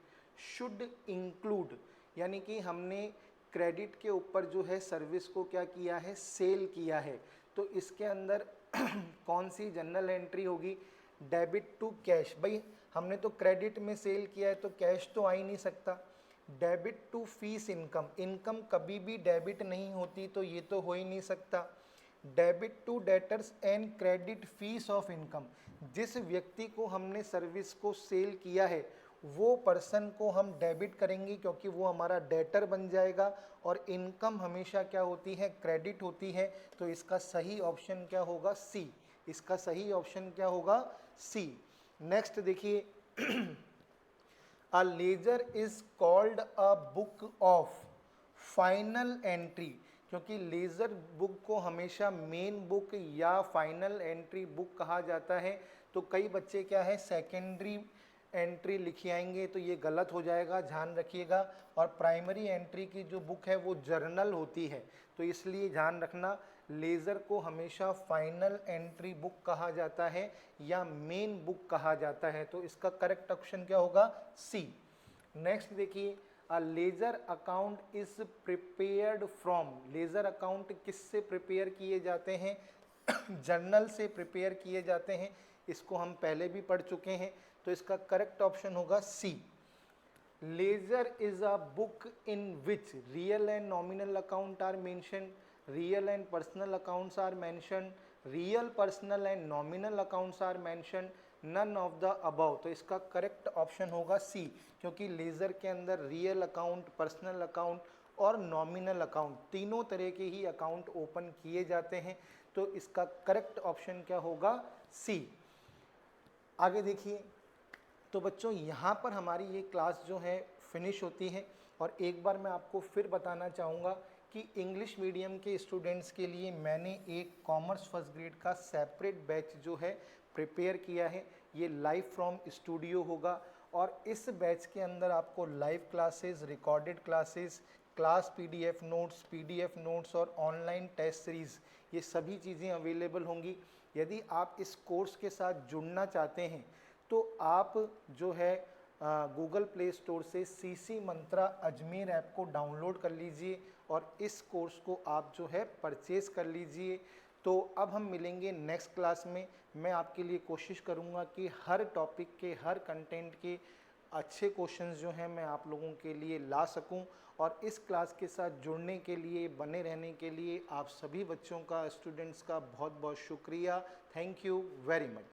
should include, यानी कि हमने क्रेडिट के ऊपर जो है सर्विस को क्या किया है, सेल किया है, तो इसके अंदर कौन सी जनरल एंट्री होगी, डेबिट टू कैश। भाई हमने तो क्रेडिट में सेल किया है तो कैश तो आ ही नहीं सकता। Debit to fees income, income कभी भी डेबिट नहीं होती, तो ये तो हो ही नहीं सकता। Debit to debtors and credit fees of income, जिस व्यक्ति को हमने सर्विस को सेल किया है वो पर्सन को हम डेबिट करेंगे क्योंकि वो हमारा डेटर बन जाएगा, और इनकम हमेशा क्या होती है, क्रेडिट होती है। तो इसका सही ऑप्शन क्या होगा, सी। इसका सही ऑप्शन क्या होगा, सी। नेक्स्ट देखिए, a ledger is called a book of final entry, क्योंकि लेज़र बुक को हमेशा मेन बुक या फाइनल एंट्री बुक कहा जाता है। तो कई बच्चे क्या है, सेकेंडरी एंट्री लिखी आएंगे, तो ये गलत हो जाएगा, ध्यान रखिएगा। और प्राइमरी एंट्री की जो बुक है वो जर्नल होती है, तो इसलिए ध्यान रखना, लेज़र को हमेशा फाइनल एंट्री बुक कहा जाता है या मेन बुक कहा जाता है। तो इसका करेक्ट ऑप्शन क्या होगा, सी। नेक्स्ट देखिए, a ledger account is prepared from, ledger account किससे प्रिपेयर किए जाते हैं, जर्नल से प्रिपेयर किए जाते हैं। इसको हम पहले भी पढ़ चुके हैं, तो इसका करेक्ट ऑप्शन होगा C. Ledger is a book in which real and nominal account are mention, real and personal accounts are mention, real personal and nominal accounts are mention, none of the above. तो इसका correct option होगा सी, क्योंकि laser के अंदर real account, personal account और nominal account तीनों तरह के ही अकाउंट ओपन किए जाते हैं। तो इसका करेक्ट ऑप्शन क्या होगा, सी। आगे देखिए, तो बच्चों यहाँ पर हमारी ये क्लास जो है फिनिश होती है। और एक बार मैं आपको फिर बताना चाहूँगा कि इंग्लिश मीडियम के स्टूडेंट्स के लिए मैंने एक कॉमर्स फर्स्ट ग्रेड का सेपरेट बैच जो है प्रिपेयर किया है। ये लाइव फ्रॉम स्टूडियो होगा, और इस बैच के अंदर आपको live classes, recorded classes, class PDF notes और ऑनलाइन टेस्ट सीरीज़, ये सभी चीज़ें अवेलेबल होंगी। यदि आप इस कोर्स के साथ जुड़ना चाहते हैं तो आप जो है गूगल प्ले स्टोर से सीसी मंत्रा अजमेर ऐप को डाउनलोड कर लीजिए और इस कोर्स को आप जो है परचेज़ कर लीजिए। तो अब हम मिलेंगे नेक्स्ट क्लास में। मैं आपके लिए कोशिश करूंगा कि हर टॉपिक के, हर कंटेंट के अच्छे क्वेश्चंस जो हैं मैं आप लोगों के लिए ला सकूं। और इस क्लास के साथ जुड़ने के लिए, बने रहने के लिए आप सभी बच्चों का, स्टूडेंट्स का बहुत बहुत शुक्रिया। Thank you very much.